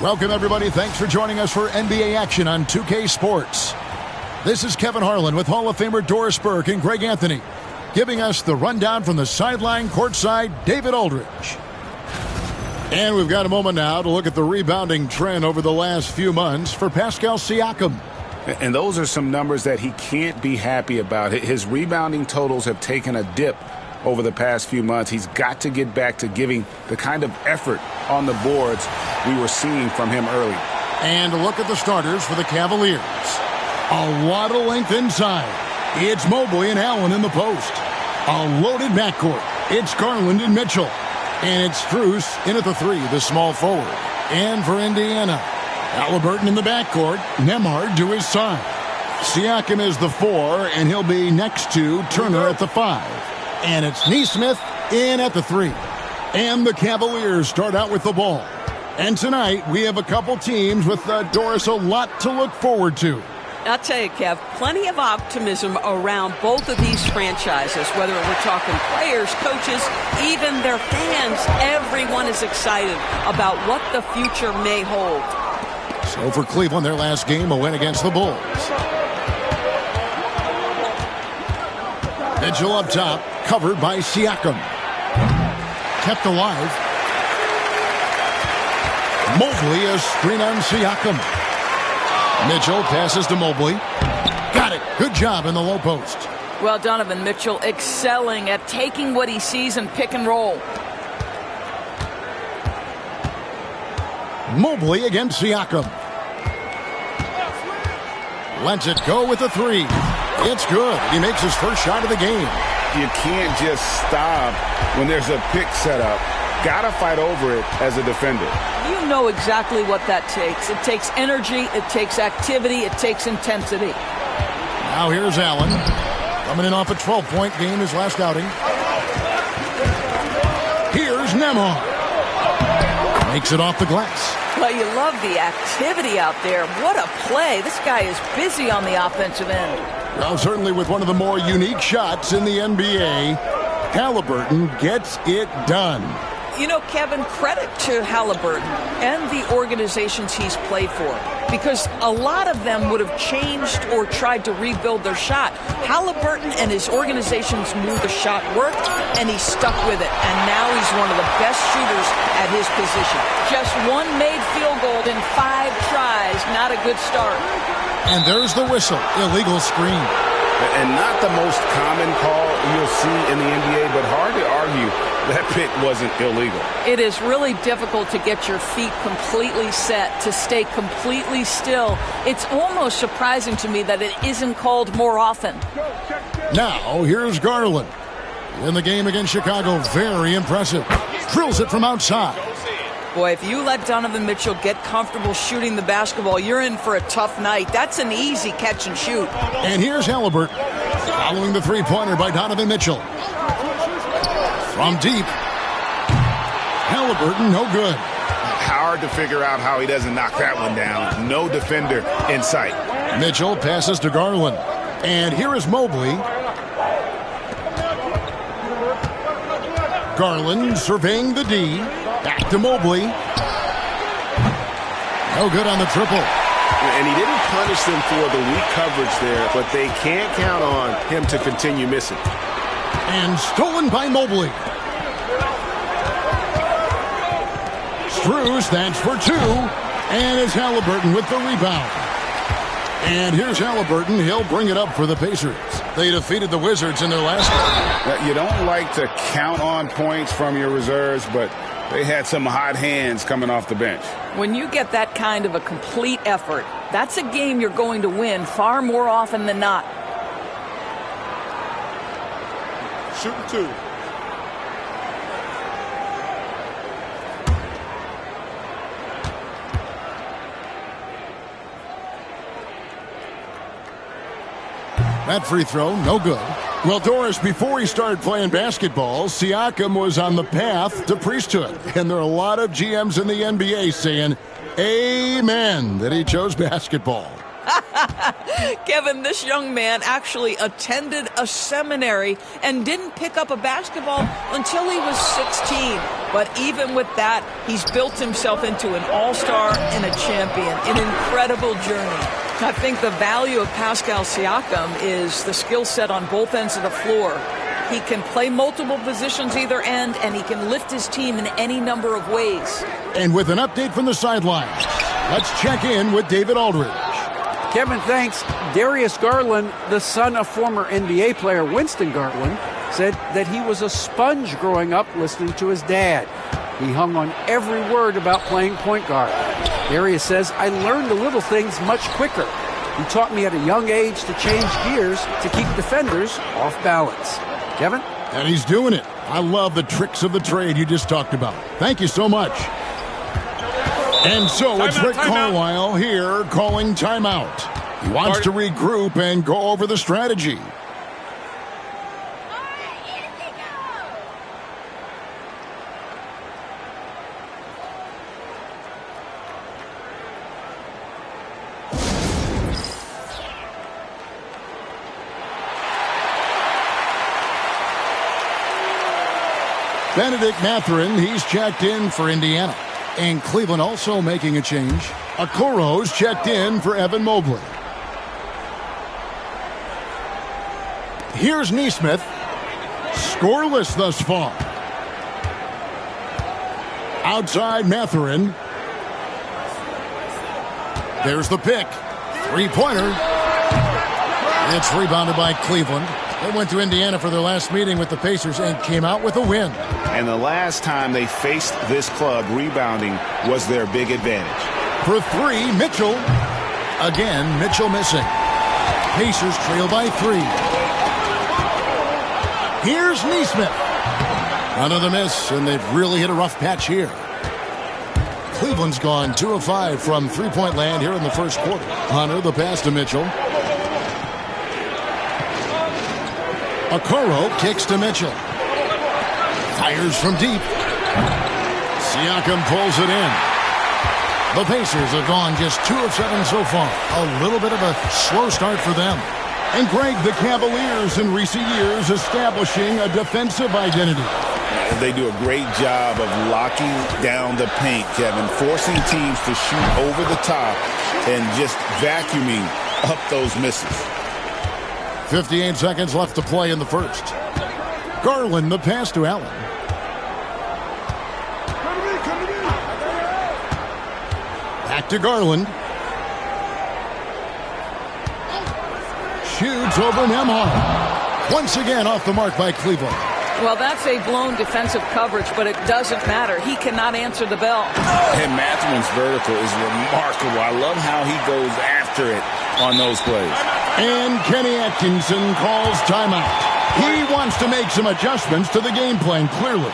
Welcome, everybody. Thanks for joining us for NBA action on 2K Sports. This is Kevin Harlan with Hall of Famer Doris Burke and Greg Anthony, giving us the rundown from the sideline courtside, David Aldridge. And we've got a moment now to look at the rebounding trend over the last few months for Pascal Siakam. And those are some numbers that he can't be happy about. His rebounding totals have taken a dip over the past few months. He's got to get back to giving the kind of effort on the boards we were seeing from him early. And a look at the starters for the Cavaliers. A lot of length inside. It's Mobley and Allen in the post. A loaded backcourt. It's Garland and Mitchell. And it's Strus in at the three, the small forward. And for Indiana, Halliburton in the backcourt, Nembhard to his side. Siakam is the four, and he'll be next to Turner at the five. And it's Nesmith in at the three. And the Cavaliers start out with the ball. And tonight, we have a couple teams with, Doris, a lot to look forward to. I'll tell you, Kev, plenty of optimism around both of these franchises, whether we're talking players, coaches, even their fans. Everyone is excited about what the future may hold. So for Cleveland, their last game, a win against the Bulls. Mitchell up top, covered by Siakam. Kept alive. Mobley, a screen on Siakam. Mitchell passes to Mobley. Got it. Good job in the low post. Well, Donovan Mitchell excelling at taking what he sees and pick and roll. Mobley against Siakam. Lets it go with a three. It's good. He makes his first shot of the game. You can't just stop when there's a pick set up. Gotta fight over it as a defender. You know exactly what that takes. It takes energy, it takes activity, it takes intensity. Now here's Allen. Coming in off a 12-point game his last outing. Here's Nembhard. Makes it off the glass. Well, you love the activity out there. What a play. This guy is busy on the offensive end. Well, certainly with one of the more unique shots in the NBA, Halliburton gets it done. You know, Kevin, credit to Halliburton and the organizations he's played for, because a lot of them would have changed or tried to rebuild their shot. Halliburton and his organizations knew the shot worked, and he stuck with it. And now he's one of the best shooters at his position. Just one made field goal in 5 tries. Not a good start. And there's the whistle. Illegal screen. And not the most common call you'll see in the NBA, but hard to argue that pick wasn't illegal. It is really difficult to get your feet completely set, to stay completely still. It's almost surprising to me that it isn't called more often. Now, here's Garland. In the game against Chicago, very impressive. Drills it from outside. Boy, if you let Donovan Mitchell get comfortable shooting the basketball, you're in for a tough night. That's an easy catch and shoot. And here's Halliburton, following the three-pointer by Donovan Mitchell. From deep. Halliburton, no good. Hard to figure out how he doesn't knock that one down. No defender in sight. Mitchell passes to Garland. And here is Mobley. Garland surveying the D. Back to Mobley. No good on the triple. And he didn't punish them for the weak coverage there, but they can't count on him to continue missing. And stolen by Mobley. Strus, that's for 2. And it's Halliburton with the rebound. And here's Halliburton. He'll bring it up for the Pacers. They defeated the Wizards in their last game. You don't like to count on points from your reserves, but they had some hot hands coming off the bench. When you get that kind of a complete effort, that's a game you're going to win far more often than not. Shooting 2. That free throw, no good. Well, Doris, before he started playing basketball, Siakam was on the path to priesthood. And there are a lot of GMs in the NBA saying, amen, that he chose basketball. Kevin, this young man actually attended a seminary and didn't pick up a basketball until he was 16. But even with that, he's built himself into an all-star and a champion. An incredible journey. I think the value of Pascal Siakam is the skill set on both ends of the floor. He can play multiple positions either end, and he can lift his team in any number of ways. And with an update from the sidelines, let's check in with David Aldridge. Kevin, thanks. Darius Garland, the son of former NBA player Winston Garland, said that he was a sponge growing up listening to his dad. He hung on every word about playing point guard. Darius says, I learned the little things much quicker. He taught me at a young age to change gears to keep defenders off balance. Kevin? And he's doing it. I love the tricks of the trade you just talked about. Thank you so much. And so it's Rick Carlisle here calling timeout. He wants to regroup and go over the strategy. Benedict Mathurin, he's checked in for Indiana. And Cleveland also making a change. Okoro's checked in for Evan Mobley. Here's Nesmith. Scoreless thus far. Outside Mathurin. There's the pick. Three-pointer. It's rebounded by Cleveland. They went to Indiana for their last meeting with the Pacers and came out with a win. And the last time they faced this club, rebounding was their big advantage. For three, Mitchell. Again, Mitchell missing. Pacers trail by 3. Here's Nesmith. Another miss, and they've really hit a rough patch here. Cleveland's gone 2 of 5 from three-point land here in the first quarter. Hunter, the pass to Mitchell. Okoro kicks to Mitchell. Fires from deep. Siakam pulls it in. The Pacers have gone just 2 of 7 so far. A little bit of a slow start for them. And Greg, the Cavaliers in recent years establishing a defensive identity. They do a great job of locking down the paint, Kevin, forcing teams to shoot over the top and just vacuuming up those misses. 58 seconds left to play in the first. Garland, the pass to Allen. Back to Garland. Shoots over Nembhard. Once again off the mark by Cleveland. Well, that's a blown defensive coverage, but it doesn't matter. He cannot answer the bell. And Mathurin's vertical is remarkable. I love how he goes after it on those plays. And Kenny Atkinson calls timeout. He wants to make some adjustments to the game plan, clearly.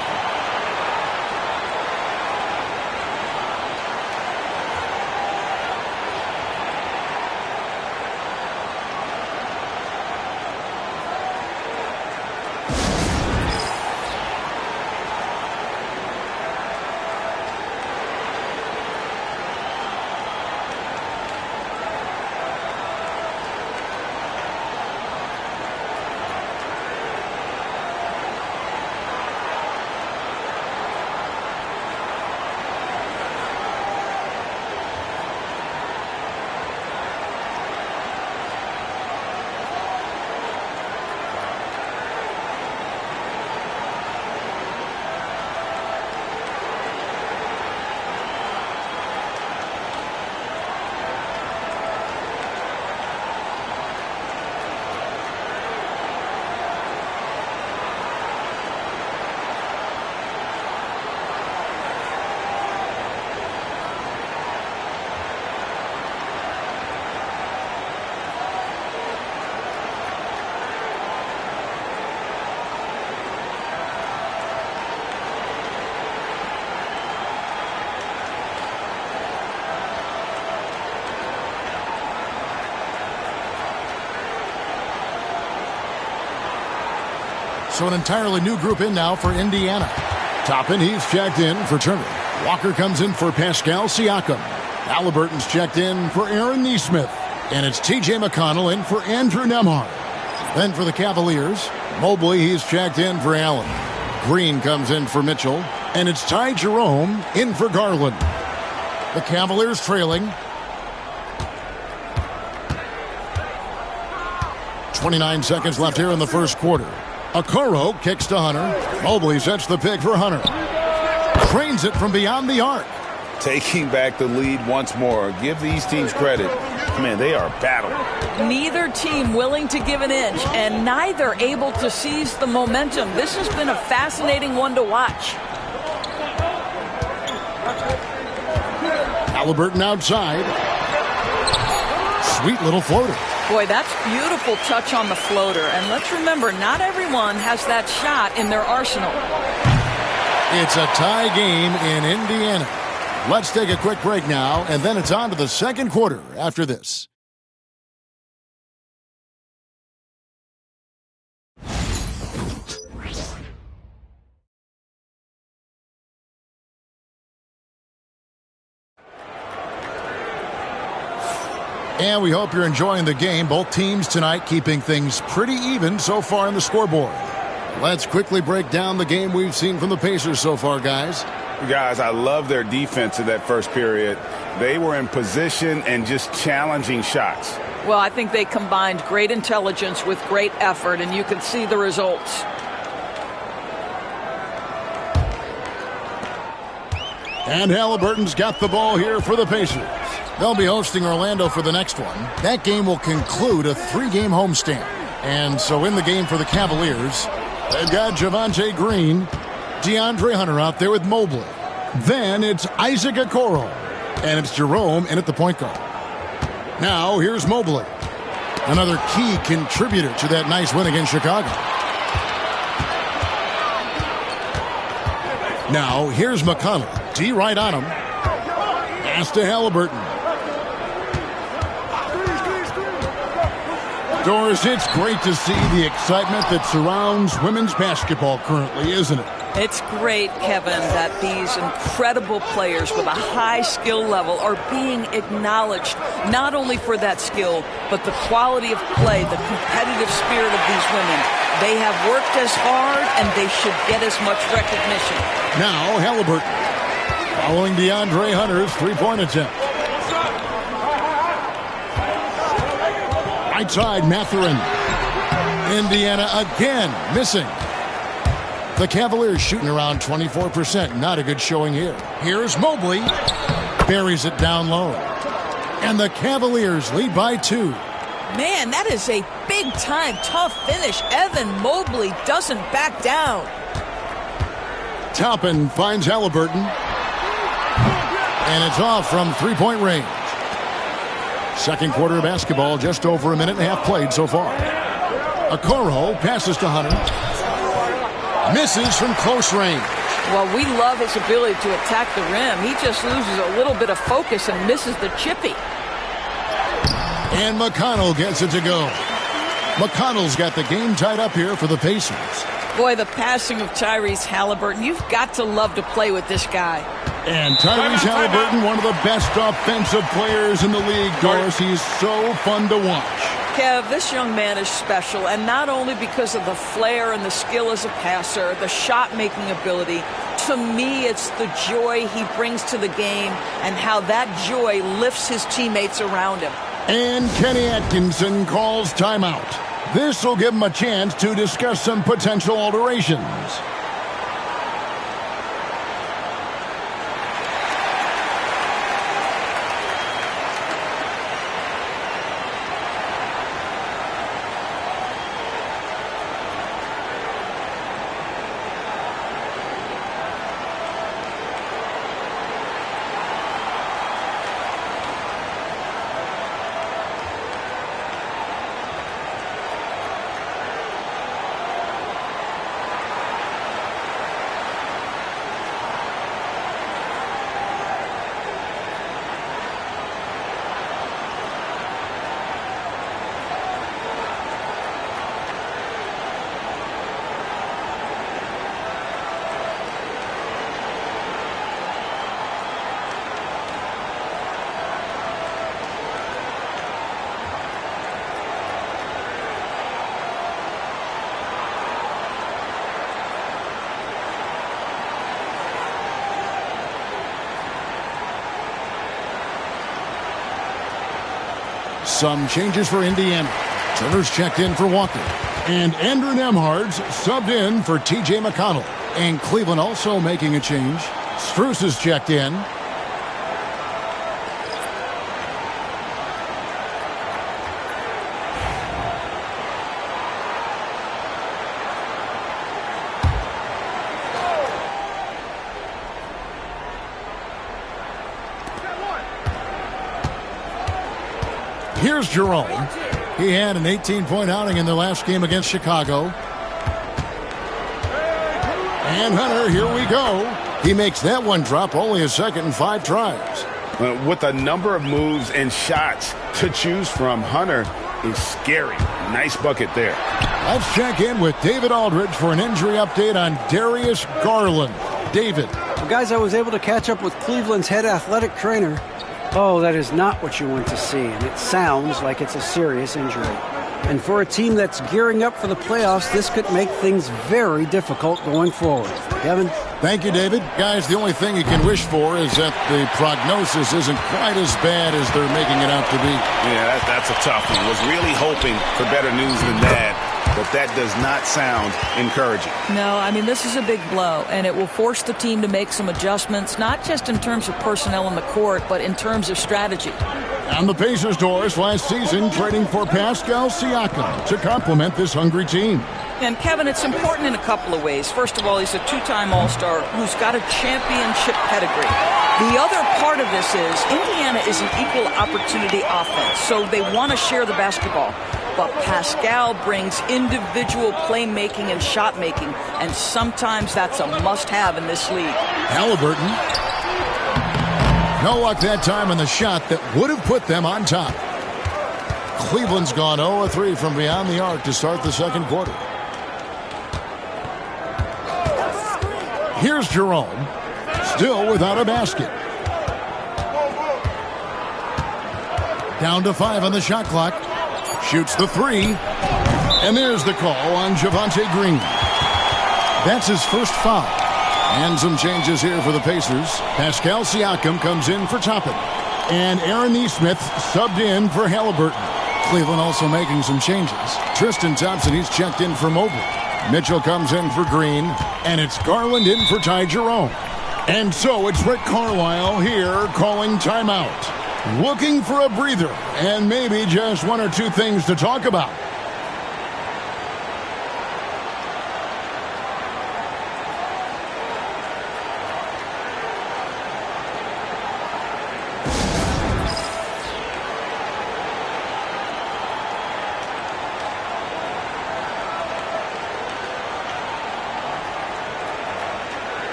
So an entirely new group in now for Indiana. Toppin, he's checked in for Turner. Walker comes in for Pascal Siakam. Halliburton's checked in for Aaron Nesmith. And it's T.J. McConnell in for Andrew Nemhard. Then for the Cavaliers, Mobley, he's checked in for Allen. Green comes in for Mitchell. And it's Ty Jerome in for Garland. The Cavaliers trailing. 29 seconds left here in the first quarter. Okoro kicks to Hunter. Mobley sets the pick for Hunter. Trains it from beyond the arc. Taking back the lead once more. Give these teams credit. Man, they are battling. Neither team willing to give an inch, and neither able to seize the momentum. This has been a fascinating one to watch. Halliburton outside. Sweet little floater. Boy, that's beautiful touch on the floater. And let's remember, not everyone has that shot in their arsenal. It's a tie game in Indiana. Let's take a quick break now, and then it's on to the second quarter after this. And we hope you're enjoying the game. Both teams tonight keeping things pretty even so far in the scoreboard. Let's quickly break down the game we've seen from the Pacers so far, guys. Guys, I love their defense in that first period. They were in position and just challenging shots. Well, I think they combined great intelligence with great effort, and you can see the results. And Halliburton's got the ball here for the Pacers. They'll be hosting Orlando for the next one. That game will conclude a 3-game homestand. And so in the game for the Cavaliers, they've got Javonte Green, DeAndre Hunter out there with Mobley. Then it's Isaac Okoro. And it's Jerome in at the point guard. Now here's Mobley. Another key contributor to that nice win against Chicago. Now here's McConnell. D right on him. Pass to Halliburton. Doris, it's great to see the excitement that surrounds women's basketball currently, isn't it? It's great, Kevin, that these incredible players with a high skill level are being acknowledged, not only for that skill, but the quality of play, the competitive spirit of these women. They have worked as hard, and they should get as much recognition. Now, Halliburton, following DeAndre Hunter's three-point attempt. Right side, Mathurin. Indiana again missing. The Cavaliers shooting around 24%. Not a good showing here. Here's Mobley. Buries it down low. And the Cavaliers lead by 2. Man, that is a big-time tough finish. Evan Mobley doesn't back down. Toppin finds Halliburton. And it's off from three-point range. Second quarter of basketball, just over a minute and a half played so far. Okoro passes to Hunter. Misses from close range. Well, we love his ability to attack the rim. He just loses a little bit of focus and misses the chippy. And McConnell gets it to go. McConnell's got the game tied up here for the Pacers. Boy, the passing of Tyrese Halliburton. You've got to love to play with this guy. And Tyrese Halliburton, one of the best offensive players in the league, Doris. He's so fun to watch. Kev, this young man is special, and not only because of the flair and the skill as a passer, the shot-making ability. To me, it's the joy he brings to the game and how that joy lifts his teammates around him. And Kenny Atkinson calls timeout. This will give him a chance to discuss some potential alterations. Some changes for Indiana. Turner's checked in for Walker. And Andrew Nemhard's subbed in for T.J. McConnell. And Cleveland also making a change. Strus is checked in. Here's Jerome. He had an 18-point outing in their last game against Chicago. And Hunter, here we go. He makes that one drop, only a second and 5 tries. With a number of moves and shots to choose from, Hunter is scary. Nice bucket there. Let's check in with David Aldridge for an injury update on Darius Garland. David. Well, guys, I was able to catch up with Cleveland's head athletic trainer. Oh, that is not what you want to see, and it sounds like it's a serious injury. And for a team that's gearing up for the playoffs, this could make things very difficult going forward. Kevin? Thank you, David. Guys, the only thing you can wish for is that the prognosis isn't quite as bad as they're making it out to be. Yeah, that's a tough one. Was really hoping for better news than that, but that does not sound encouraging. No, I mean, this is a big blow, and it will force the team to make some adjustments, not just in terms of personnel on the court, but in terms of strategy. On the Pacers' doors last season, trading for Pascal Siakam to complement this hungry team. And, Kevin, it's important in a couple of ways. First of all, he's a two-time All-Star who's got a championship pedigree. The other part of this is Indiana is an equal opportunity offense, so they want to share the basketball. But Pascal brings individual playmaking and shot making, and sometimes that's a must-have in this league. Halliburton. No luck that time on the shot that would have put them on top. Cleveland's gone 0-3 from beyond the arc to start the second quarter. Here's Jerome, still without a basket. Down to 5 on the shot clock. Shoots the 3. And there's the call on Javonte Green. That's his first foul. And some changes here for the Pacers. Pascal Siakam comes in for Toppin. And Aaron Nesmith subbed in for Halliburton. Cleveland also making some changes. Tristan Thompson, he's checked in for Mobley. Mitchell comes in for Green. And it's Garland in for Ty Jerome. And so it's Rick Carlisle here calling timeout. Looking for a breather and maybe just one or two things to talk about.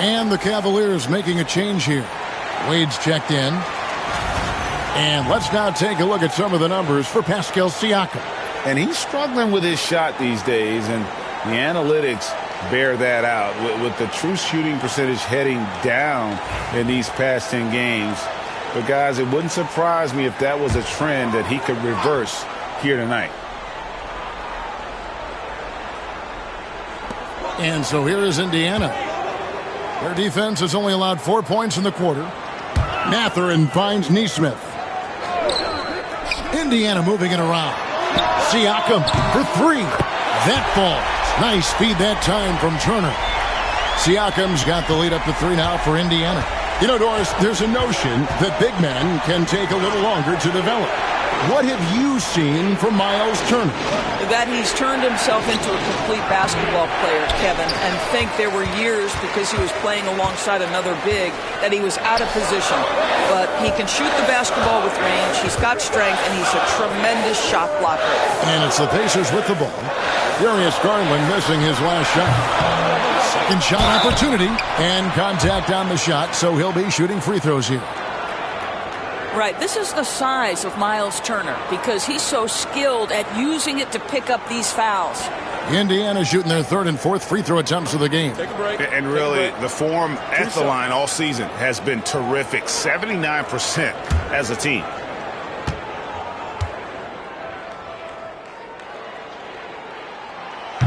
And the Cavaliers making a change here. Wade's checked in. And let's now take a look at some of the numbers for Pascal Siakam. And he's struggling with his shot these days, and the analytics bear that out. With the true shooting percentage heading down in these past 10 games. But, guys, it wouldn't surprise me if that was a trend that he could reverse here tonight. And so here is Indiana. Their defense has only allowed 4 points in the quarter. Mathurin finds Nesmith. Indiana moving it around. Siakam for 3. That falls. Nice speed that time from Turner. Siakam's got the lead up to 3 now for Indiana. You know, Doris, there's a notion that big men can take a little longer to develop. What have you seen from Miles Turner? That he's turned himself into a complete basketball player, Kevin, and think there were years because he was playing alongside another big that he was out of position. But he can shoot the basketball with range, he's got strength, and he's a tremendous shot blocker. And it's the Pacers with the ball. Darius Garland missing his last shot. Second shot opportunity, and contact on the shot, so he'll be shooting free throws here. Right, this is the size of Miles Turner because he's so skilled at using it to pick up these fouls. Indiana shooting their third and fourth free throw attempts of the game. Take a break. And really, the form at the line all season has been terrific. 79% as a team.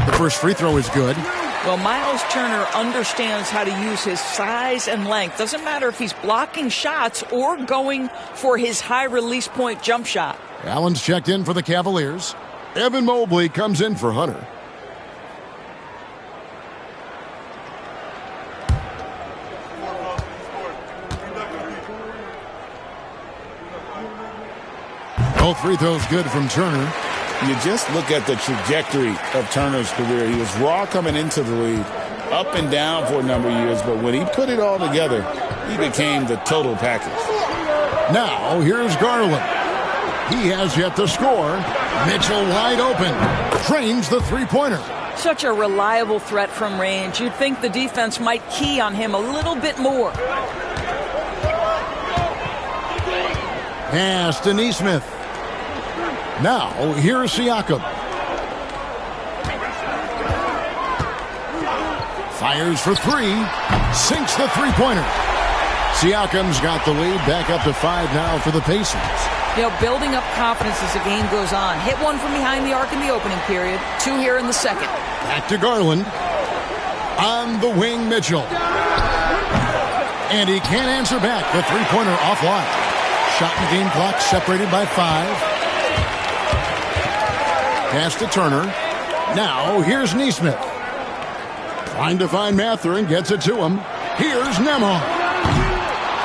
The first free throw is good. Well, Miles Turner understands how to use his size and length. Doesn't matter if he's blocking shots or going for his high release point jump shot. Allen's checked in for the Cavaliers. Evan Mobley comes in for Hunter. Both free throws good from Turner. You just look at the trajectory of Turner's career. He was raw coming into the league, up and down for a number of years, but when he put it all together, he became the total package. Now, here's Garland. He has yet to score. Mitchell wide open. Trains the three-pointer. Such a reliable threat from range. You'd think the defense might key on him a little bit more. Pass to Nesmith. Now, here's Siakam. Fires for three. Sinks the three-pointer. Siakam's got the lead. Back up to 5 now for the Pacers. You know, building up confidence as the game goes on. Hit one from behind the arc in the opening period. 2 here in the second. Back to Garland. On the wing, Mitchell. And he can't answer back. The three-pointer offline. Shot and game clock separated by 5. Pass to Turner. Now, here's Nesmith. Trying to find Mather and gets it to him. Here's Nemo.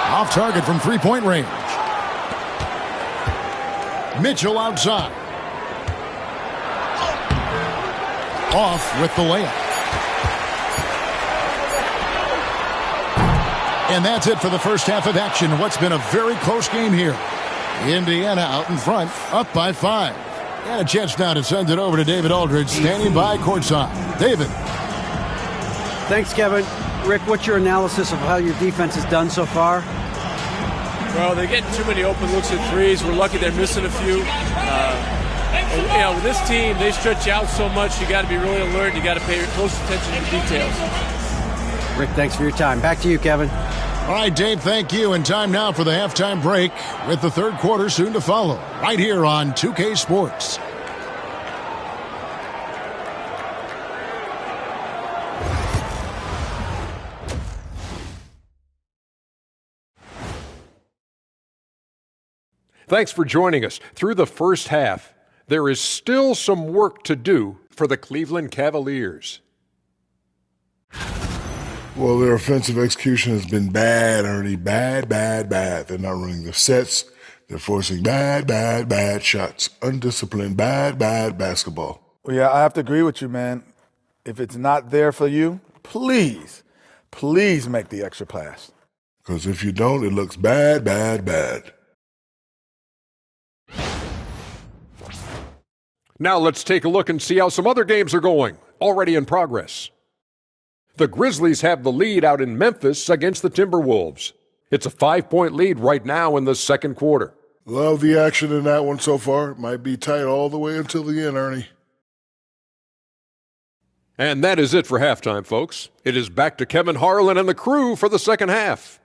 Off target from three-point range. Mitchell outside. Off with the layup. And that's it for the first half of action. What's been a very close game here. Indiana out in front, up by 5. And a chance now to send it over to David Aldridge, standing by courtside. David. Thanks, Kevin. Rick, what's your analysis of how your defense has done so far? Well, they're getting too many open looks at threes. We're lucky they're missing a few. With this team, they stretch you out so much, you got to be really alert. You got to pay close attention to the details. Rick, thanks for your time. Back to you, Kevin. All right, Dave, thank you. And time now for the halftime break with the third quarter soon to follow right here on 2K Sports. Thanks for joining us. Through the first half, there is still some work to do for the Cleveland Cavaliers. Well, their offensive execution has been bad, Ernie. Bad. They're not running the sets. They're forcing bad shots. Undisciplined, bad basketball. Well, yeah, I have to agree with you, man. If it's not there for you, please make the extra pass. Because if you don't, it looks bad. Now let's take a look and see how some other games are going, already in progress. The Grizzlies have the lead out in Memphis against the Timberwolves. It's a 5-point lead right now in the second quarter. Love the action in that one so far. Might be tight all the way until the end, Ernie. And that is it for halftime, folks. It is back to Kevin Harlan and the crew for the second half.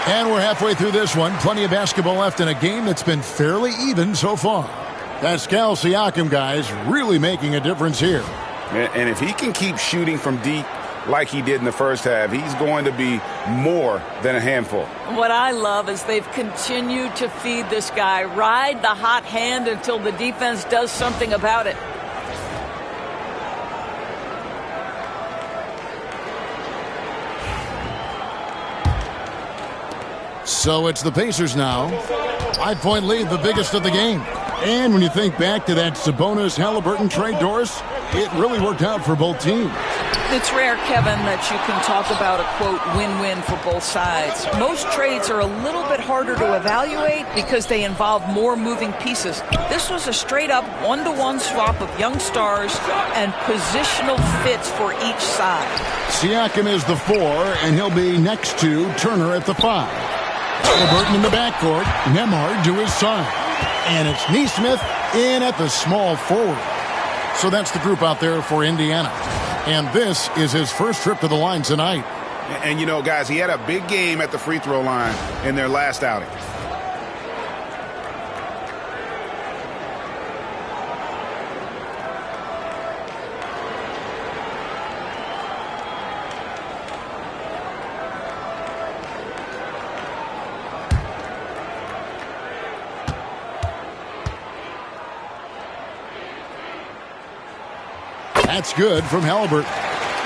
And we're halfway through this one. Plenty of basketball left in a game that's been fairly even so far. Pascal Siakam, guys, really making a difference here. And if he can keep shooting from deep, like he did in the first half, he's going to be more than a handful. What I love is they've continued to feed this guy, ride the hot hand until the defense does something about it. So it's the Pacers now. 5-point lead, the biggest of the game. And when you think back to that Sabonis-Halliburton trade, Doris, it really worked out for both teams. It's rare, Kevin, that you can talk about a, quote, win-win for both sides. Most trades are a little bit harder to evaluate because they involve more moving pieces. This was a straight-up one-to-one swap of young stars and positional fits for each side. Siakam is the 4, and he'll be next to Turner at the 5. Halliburton in the backcourt, Nembhard to his side. And it's Nesmith in at the small forward. So that's the group out there for Indiana. And this is his first trip to the line tonight. And, you know, guys, he had a big game at the free throw line in their last outing. That's good from Halliburton.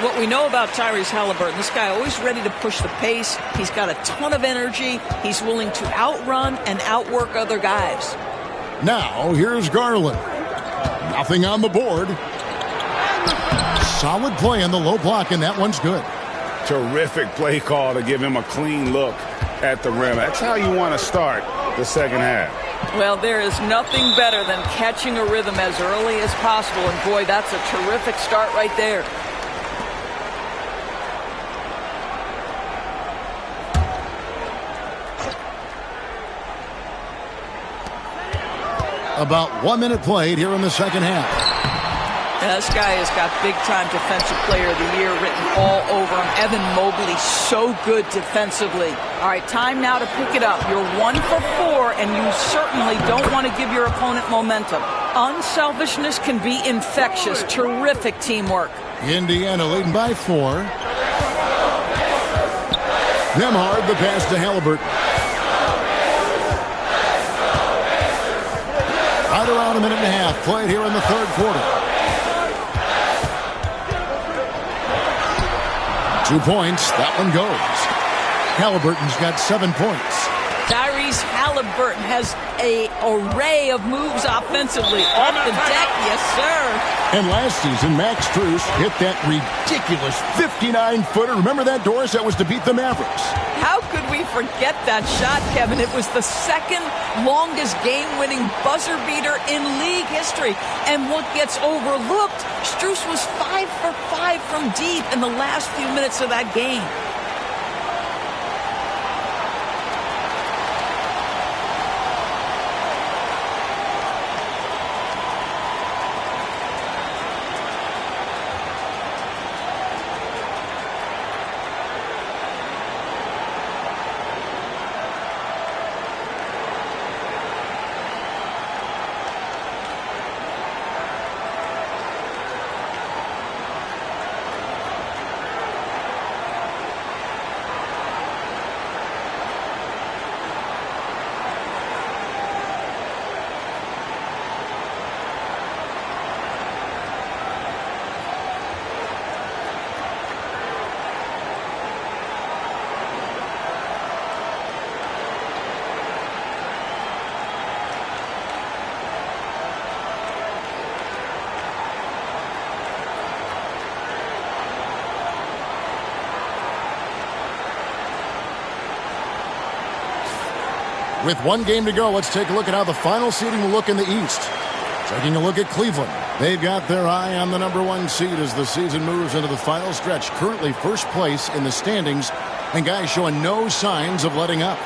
What we know about Tyrese Halliburton, this guy always ready to push the pace. He's got a ton of energy. He's willing to outrun and outwork other guys. Now, here's Garland. Nothing on the board. Solid play in the low block, and that one's good. Terrific play call to give him a clean look at the rim. That's how you want to start the second half. Well, there is nothing better than catching a rhythm as early as possible, and boy, that's a terrific start right there. About 1 minute played here in the second half. Yeah, this guy has got big-time Defensive Player of the Year written all over him. Evan Mobley, so good defensively. All right, time now to pick it up. You're 1 for 4, and you certainly don't want to give your opponent momentum. Unselfishness can be infectious. Terrific teamwork. Indiana leading by 4. Nembhard, the pass to Halliburton. Right around a minute and a half played here in the third quarter. 2 points. That one goes. Halliburton's got 7 points. Tyrese Halliburton has an array of moves offensively. Off the deck, yes, sir. And last season, Max Strus hit that ridiculous 59-footer. Remember that, Doris? That was to beat the Mavericks. How could we forget that shot, Kevin? It was the second longest game-winning buzzer beater in league history. And what gets overlooked, Strus was 5 for 5 from deep in the last few minutes of that game. With 1 game to go, let's take a look at how the final seeding will look in the East. Taking a look at Cleveland. They've got their eye on the number 1 seed as the season moves into the final stretch. Currently first place in the standings, and guys showing no signs of letting up.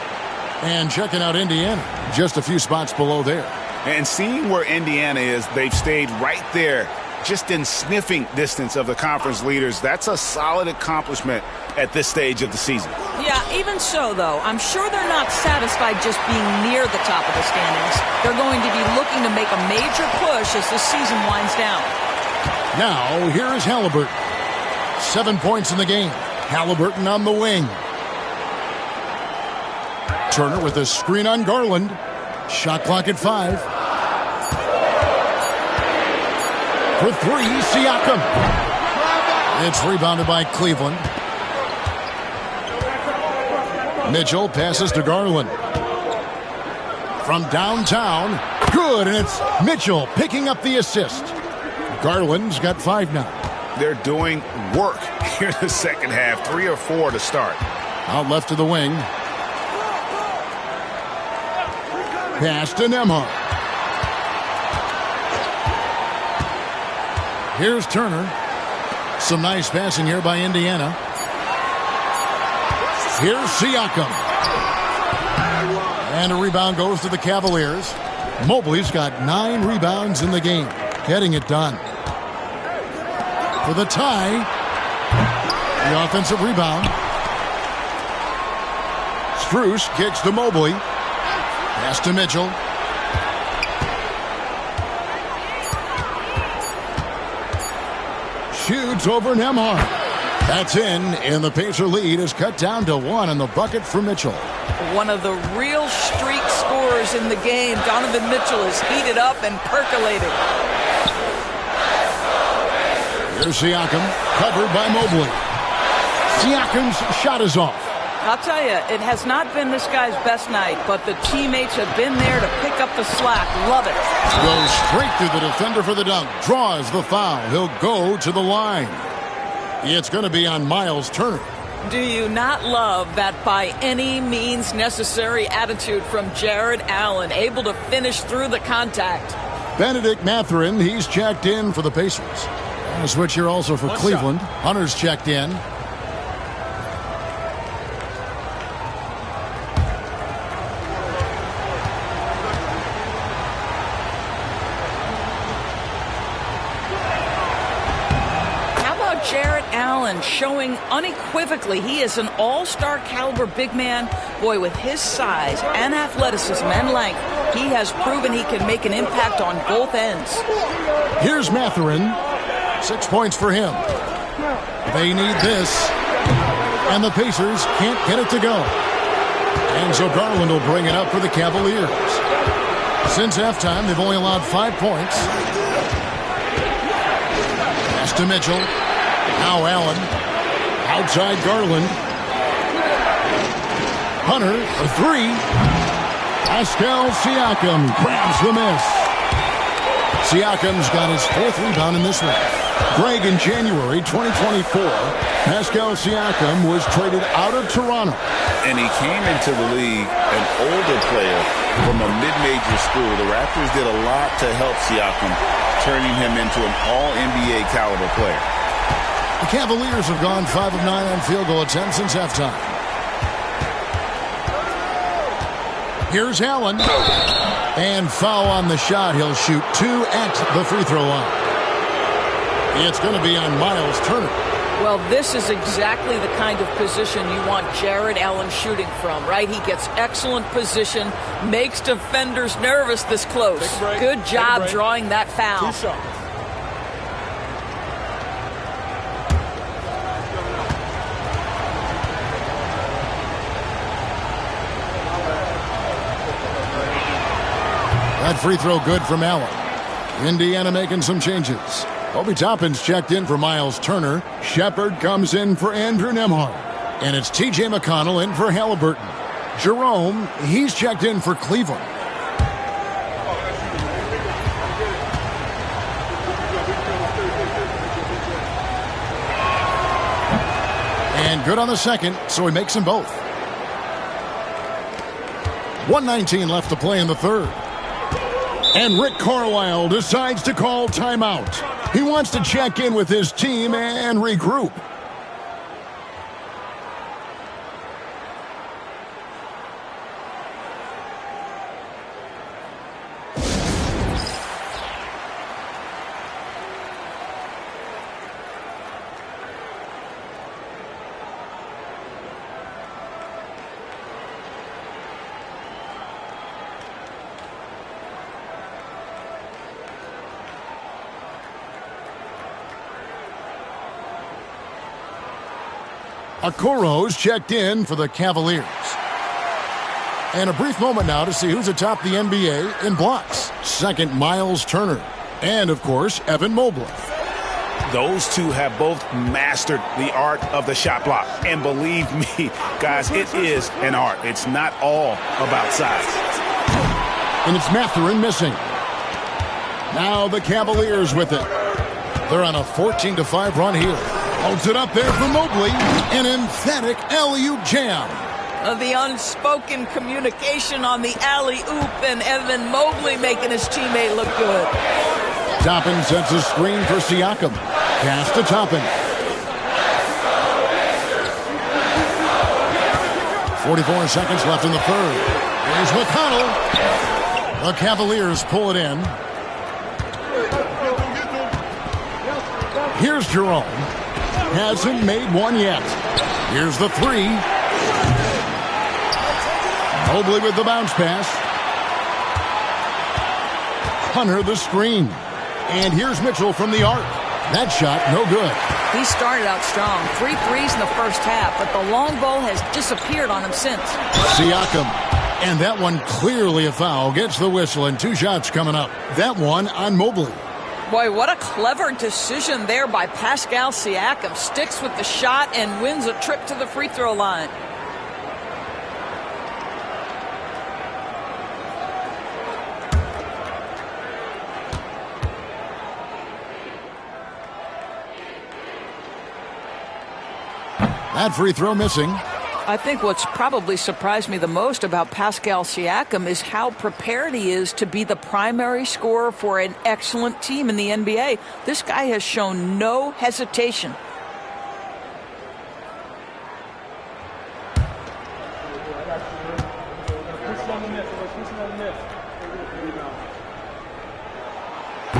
And checking out Indiana, just a few spots below there. And seeing where Indiana is, they've stayed right there, just in sniffing distance of the conference leaders. That's a solid accomplishment at this stage of the season. Yeah, even so, though, I'm sure they're not satisfied just being near the top of the standings. They're going to be looking to make a major push as the season winds down. Now, here's Halliburton. 7 points in the game. Halliburton on the wing. Turner with a screen on Garland. Shot clock at 5. For 3, Siakam. It's rebounded by Cleveland. Mitchell passes to Garland. From downtown, good, and it's Mitchell picking up the assist. Garland's got 5 now. They're doing work here in the second half. 3 or 4 to start. Out left to the wing. Pass to Nembhard. Here's Turner. Some nice passing here by Indiana. Here's Siakam. And a rebound goes to the Cavaliers. Mobley's got 9 rebounds in the game. Getting it done. For the tie. The offensive rebound. Strus kicks to Mobley. Pass to Mitchell. Shoots over Nembhard. That's in, and the Pacer lead is cut down to 1 on the bucket for Mitchell. One of the real streak scorers in the game. Donovan Mitchell is heated up and percolating. Here's Siakam, covered by Mobley. Siakam's shot is off. I'll tell you, it has not been this guy's best night, but the teammates have been there to pick up the slack. Love it. Goes straight through the defender for the dunk. Draws the foul. He'll go to the line. It's going to be on Miles Turner. Do you not love that by any means necessary attitude from Jared Allen, able to finish through the contact? Benedict Mathurin, he's checked in for the Pacers. And a switch here also for Cleveland. Hunter's checked in. Allen showing unequivocally he is an all-star caliber big man. Boy, with his size and athleticism and length, he has proven he can make an impact on both ends. Here's Mathurin. 6 points for him. They need this, and the Pacers can't get it to go. And so Garland will bring it up for the Cavaliers. Since halftime, they've only allowed 5 points. Pass to Mitchell. Now Allen. Outside Garland. Hunter for 3. Pascal Siakam grabs the miss. Siakam's got his 4th rebound in this one. Greg, in January 2024, Pascal Siakam was traded out of Toronto. And he came into the league an older player from a mid-major school. The Raptors did a lot to help Siakam, turning him into an all-NBA caliber player. The Cavaliers have gone 5 of 9 on field goal attempts since halftime. Here's Allen. And foul on the shot. He'll shoot 2 at the free throw line. It's going to be on Miles Turner. Well, this is exactly the kind of position you want Jared Allen shooting from, right? He gets excellent position, makes defenders nervous this close. Good job drawing that foul. That free throw good from Allen. Indiana making some changes. Obi Toppin's checked in for Miles Turner. Shepard comes in for Andrew Nembhard. And it's T.J. McConnell in for Halliburton. Jerome, he's checked in for Cleveland. And good on the second, so he makes them both. 1:19 left to play in the third. And Rick Carlisle decides to call timeout. He wants to check in with his team and regroup. Okoro's checked in for the Cavaliers. And a brief moment now to see who's atop the NBA in blocks. Second, Miles Turner. And, of course, Evan Mobley. Those two have both mastered the art of the shot block. And believe me, guys, it is an art. It's not all about size. And it's Mathurin missing. Now the Cavaliers with it. They're on a 14-5 run here. Holds it up there for Mobley. An emphatic alley-oop jam. The unspoken communication on the alley-oop, and Evan Mobley making his teammate look good. Toppin sets a screen for Siakam. Pass to Toppin. 44 seconds left in the third. Here's McConnell. The Cavaliers pull it in. Here's Jerome. Hasn't made one yet. Here's the three. Mobley with the bounce pass. Hunter the screen. And here's Mitchell from the arc. That shot, no good. He started out strong. 3 threes in the first half, but the long ball has disappeared on him since. Siakam. And that one clearly a foul. Gets the whistle, and 2 shots coming up. That one on Mobley. Boy, what a clever decision there by Pascal Siakam. Sticks with the shot and wins a trip to the free throw line. That free throw missing. I think what's probably surprised me the most about Pascal Siakam is how prepared he is to be the primary scorer for an excellent team in the NBA. This guy has shown no hesitation.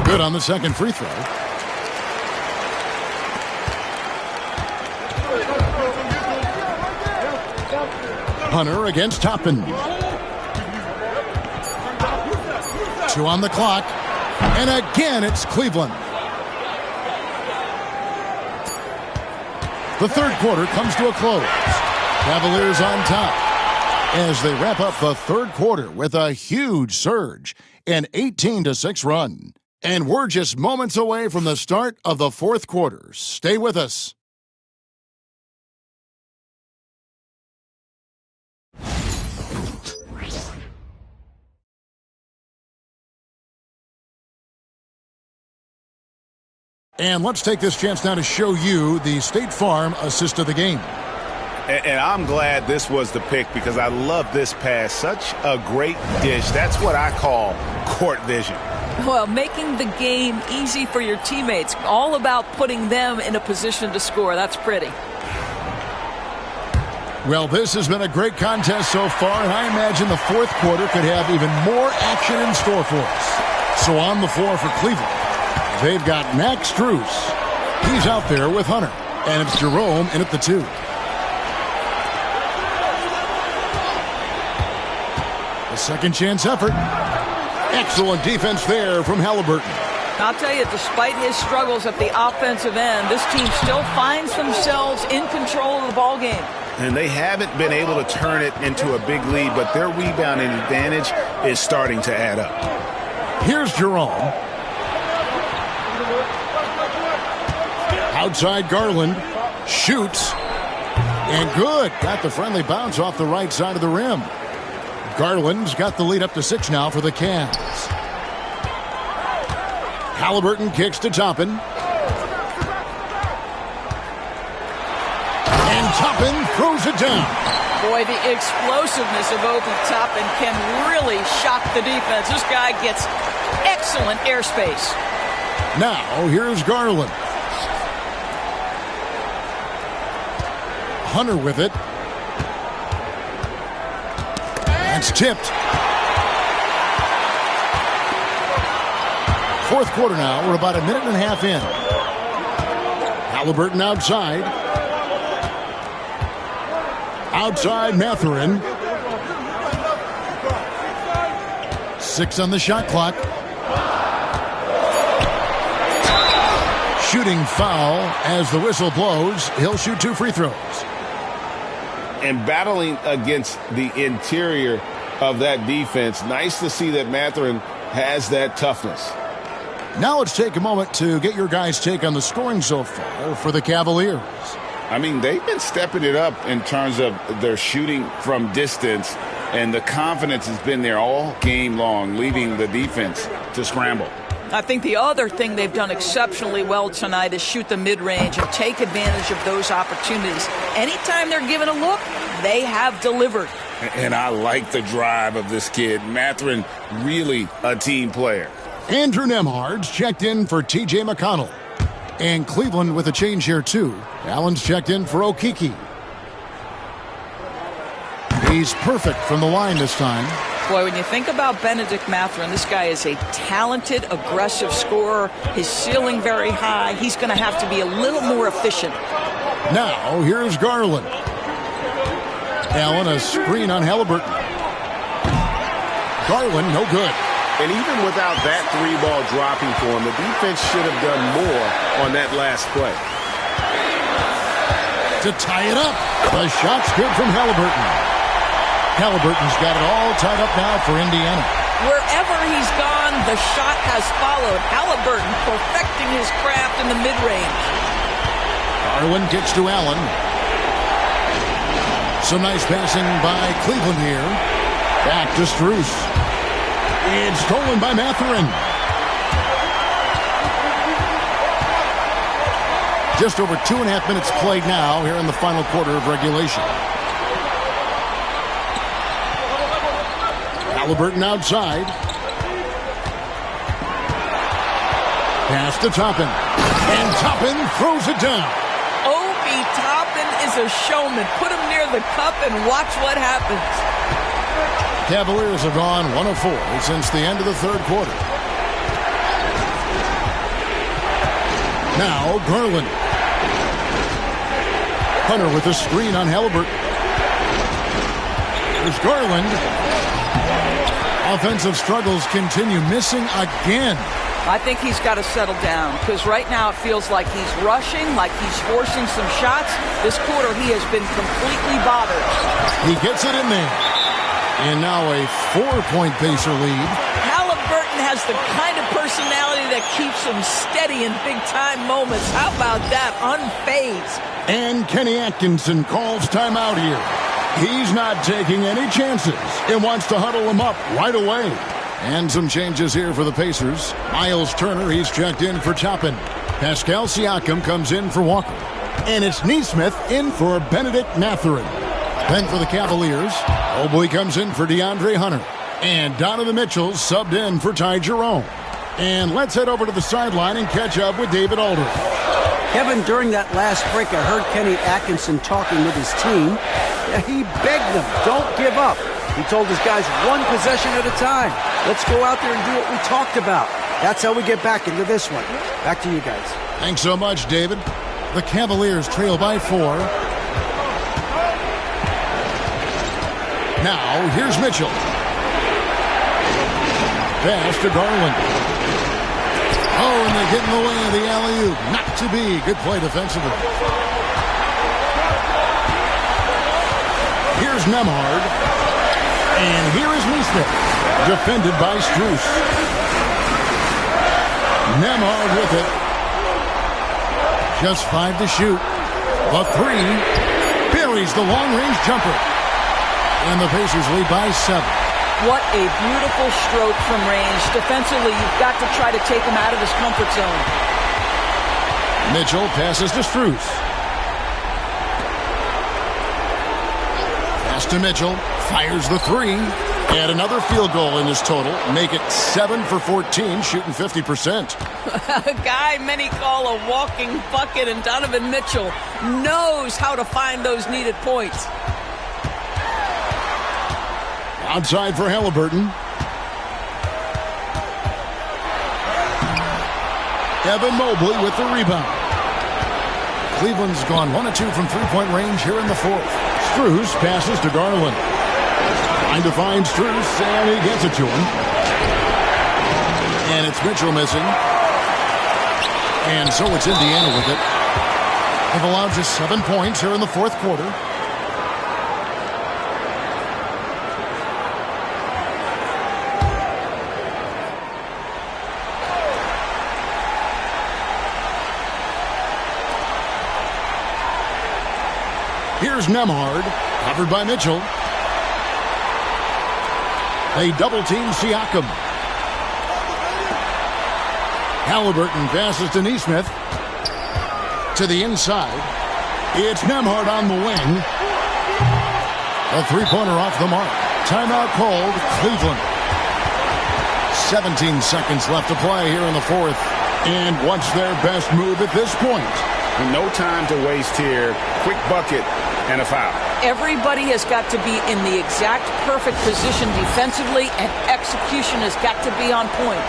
Good on the second free throw. Hunter against Toppin. 2 on the clock. And again, it's Cleveland. The third quarter comes to a close. Cavaliers on top as they wrap up the third quarter with a huge surge, an 18-6 run. And we're just moments away from the start of the fourth quarter. Stay with us. And let's take this chance now to show you the State Farm assist of the game. And I'm glad this was the pick because I love this pass. Such a great dish. That's what I call court vision. Well, making the game easy for your teammates. All about putting them in a position to score. That's pretty. Well, this has been a great contest so far, and I imagine the fourth quarter could have even more action in store for us. So on the floor for Cleveland, they've got Max Strus. He's out there with Hunter. And it's Jerome in at the 2. A second chance effort. Excellent defense there from Halliburton. I'll tell you, despite his struggles at the offensive end, this team still finds themselves in control of the ball game. And they haven't been able to turn it into a big lead, but their rebounding advantage is starting to add up. Here's Jerome. Outside Garland. Shoots. And good. Got the friendly bounce off the right side of the rim. Garland's got the lead up to 6 now for the Cavs. Halliburton kicks to Toppin. And Toppin throws it down. Boy, the explosiveness of Obi Toppin can really shock the defense. This guy gets excellent airspace. Now, here's Garland. Hunter with it. It's tipped. Fourth quarter now. We're about a minute and a half in. Halliburton outside. Outside Mathurin. 6 on the shot clock. Shooting foul as the whistle blows. He'll shoot 2 free throws. and battling against the interior of that defense. Nice to see that Mathurin has that toughness. Now let's take a moment to get your guys' take on the scoring so far for the Cavaliers. I mean, they've been stepping it up in terms of their shooting from distance, and the confidence has been there all game long, leaving the defense to scramble. I think the other thing they've done exceptionally well tonight is shoot the mid-range and take advantage of those opportunities. Anytime they're given a look, they have delivered. And I like the drive of this kid. Mathurin, really a team player. Andrew Nemhard's checked in for T.J. McConnell. And Cleveland with a change here, too. Allen's checked in for Okeke. He's perfect from the line this time. Boy, when you think about Benedict Mathurin, this guy is a talented, aggressive scorer. His ceiling very high. He's going to have to be a little more efficient. Now, here's Garland. Allen, a screen on Halliburton. Garland, no good. And even without that three-ball dropping for him, the defense should have done more on that last play. To tie it up. The shot's good from Halliburton. Halliburton's got it all tied up now for Indiana. Wherever he's gone, the shot has followed. Halliburton perfecting his craft in the mid-range. Garland gets to Allen. Some nice passing by Cleveland here. Back to Strus. It's stolen by Mathurin. Just over 2.5 minutes played now here in the final quarter of regulation. Halliburton outside. Pass to Toppin. And Toppin throws it down. Obi Toppin is a showman. Put him near the cup and watch what happens. Cavaliers have gone 1 of 4 since the end of the third quarter. Now Garland. Hunter with a screen on Halliburton. There's Garland. Offensive struggles continue, missing again. I think he's got to settle down because right now it feels like he's rushing, like he's forcing some shots. This quarter he has been completely bothered. He gets it in there. And now a 4-point Pacer lead. Halliburton has the kind of personality that keeps him steady in big-time moments. How about that? Unfazed. And Kenny Atkinson calls timeout here. He's not taking any chances and wants to huddle him up right away. And some changes here for the Pacers. Miles Turner, he's checked in for Toppin. Pascal Siakam comes in for Walker. And it's Nesmith in for Benedict Mathurin. Then for the Cavaliers, Mobley comes in for DeAndre Hunter. And Donovan Mitchell subbed in for Ty Jerome. And let's head over to the sideline and catch up with David Aldridge. Kevin, during that last break, I heard Kenny Atkinson talking with his team. He begged them, don't give up. He told his guys 1 possession at a time. Let's go out there and do what we talked about. That's how we get back into this one. Back to you guys. Thanks so much, David. The Cavaliers trail by 4. Now, here's Mitchell. Pass to Garland. Oh, and they get in the way of the alley-oop. Not to be. Good play defensively. Here's Nemhard. And here is Nesmith. Defended by Strus. Nemhard with it. Just 5 to shoot. The 3 buries the long-range jumper. And the Pacers lead by 7. What a beautiful stroke from range. Defensively, you've got to try to take him out of his comfort zone. Mitchell passes to Strus. Pass to Mitchell. Fires the 3. And another field goal in his total. Make it 7 for 14, shooting 50%. A guy many call a walking bucket, and Donovan Mitchell knows how to find those needed points. Outside for Halliburton. Evan Mobley with the rebound. Cleveland's gone 1 of 2 from three-point range here in the fourth. Strus passes to Garland. Trying to find Strus, and he gets it to him. And it's Mitchell missing. And so it's Indiana with it. They've allowed just 7 points here in the fourth quarter. Here's Nemhard, covered by Mitchell. They double-team Siakam. Halliburton passes to Nesmith. To the inside. It's Nemhard on the wing. A three-pointer off the mark. Timeout called, Cleveland. 17 seconds left to play here in the fourth. And what's their best move at this point? No time to waste here. Quick bucket and a foul. Everybody has got to be in the exact perfect position defensively, and execution has got to be on point.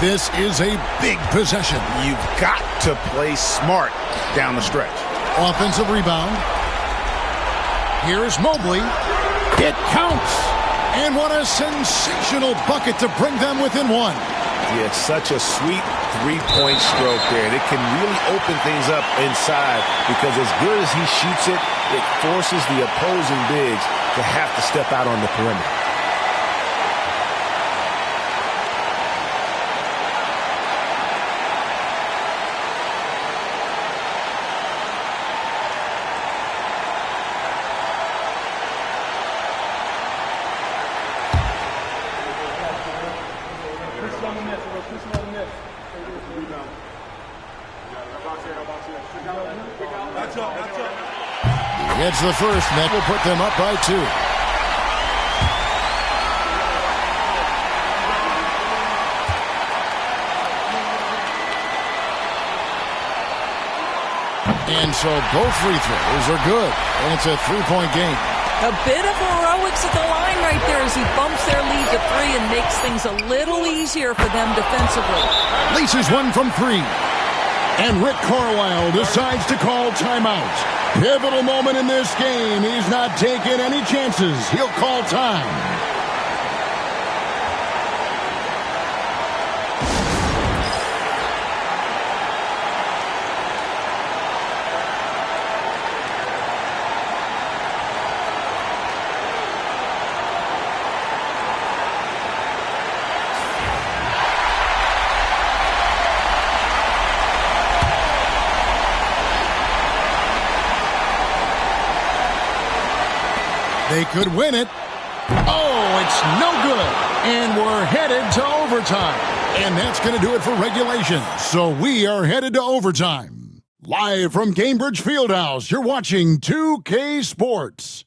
This is a big possession. You've got to play smart down the stretch. Offensive rebound. Here's Mobley. It counts. And what a sensational bucket to bring them within one. Yeah, it's such a sweet three-point stroke there. It can really open things up inside because as good as he shoots it, it forces the opposing bigs to have to step out on the perimeter. It's the first, and that will put them up by 2. And so both free throws are good, and it's a three-point game. A bit of heroics at the line right there as he bumps their lead to 3 and makes things a little easier for them defensively. Laces one from 3. And Rick Carlisle decides to call timeout. Pivotal moment in this game. He's not taking any chances. He'll call time. They could win it. Oh, it's no good. And we're headed to overtime. And that's going to do it for regulation. So we are headed to overtime. Live from Cambridge Fieldhouse, you're watching 2K Sports.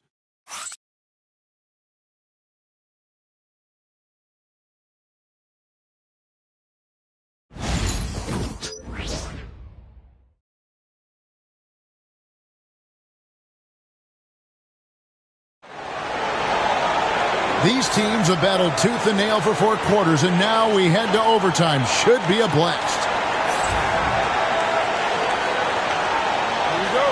These teams have battled tooth and nail for 4 quarters, and now we head to overtime. Should be a blast. Here we go.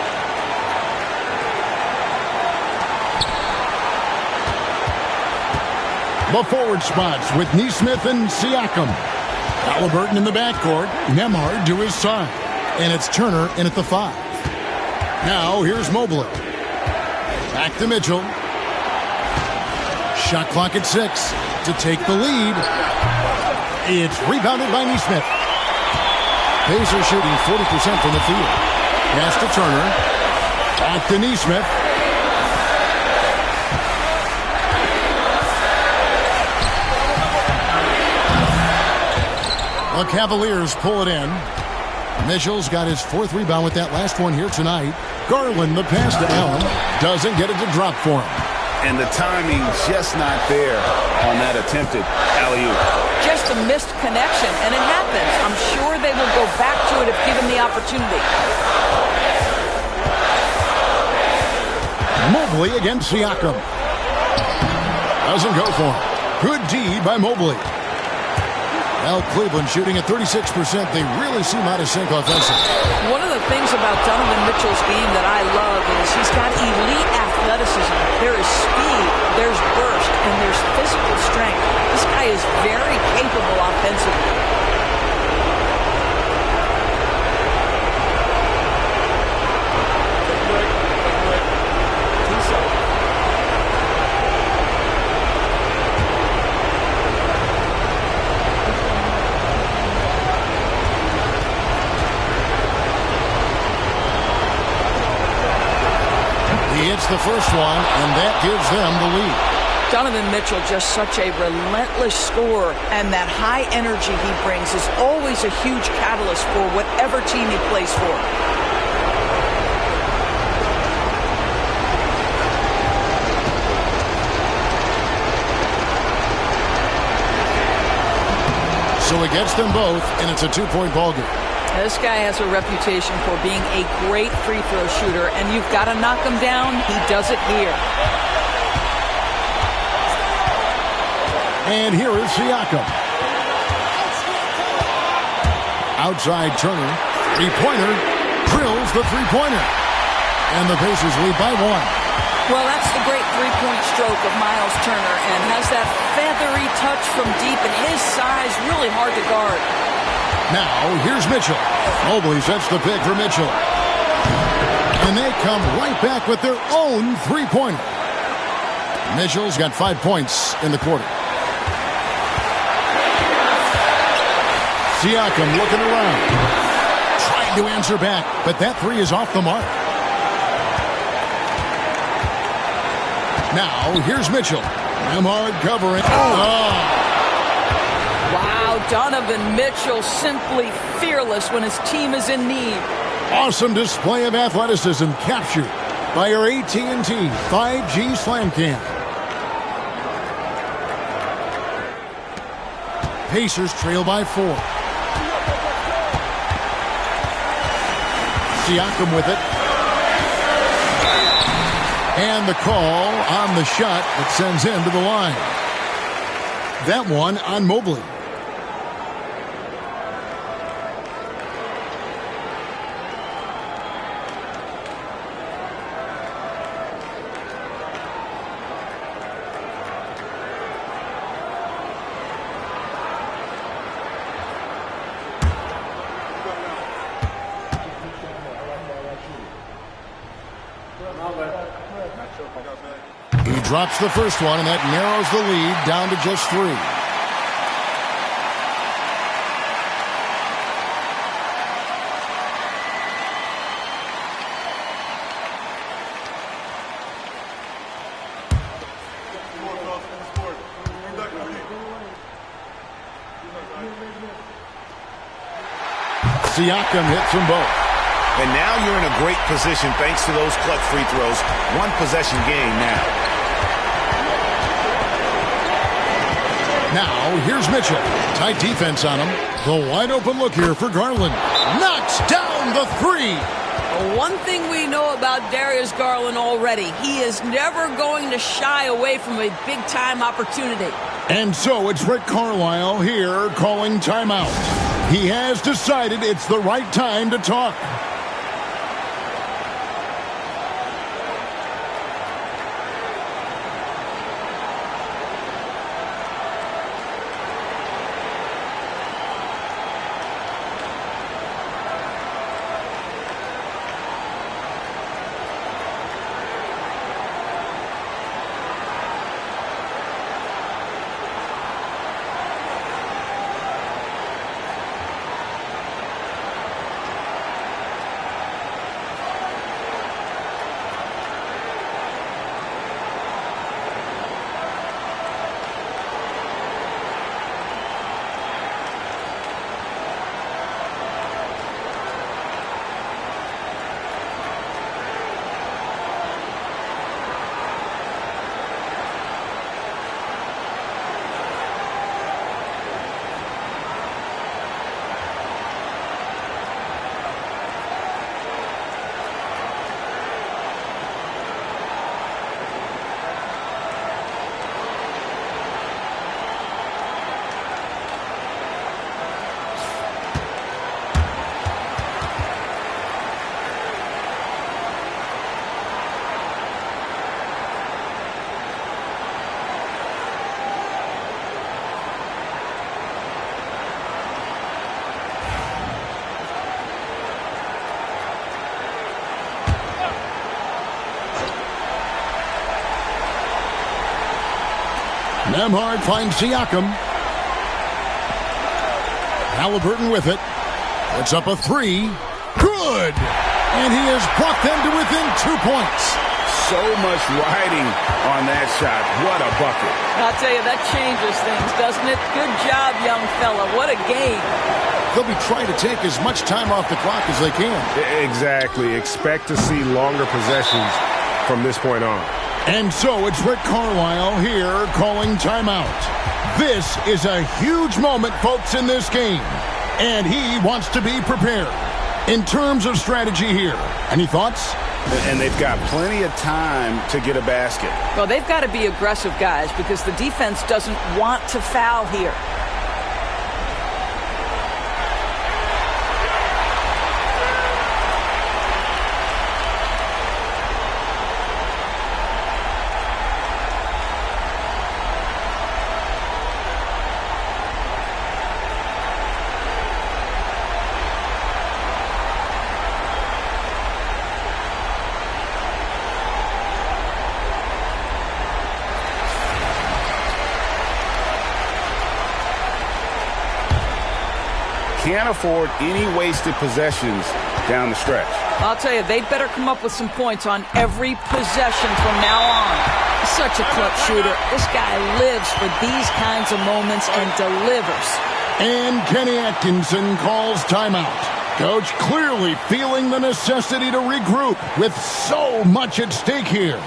The forward spots with Nesmith and Siakam. Halliburton in the backcourt. Nemhard to his side. And it's Turner in at the 5. Now here's Mobley. Back to Mitchell. Shot clock at 6 to take the lead. It's rebounded by Nesmith. Pacers shooting 40% from the field. Pass to Turner. Back to Neesmith. The Cavaliers pull it in. Mitchell's got his 4th rebound with that last one here tonight. Garland, the pass to Allen, doesn't get it to drop for him. And the timing just not there on that attempted alley-oop. Just a missed connection, and it happens. I'm sure they will go back to it if given the opportunity. Mobley against Siakam. Doesn't go for him. Good D by Mobley. Now Cleveland shooting at 36%. They really seem out of sync offensively. One of the things about Donovan Mitchell's game that I love is he's got elite athleticism. There is speed, there's burst, and there's physical strength. This guy is very capable offensively. Hits the first one, and that gives them the lead. Donovan Mitchell, just such a relentless scorer, and that high energy he brings is always a huge catalyst for whatever team he plays for. So he gets them both, and it's a 2-point ball game. This guy has a reputation for being a great free throw shooter, and you've got to knock him down. He does it here. And here is Siakam. Outside Turner. Three-pointer. Drills the three-pointer. And the Pacers lead by 1. Well, that's the great three-point stroke of Miles Turner, and has that feathery touch from deep, and his size really hard to guard. Now, here's Mitchell. Mobley sets the pick for Mitchell. And they come right back with their own three-pointer. Mitchell's got 5 points in the quarter. Siakam looking around. Trying to answer back, but that three is off the mark. Now, here's Mitchell. Hard covering. Wow, Donovan Mitchell simply fearless when his team is in need. Awesome display of athleticism captured by our AT&T 5G Slam Cam. Pacers trail by 4. Siakam with it. And the call on the shot that sends him to the line. That one on Mobley. He drops the first one, and that narrows the lead down to just 3. Siakam hits them both. And now you're in a great position thanks to those clutch free throws. One possession game now. Now, here's Mitchell. Tight defense on him. The wide open look here for Garland. Knocks down the 3. One thing we know about Darius Garland already, he is never going to shy away from a big-time opportunity. And so it's Rick Carlisle here calling timeout. He has decided it's the right time to talk. Nembhard finds Siakam. Halliburton with it. Puts up a three. Good! And he has brought them to within 2 points. So much riding on that shot. What a bucket. I'll tell you, that changes things, doesn't it? Good job, young fella. What a game. They'll be trying to take as much time off the clock as they can. Exactly. Expect to see longer possessions from this point on. And so it's Rick Carlisle here calling timeout. This is a huge moment, folks, in this game. And he wants to be prepared. In terms of strategy here, any thoughts? And they've got plenty of time to get a basket. Well, they've got to be aggressive, guys, because the defense doesn't want to foul here. Can't afford any wasted possessions down the stretch. I'll tell you, they'd better come up with some points on every possession from now on. He's such a clutch shooter. This guy lives for these kinds of moments and delivers. And Kenny Atkinson calls timeout. Coach clearly feeling the necessity to regroup with so much at stake here.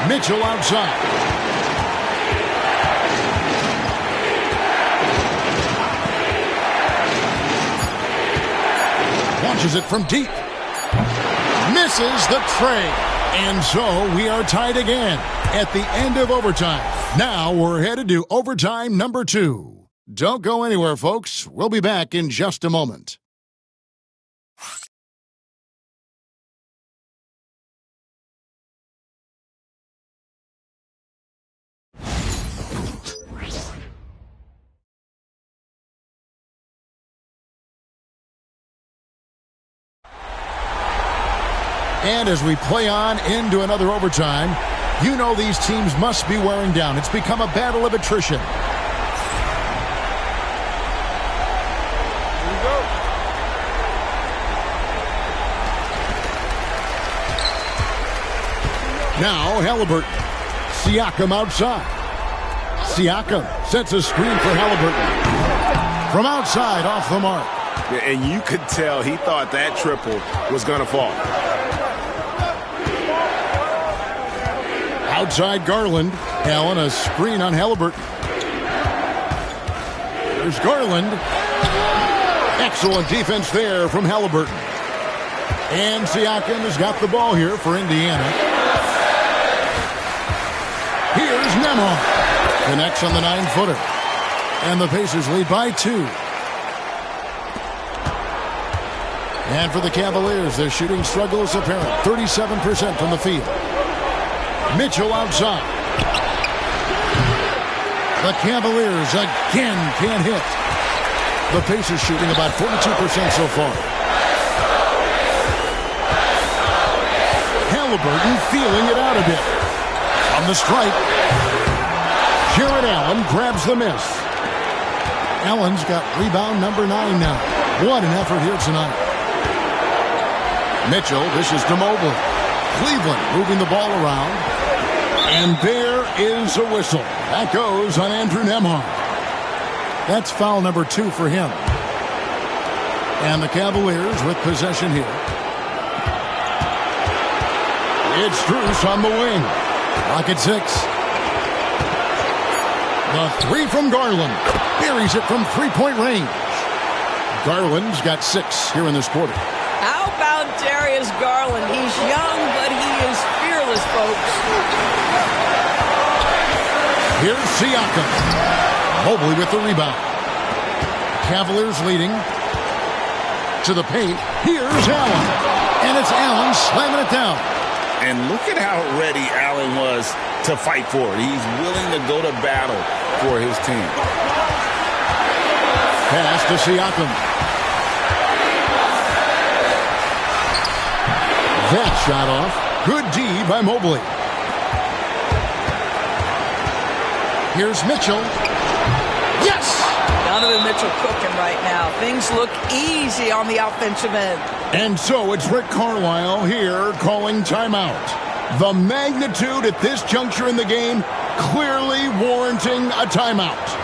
Mitchell outside. Launches it from deep. Misses the tray. And so we are tied again at the end of overtime. Now we're headed to overtime number 2. Don't go anywhere, folks. We'll be back in just a moment. And as we play on into another overtime, you know these teams must be wearing down. It's become a battle of attrition. Here we go. Now Halliburton. Siakam outside. Siakam sets a screen for Halliburton. From outside, off the mark. And you could tell he thought that triple was going to fall. Outside Garland. Allen, a screen on Halliburton. There's Garland. Excellent defense there from Halliburton. And Siakam has got the ball here for Indiana. Here's Nembhard. Connects on the 9-footer. And the Pacers lead by 2. And for the Cavaliers, their shooting struggle is apparent. 37% from the field. Mitchell outside. The Cavaliers again can't hit. The Pacers shooting about 42% so far. Halliburton feeling it out a bit. On the strike. Jared Allen grabs the miss. Allen's got rebound number 9 now. What an effort here tonight. Mitchell dishes to Mobley. Cleveland moving the ball around. And there is a whistle. That goes on Andrew Nembhard. That's foul number 2 for him. And the Cavaliers with possession here. It's Strus on the wing. Clock at 6. The 3 from Garland. Buries it from three-point range. Garland's got 6 here in this quarter. How about Darius Garland? He's young, but he is fearless, folks. Here's Siakam. Mobley with the rebound. Cavaliers leading. To the paint. Here's Allen. And it's Allen slamming it down. And look at how ready Allen was to fight for it. He's willing to go to battle for his team. Pass to Siakam. That shot off. Good D by Mobley. Here's Mitchell. Yes! Donovan Mitchell cooking right now. Things look easy on the offensive end. And so it's Rick Carlisle here calling timeout. The magnitude at this juncture in the game clearly warranting a timeout.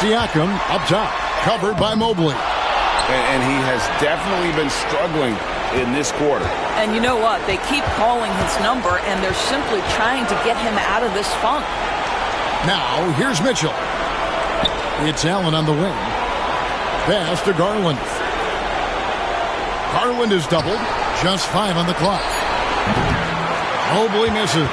Siakam up top, covered by Mobley. And he has definitely been struggling in this quarter. And you know what? They keep calling his number, and they're simply trying to get him out of this funk. Now, here's Mitchell. It's Allen on the wing. Pass to Garland. Garland is doubled. Just 5 on the clock. Mobley misses.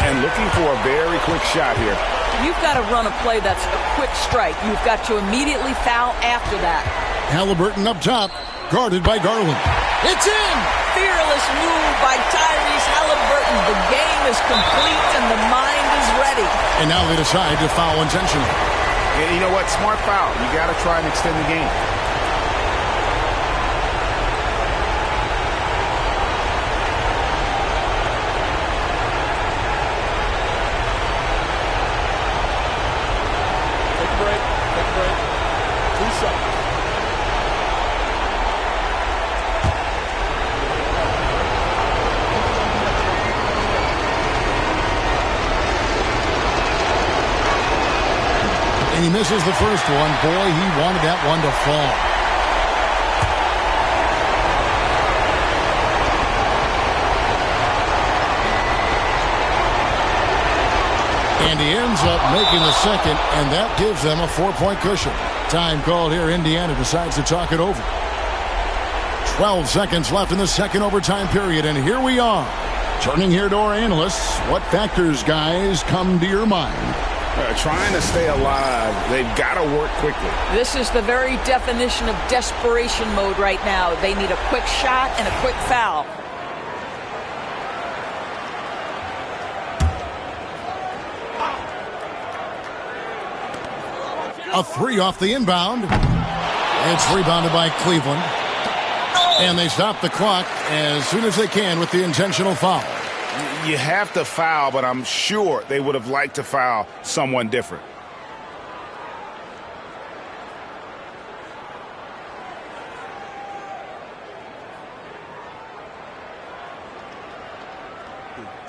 And looking for a very quick shot here. You've got to run a play that's a quick strike. You've got to immediately foul after that. Halliburton up top, guarded by Garland. It's in! Fearless move by Tyrese Halliburton. The game is complete and the mind is ready. And now they decide to foul intentionally. And you know what? Smart foul. You got to try and extend the game. He misses the first one. Boy, he wanted that one to fall. And he ends up making the second, and that gives them a 4-point cushion. Time called here. Indiana decides to talk it over. 12 seconds left in the second overtime period, and here we are. Turning here to our analysts. What factors, guys, come to your mind? Trying to stay alive. They've got to work quickly. This is the very definition of desperation mode right now. They need a quick shot and a quick foul. A 3 off the inbound. It's rebounded by Cleveland. And they stop the clock as soon as they can with the intentional foul. You have to foul, but I'm sure they would have liked to foul someone different.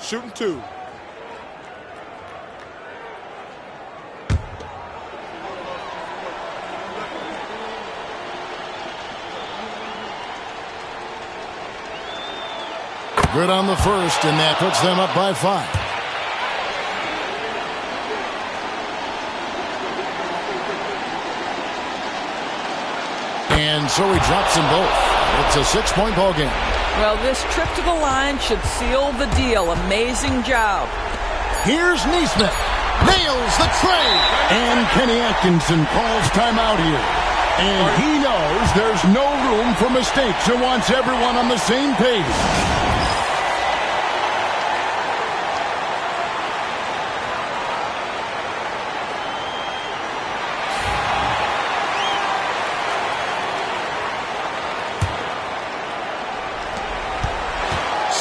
Shooting 2. Good on the first, and that puts them up by 5. And so he drops them both. It's a 6-point ball game. Well, this trip to the line should seal the deal. Amazing job. Here's Neesmith. nails the trade. And Kenny Atkinson calls timeout here. And he knows there's no room for mistakes and wants everyone on the same page.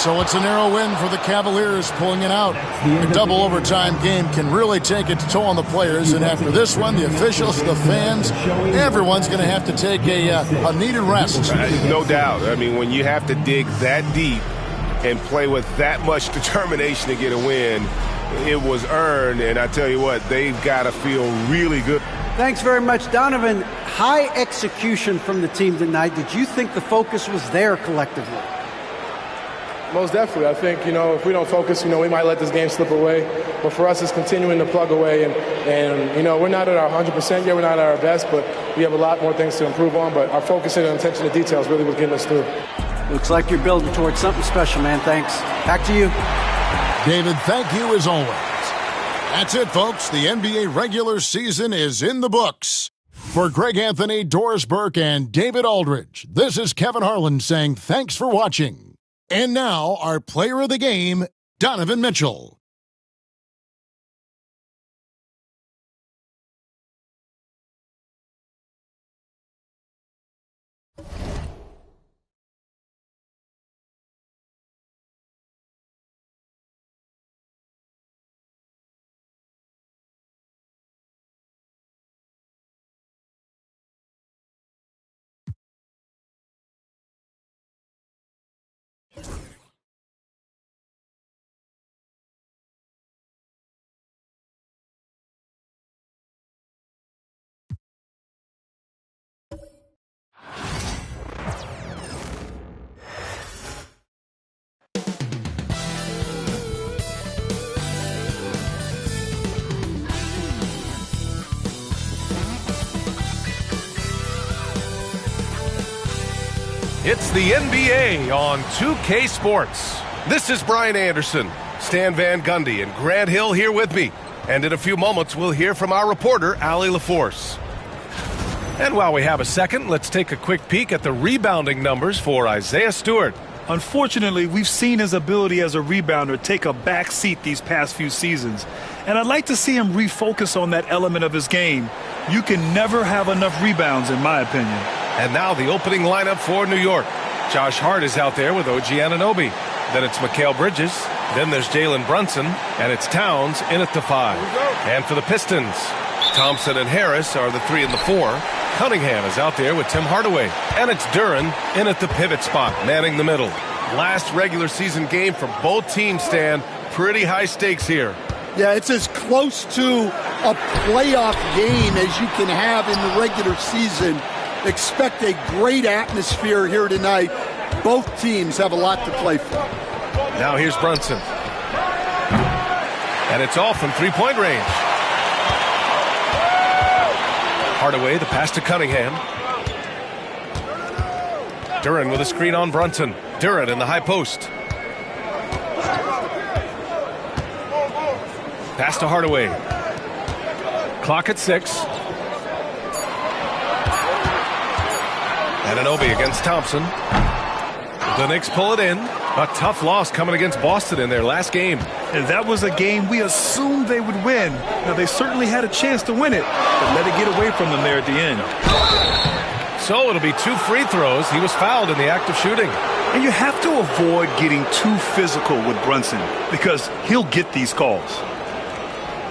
So it's a narrow win for the Cavaliers, pulling it out. A double overtime game can really take its toll on the players, and after this one, the officials, the fans, everyone's going to have to take a needed rest. No doubt. I mean, when you have to dig that deep and play with that much determination to get a win, it was earned, and I tell you what, they've got to feel really good. Thanks very much, Donovan. High execution from the team tonight. Did you think the focus was there collectively? Most definitely. I think, if we don't focus, we might let this game slip away. But for us, it's continuing to plug away. And we're not at our 100% yet. We're not at our best, but we have a lot more things to improve on. But our focus and attention to details really was getting us through. Looks like you're building towards something special, man. Thanks. Back to you. David, thank you as always. That's it, folks. The NBA regular season is in the books. For Greg Anthony, Doris Burke, and David Aldridge, this is Kevin Harlan saying thanks for watching. And now, our player of the game, Donovan Mitchell. It's the NBA on 2K Sports. This is Brian Anderson, Stan Van Gundy, and Grant Hill here with me. And in a few moments, we'll hear from our reporter, Allie LaForce. And while we have a second, let's take a quick peek at the rebounding numbers for Isaiah Stewart. Unfortunately, we've seen his ability as a rebounder take a back seat these past few seasons. And I'd like to see him refocus on that element of his game. You can never have enough rebounds, in my opinion. And now the opening lineup for New York. Josh Hart is out there with OG Anunoby. Then it's Mikal Bridges. Then there's Jalen Brunson. And it's Towns in at the 5. And for the Pistons, Thompson and Harris are the 3 and the 4. Cunningham is out there with Tim Hardaway. And it's Duren in at the pivot spot, manning the middle. Last regular season game for both teams, Stan. Pretty high stakes here. Yeah, it's as close to a playoff game as you can have in the regular season. Expect a great atmosphere here tonight. Both teams have a lot to play for. Now here's Brunson. And it's all from three-point range. Hardaway, the pass to Cunningham. Duren with a screen on Brunson. Duren in the high post. Pass to Hardaway. Clock at 6. Anunoby against Thompson. The Knicks pull it in. A tough loss coming against Boston in their last game. And that was a game we assumed they would win. Now, they certainly had a chance to win it, but let it get away from them there at the end. So it'll be 2 free throws. He was fouled in the act of shooting. And you have to avoid getting too physical with Brunson because he'll get these calls.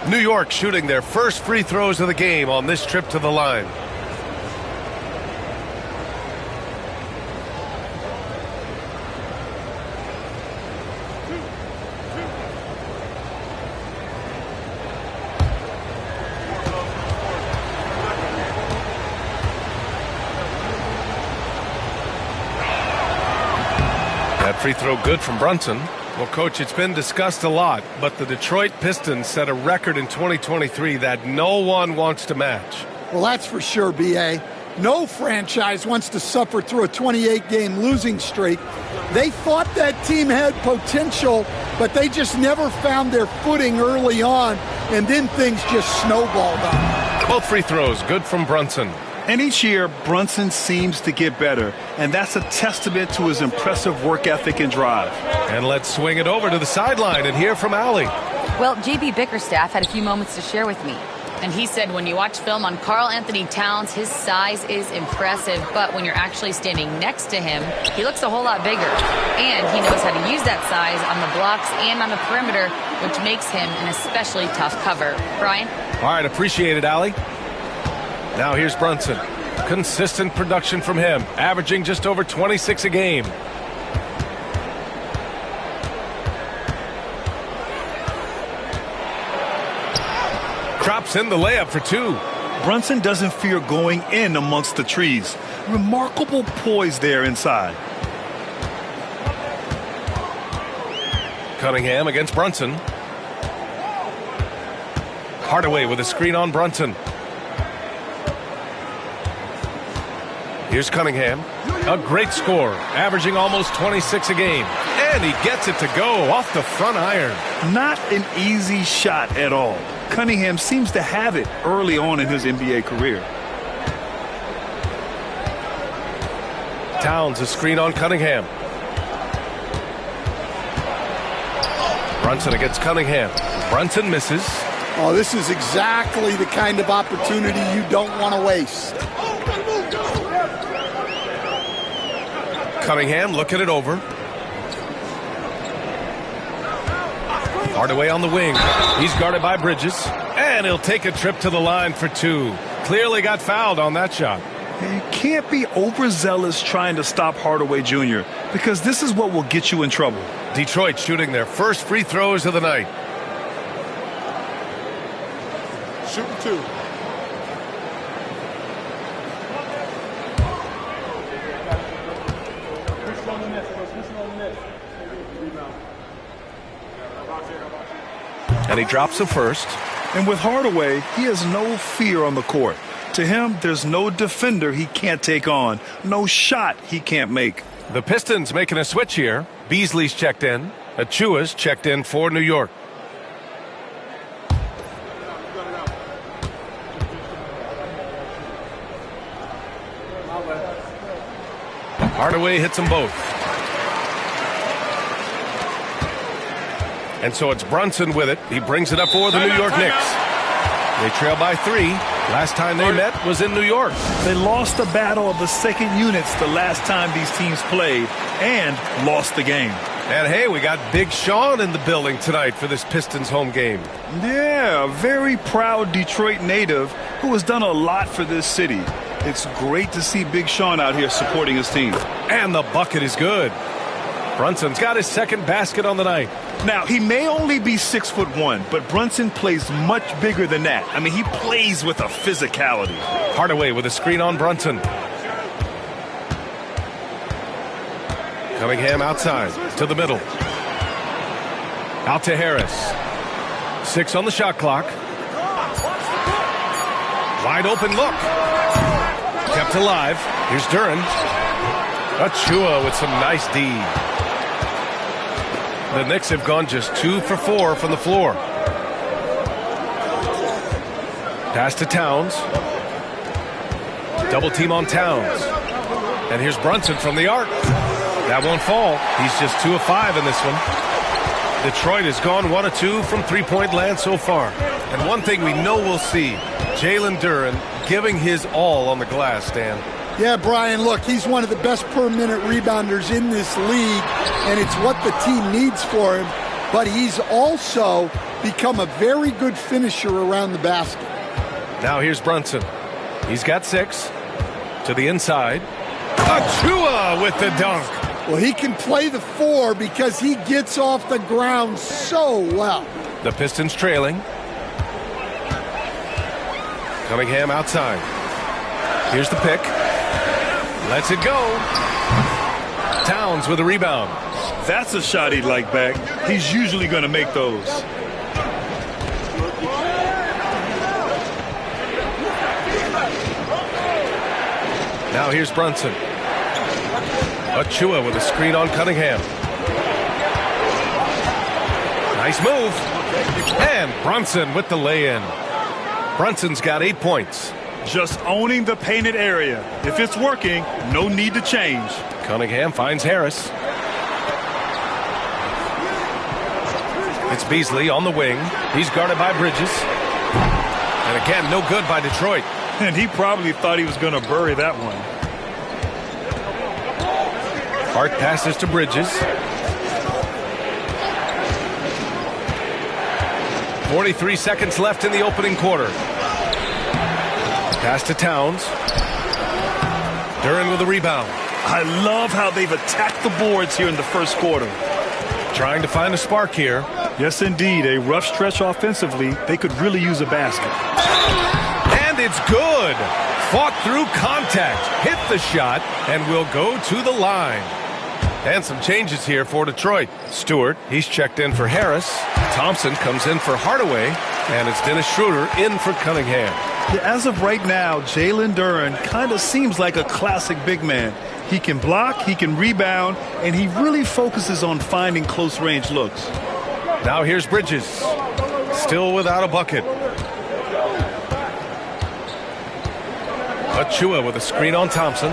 New York shooting their first free throws of the game on this trip to the line. Free throw good from Brunson. Well, Coach, it's been discussed a lot, but the Detroit Pistons set a record in 2023 that no one wants to match. Well, that's for sure, B.A. No franchise wants to suffer through a 28-game losing streak. They thought that team had potential, but they just never found their footing early on. and then things just snowballed on. Both free throws good from Brunson. And each year, Brunson seems to get better, and that's a testament to his impressive work ethic and drive. And let's swing it over to the sideline and hear from Allie. Well, JB Bickerstaff had a few moments to share with me. And he said when you watch film on Karl Anthony Towns, his size is impressive, but when you're actually standing next to him, he looks a whole lot bigger. And he knows how to use that size on the blocks and on the perimeter, which makes him an especially tough cover. Brian? All right, appreciate it, Allie. Now here's Brunson. Consistent production from him, averaging just over 26 a game. Drops in the layup for two. Brunson doesn't fear going in amongst the trees. Remarkable poise there inside. Cunningham against Brunson. Hardaway with a screen on Brunson. Here's Cunningham. A great score, averaging almost 26 a game. And he gets it to go off the front iron. Not an easy shot at all. Cunningham seems to have it early on in his NBA career. Towns a screen on Cunningham. Brunson against Cunningham. Brunson misses. Oh, this is exactly the kind of opportunity you don't want to waste. Cunningham looking it over. Hardaway on the wing. He's guarded by Bridges. And he'll take a trip to the line for two. Clearly got fouled on that shot. You can't be overzealous trying to stop Hardaway Jr. because this is what will get you in trouble. Detroit shooting their first free throws of the night. Shooting two. And he drops the first. And with Hardaway, he has no fear on the court. To him, there's no defender he can't take on, no shot he can't make. The Pistons making a switch here. Beasley's checked in. Achua's checked in for New York. Hardaway hits them both. And so it's Brunson with it. He brings it up for the New York Knicks. They trail by 3. Last time they met was in New York. They lost the battle of the second units the last time these teams played and lost the game. And hey, we got Big Sean in the building tonight for this Pistons home game. Yeah, a very proud Detroit native who has done a lot for this city. It's great to see Big Sean out here supporting his team. And the bucket is good. Brunson's got his second basket on the night. Now, he may only be 6'1", but Brunson plays much bigger than that. I mean, he plays with a physicality. Hardaway with a screen on Brunson. Cunningham outside to the middle. Out to Harris. 6 on the shot clock. Wide open look. Kept alive. Here's Duran. Achua with some nice D. The Knicks have gone just 2 for 4 from the floor. Pass to Towns. Double team on Towns. And here's Brunson from the arc. That won't fall. He's just 2 of 5 in this one. Detroit has gone 1 of 2 from three-point land so far. And one thing we know we'll see, Jalen Duran giving his all on the glass, Dan. Yeah, Brian, look, he's one of the best per-minute rebounders in this league, and it's what the team needs for him. But he's also become a very good finisher around the basket. Now here's Brunson. He's got 6 to the inside. Achua with the dunk. Well, he can play the 4 because he gets off the ground so well. The Pistons trailing. Cunningham outside. Here's the pick. Lets it go. Towns with a rebound. That's a shot he'd like back. He's usually going to make those. Now here's Brunson. Achua with a screen on Cunningham. Nice move. And Brunson with the lay-in. Brunson's got 8 points. Just owning the painted area. If it's working, no need to change. Cunningham finds Harris. It's Beasley on the wing. He's guarded by Bridges. And again, no good by Detroit. And he probably thought he was going to bury that one. Hart passes to Bridges. 43 seconds left in the opening quarter. Pass to Towns. Duren with a rebound. I love how they've attacked the boards here in the first quarter. Trying to find a spark here. Yes, indeed. A rough stretch offensively. They could really use a basket. And it's good. Fought through contact. Hit the shot and will go to the line. And some changes here for Detroit. Stewart, he's checked in for Harris. Thompson comes in for Hardaway. And it's Dennis Schroeder in for Cunningham. As of right now, Jalen Duren kind of seems like a classic big man. He can block, he can rebound, and he really focuses on finding close-range looks. Now here's Bridges. Still without a bucket. Achua with a screen on Thompson.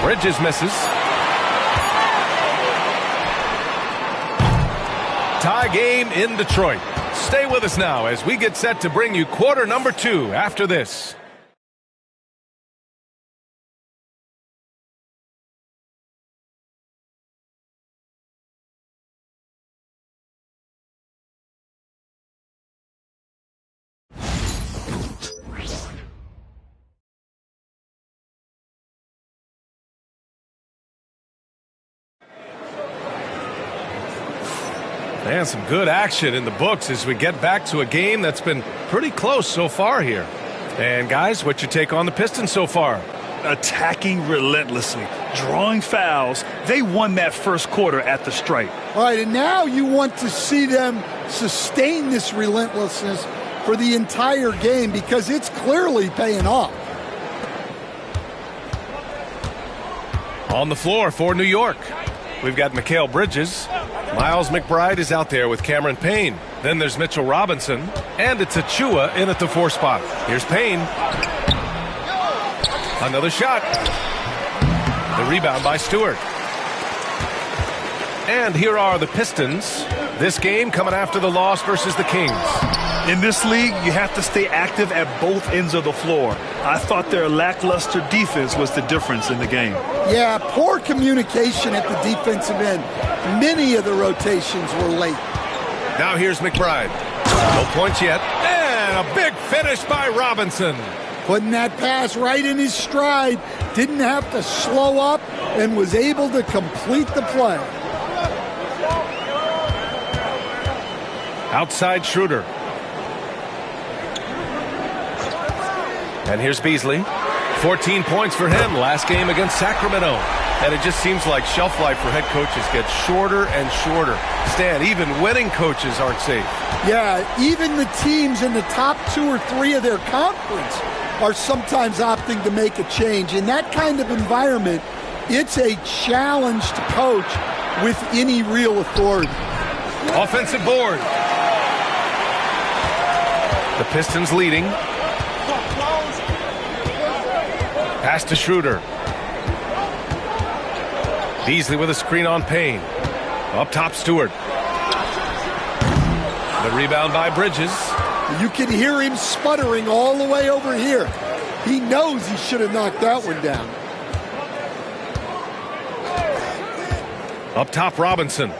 Bridges misses. Tie game in Detroit. Stay with us now as we get set to bring you quarter number 2 after this. And some good action in the books as we get back to a game that's been pretty close so far here. And guys, what's your take on the Pistons so far? Attacking relentlessly, drawing fouls. They won that first quarter at the stripe. All right, and now you want to see them sustain this relentlessness for the entire game because it's clearly paying off. On the floor for New York, we've got Mikal Bridges. Miles McBride is out there with Cameron Payne. Then there's Mitchell Robinson. And it's Achua in at the 4 spot. Here's Payne. Another shot. The rebound by Stewart. And here are the Pistons. This game coming after the loss versus the Kings. In this league, you have to stay active at both ends of the floor. I thought their lackluster defense was the difference in the game. Yeah, poor communication at the defensive end. Many of the rotations were late. Now here's McBride. No points yet. And a big finish by Robinson. Putting that pass right in his stride. Didn't have to slow up and was able to complete the play. Outside Schroeder. And here's Beasley. 14 points for him last game against Sacramento. And it just seems like shelf life for head coaches gets shorter and shorter. Stan, even winning coaches aren't safe. Yeah, even the teams in the top 2 or 3 of their conference are sometimes opting to make a change. In that kind of environment, it's a challenge to coach with any real authority. Offensive board. The Pistons leading. Pass to Schroeder. Beasley with a screen on Payne. Up top, Stewart. The rebound by Bridges. You can hear him sputtering all the way over here. He knows he should have knocked that one down. Up top, Robinson.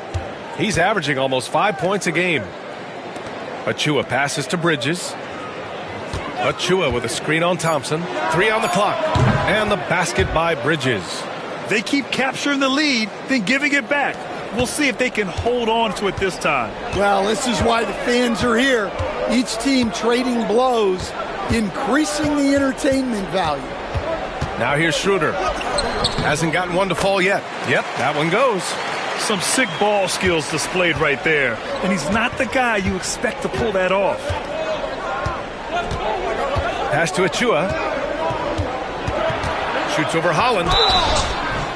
He's averaging almost 5 points a game. Achua passes to Bridges. Achua with a screen on Thompson. 3 on the clock. And the basket by Bridges. They keep capturing the lead, then giving it back. We'll see if they can hold on to it this time. Well, this is why the fans are here. Each team trading blows, increasing the entertainment value. Now here's Schroeder. Hasn't gotten one to fall yet. Yep, that one goes. Some sick ball skills displayed right there. And he's not the guy you expect to pull that off. Pass to Achua. Shoots over Holland.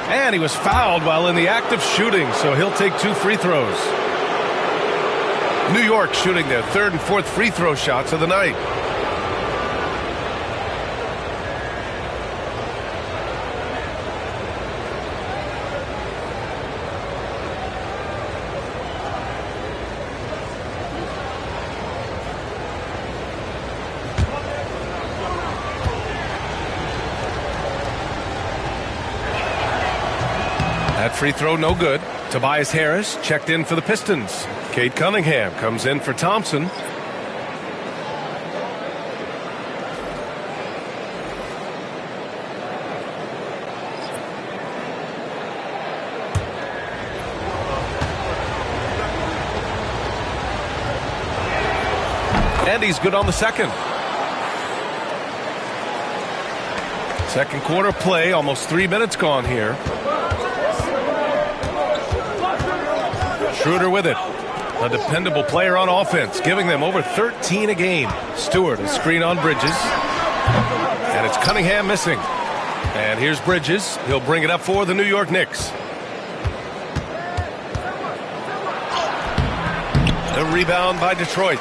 And he was fouled while in the act of shooting, so he'll take 2 free throws. New York shooting their third and fourth free throw shots of the night. That free throw no good. Tobias Harris checked in for the Pistons. Cade Cunningham comes in for Thompson. And he's good on the second. Second quarter play, almost 3 minutes gone here. Schroeder with it. A dependable player on offense, giving them over 13 a game. Stewart, a screen on Bridges. And it's Cunningham missing. And here's Bridges. He'll bring it up for the New York Knicks. The rebound by Detroit.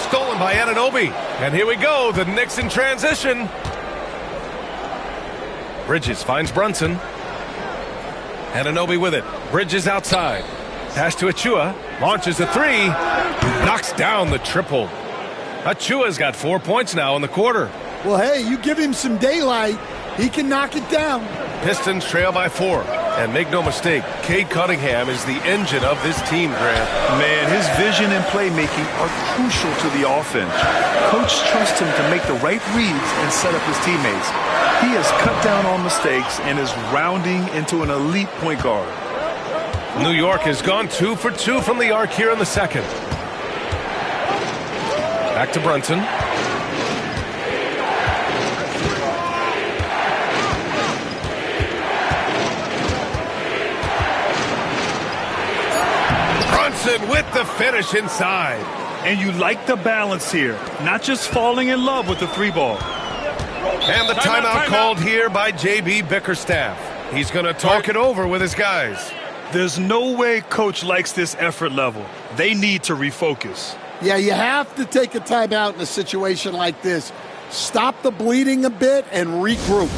Stolen by Anunoby. And here we go, the Knicks in transition. Bridges finds Brunson. Anunoby with it. Bridges outside. Pass to Achua. Launches a three. Knocks down the triple. Achua's got 4 points now in the quarter. Well, hey, you give him some daylight, he can knock it down. Pistons trail by 4. And make no mistake, Cade Cunningham is the engine of this team, Grant. Man, his vision and playmaking are crucial to the offense. Coach trusts him to make the right reads and set up his teammates. He has cut down on mistakes and is rounding into an elite point guard. New York has gone 2 for 2 from the arc here in the second. Back to Brunson. Brunson with the finish inside. And you like the balance here, not just falling in love with the three ball. And the timeout called here by J.B. Bickerstaff. He's going to talk it over with his guys. There's no way coach likes this effort level. They need to refocus. Yeah, you have to take a timeout in a situation like this. Stop the bleeding a bit and regroup.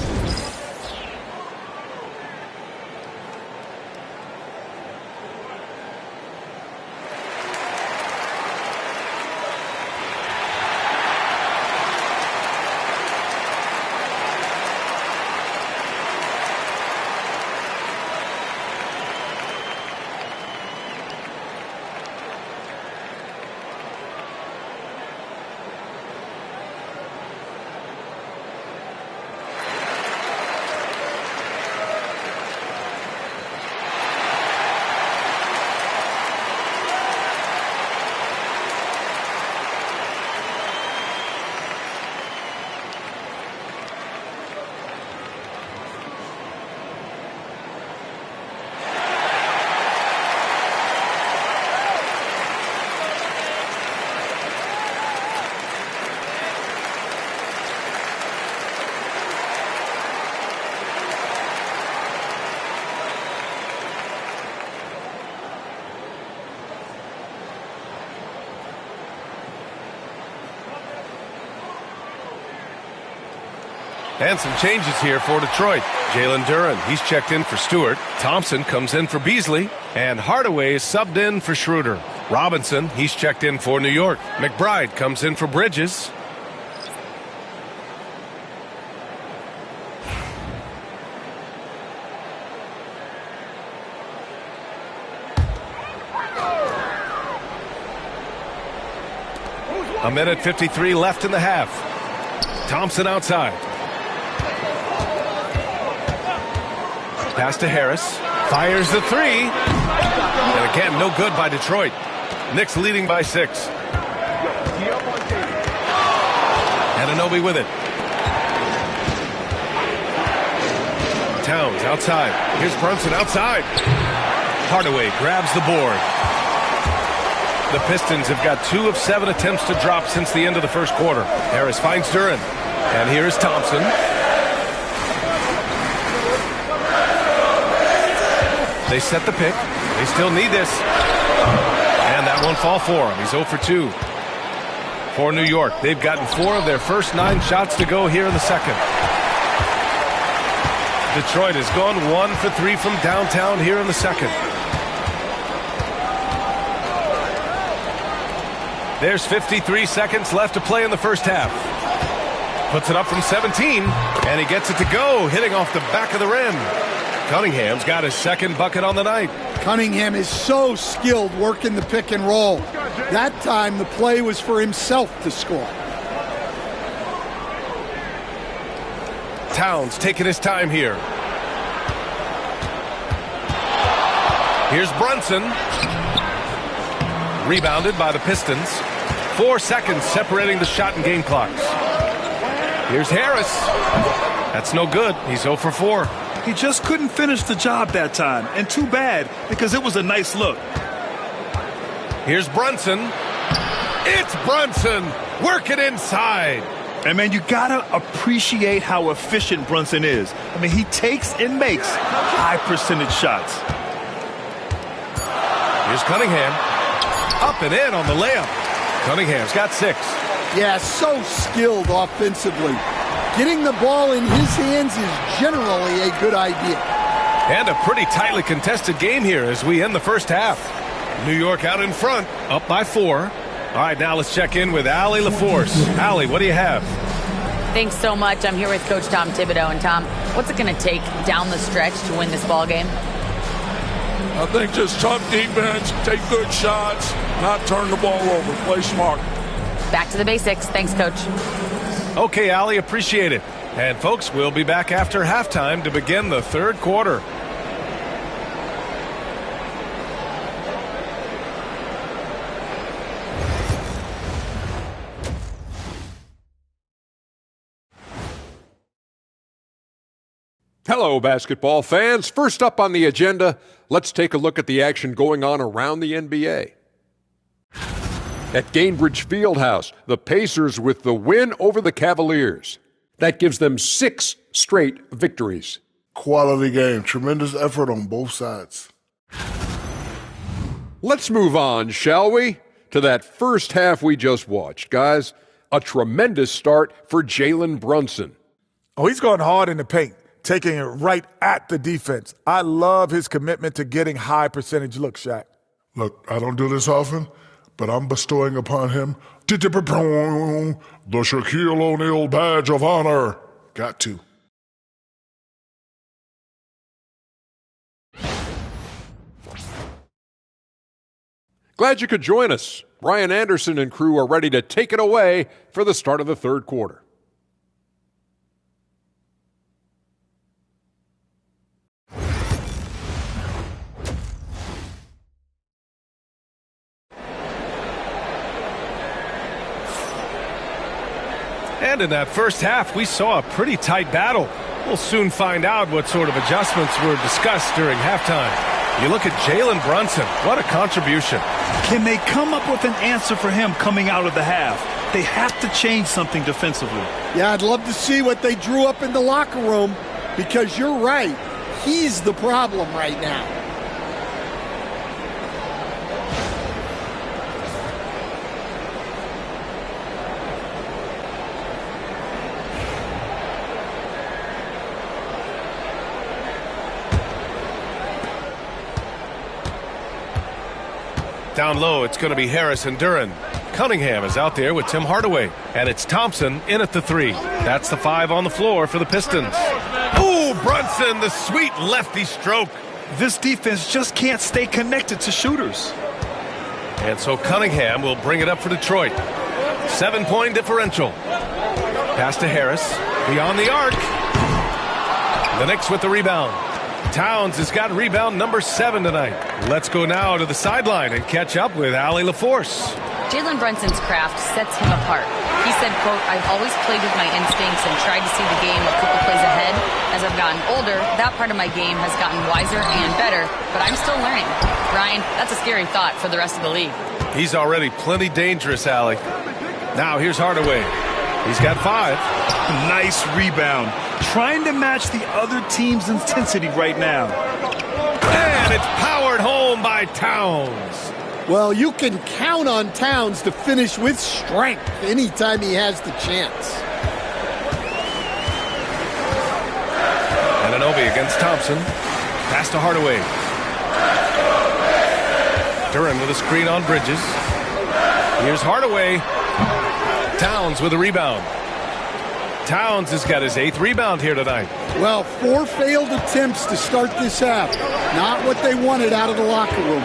And some changes here for Detroit. Jalen Duren, he's checked in for Stewart. Thompson comes in for Beasley. And Hardaway is subbed in for Schroeder. Robinson, he's checked in for New York. McBride comes in for Bridges. A minute 53 left in the half. Thompson outside. Pass to Harris. Fires the three. And again, no good by Detroit. Knicks leading by 6. Anunoby with it. Towns outside. Here's Brunson outside. Hardaway grabs the board. The Pistons have got 2 of 7 attempts to drop since the end of the first quarter. Harris finds Duren. And here's Thompson. They set the pick. They still need this. And that won't fall for him. He's 0 for 2. For New York, they've gotten 4 of their first 9 shots to go here in the second. Detroit has gone 1 for 3 from downtown here in the second. There's 53 seconds left to play in the first half. Puts it up from 17, and he gets it to go, hitting off the back of the rim. Cunningham's got his second bucket on the night. Cunningham is so skilled working the pick and roll. That time the play was for himself to score. Towns taking his time here. Here's Brunson. Rebounded by the Pistons. 4 seconds separating the shot and game clocks. Here's Harris. That's no good. He's 0 for 4. He just couldn't finish the job that time. And too bad, because it was a nice look. Here's Brunson. It's Brunson. Work it inside. And, man, you got to appreciate how efficient Brunson is. I mean, he takes and makes high percentage shots. Here's Cunningham. Up and in on the layup. Cunningham's got 6. Yeah, so skilled offensively. Getting the ball in his hands is generally a good idea. And a pretty tightly contested game here as we end the first half. New York out in front, up by 4. All right, now let's check in with Allie LaForce. Allie, what do you have? Thanks so much. I'm here with Coach Tom Thibodeau. And, Tom, what's it going to take down the stretch to win this ball game? I think just tough defense, take good shots, not turn the ball over, play smart. Back to the basics. Thanks, Coach. Okay, Allie, appreciate it. And, folks, we'll be back after halftime to begin the third quarter. Hello, basketball fans. First up on the agenda, let's take a look at the action going on around the NBA. At Gainbridge Fieldhouse, the Pacers with the win over the Cavaliers. That gives them 6 straight victories. Quality game. Tremendous effort on both sides. Let's move on, shall we? To that first half we just watched, guys. A tremendous start for Jalen Brunson. Oh, he's going hard in the paint, taking it right at the defense. I love his commitment to getting high percentage looks, Shaq. Look, I don't do this often, but I'm bestowing upon him the Shaquille O'Neal badge of honor. Got to. Glad you could join us. Brian Anderson and crew are ready to take it away for the start of the third quarter. And in that first half, we saw a pretty tight battle. We'll soon find out what sort of adjustments were discussed during halftime. You look at Jalen Brunson, what a contribution. Can they come up with an answer for him coming out of the half? They have to change something defensively. Yeah, I'd love to see what they drew up in the locker room, because you're right. He's the problem right now. Down low, it's going to be Harris and Duran. Cunningham is out there with Tim Hardaway. And it's Thompson in at the 3. That's the 5 on the floor for the Pistons. Ooh, Brunson, the sweet lefty stroke. This defense just can't stay connected to shooters. And so Cunningham will bring it up for Detroit. 7-point differential. Pass to Harris. Beyond the arc. The Knicks with the rebound. Towns has got rebound number 7 tonight. Let's go now to the sideline and catch up with Allie LaForce. Jalen Brunson's craft sets him apart. He said, quote, "I've always played with my instincts and tried to see the game a couple plays ahead. As I've gotten older, that part of my game has gotten wiser and better, but I'm still learning." Ryan, that's a scary thought for the rest of the league. He's already plenty dangerous, Allie. Now here's Hardaway. He's got 5. Nice rebound. Trying to match the other team's intensity right now. And it's powered home home by Towns. Well, you can count on Towns to finish with strength anytime he has the chance. Anunoby against Thompson. Pass to Hardaway. Duran with a screen on Bridges. Here's Hardaway. Towns with a rebound. Towns has got his 8th rebound here tonight. Well, 4 failed attempts to start this half. Not what they wanted out of the locker room.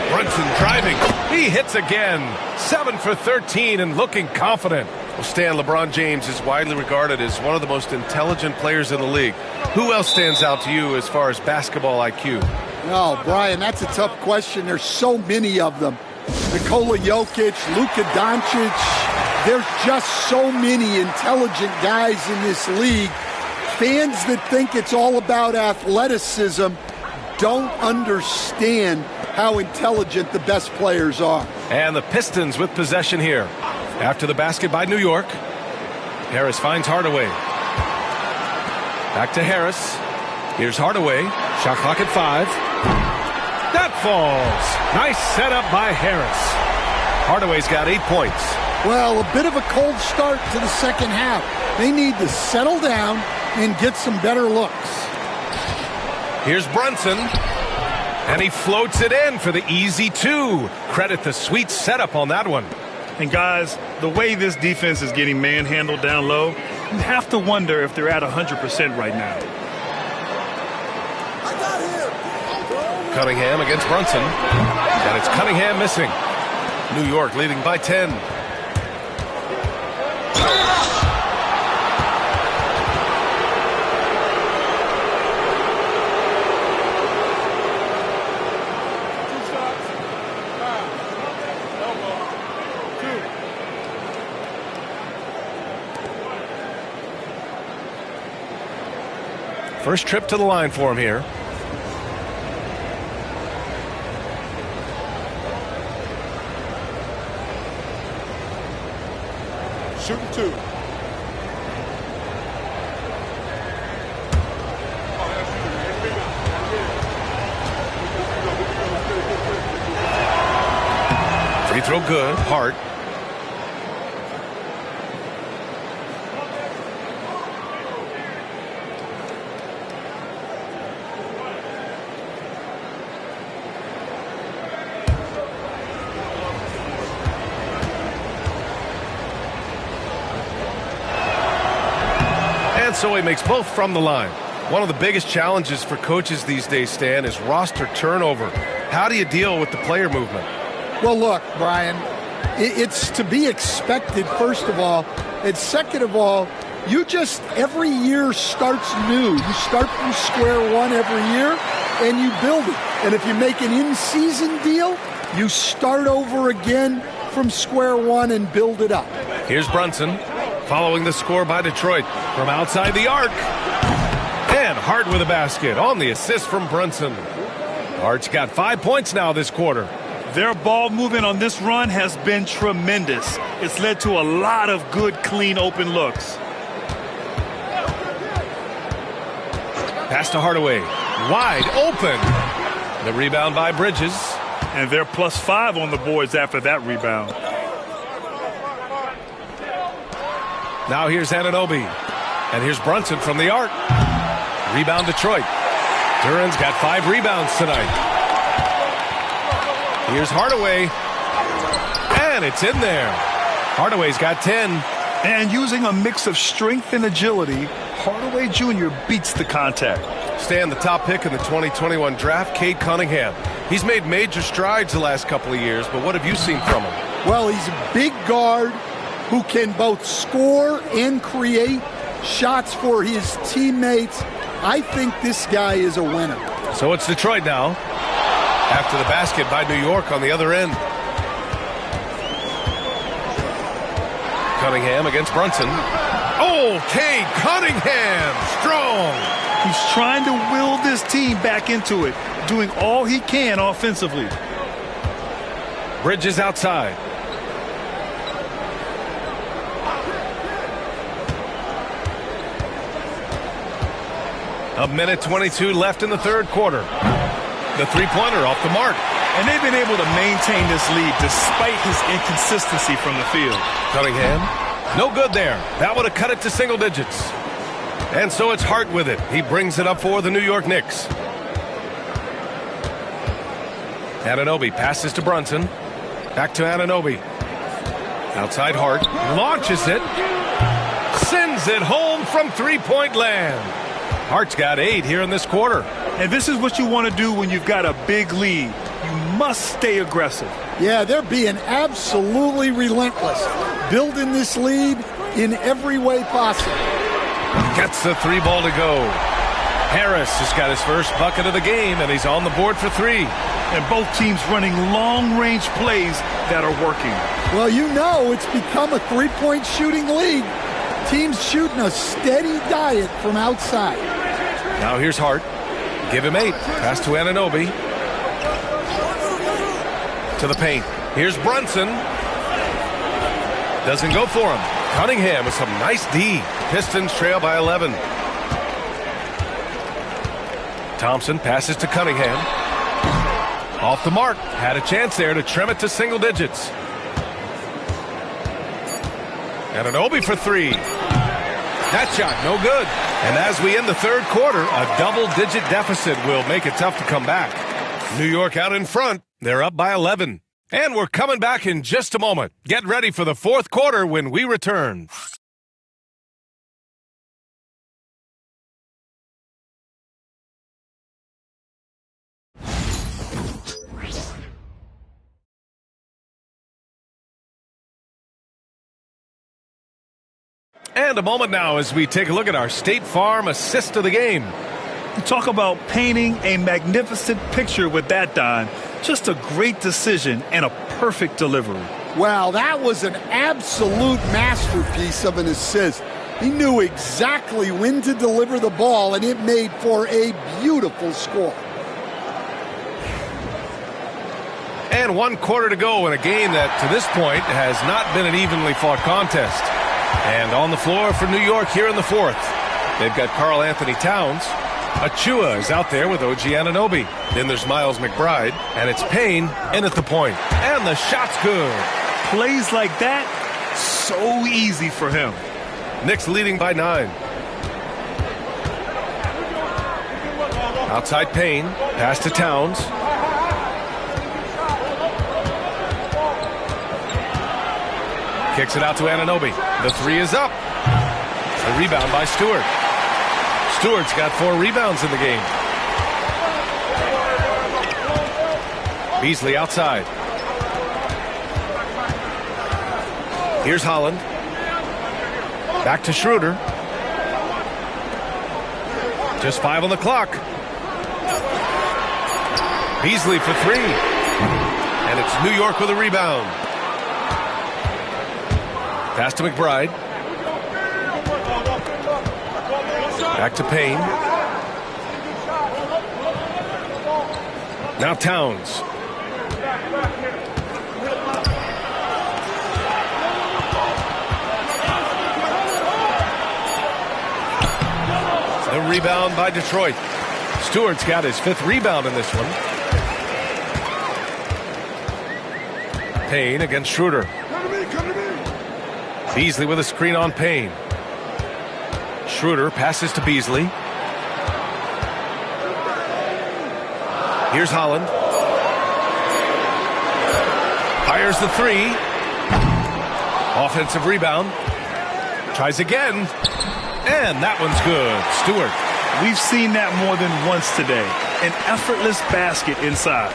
Brunson driving. He hits again. 7 for 13 and looking confident. Well, Stan, LeBron James is widely regarded as one of the most intelligent players in the league. Who else stands out to you as far as basketball IQ? Oh, Brian, that's a tough question. There's so many of them. Nikola Jokic, Luka Doncic. There's just so many intelligent guys in this league. Fans that think it's all about athleticism don't understand how intelligent the best players are. And the Pistons with possession here. After the basket by New York. Harris finds Hardaway. Back to Harris. Here's Hardaway. Shot clock at 5. That falls. Nice setup by Harris. Hardaway's got 8 points. Well, a bit of a cold start to the second half. They need to settle down and get some better looks. Here's Brunson. And he floats it in for the easy 2. Credit the sweet setup on that one. And guys, the way this defense is getting manhandled down low, you have to wonder if they're at 100% right now. Cunningham against Brunson. And it's Cunningham missing. New York leading by 10. First trip to the line for him here. Shooting 2. Free throw good. Hart. So he makes both from the line. One of the biggest challenges for coaches these days, Stan, is roster turnover. How do you deal with the player movement? Well, look, Brian, it's to be expected, first of all. And second of all, you just, every year starts new. You start from square one every year, and you build it. And if you make an in-season deal, you start over again from square one and build it up. Here's Brunson. Following the score by Detroit from outside the arc. And Hart with a basket on the assist from Brunson. Hart's got 5 points now this quarter. Their ball movement on this run has been tremendous. It's led to a lot of good, clean, open looks. Pass to Hardaway. Wide open. The rebound by Bridges. And they're +5 on the boards after that rebound. Now here's Anunoby. And here's Brunson from the arc. Rebound Detroit. Duran's got 5 rebounds tonight. Here's Hardaway. And it's in there. Hardaway's got 10. And using a mix of strength and agility, Hardaway Jr. beats the contact. Stan, the top pick in the 2021 draft, Cade Cunningham. He's made major strides the last couple of years, but what have you seen from him? Well, he's a big guard who can both score and create shots for his teammates. I think this guy is a winner. So it's Detroit now. After the basket by New York on the other end. Cunningham against Brunson. Oh, Cade Cunningham, strong. He's trying to will this team back into it, doing all he can offensively. Bridges outside. A minute 22 left in the third quarter. The three-pointer off the mark. And they've been able to maintain this lead despite his inconsistency from the field. Cunningham, no good there. That would have cut it to single digits. And so it's Hart with it. He brings it up for the New York Knicks. Anunoby passes to Brunson. Back to Anunoby. Outside Hart. Launches it. Sends it home from three-point land. Hart's got 8 here in this quarter. And this is what you want to do when you've got a big lead. You must stay aggressive. Yeah, they're being absolutely relentless, building this lead in every way possible. Gets the 3 ball to go. Harris has got his first bucket of the game, and he's on the board for 3. And both teams running long-range plays that are working. Well, you know it's become a three-point shooting league. Teams shooting a steady diet from outside. Now here's Hart. Give him 8. Pass to Anunoby. To the paint. Here's Brunson. Doesn't go for him. Cunningham with some nice D. Pistons trail by 11. Thompson passes to Cunningham. Off the mark. Had a chance there to trim it to single digits. Anunoby for 3. That shot no good. And as we end the third quarter, a double-digit deficit will make it tough to come back. New York out in front. They're up by 11. And we're coming back in just a moment. Get ready for the fourth quarter when we return. And a moment now as we take a look at our State Farm assist of the game. You talk about painting a magnificent picture with that, Don. Just a great decision and a perfect delivery. Wow, that was an absolute masterpiece of an assist. He knew exactly when to deliver the ball, and it made for a beautiful score. And 1 quarter to go in a game that, to this point, has not been an evenly fought contest. And on the floor for New York here in the fourth. They've got Karl Anthony Towns. Achua is out there with OG Anunoby. Then there's Miles McBride. And it's Payne in at the point. And the shot's good. Plays like that, so easy for him. Knicks leading by 9. Outside Payne. Pass to Towns. Kicks it out to Anunoby. The 3 is up. The rebound by Stewart. Stewart's got 4 rebounds in the game. Beasley outside. Here's Holland. Back to Schroeder. Just 5 on the clock. Beasley for 3. And it's New York with a rebound. Pass to McBride. Back to Payne. Now Towns. The rebound by Detroit. Stewart's got his 5th rebound in this one. Payne against Schroeder. Beasley with a screen on Payne. Schroeder passes to Beasley. Here's Holland. Fires the 3. Offensive rebound. Tries again. And that one's good. Stewart. We've seen that more than once today. An effortless basket inside.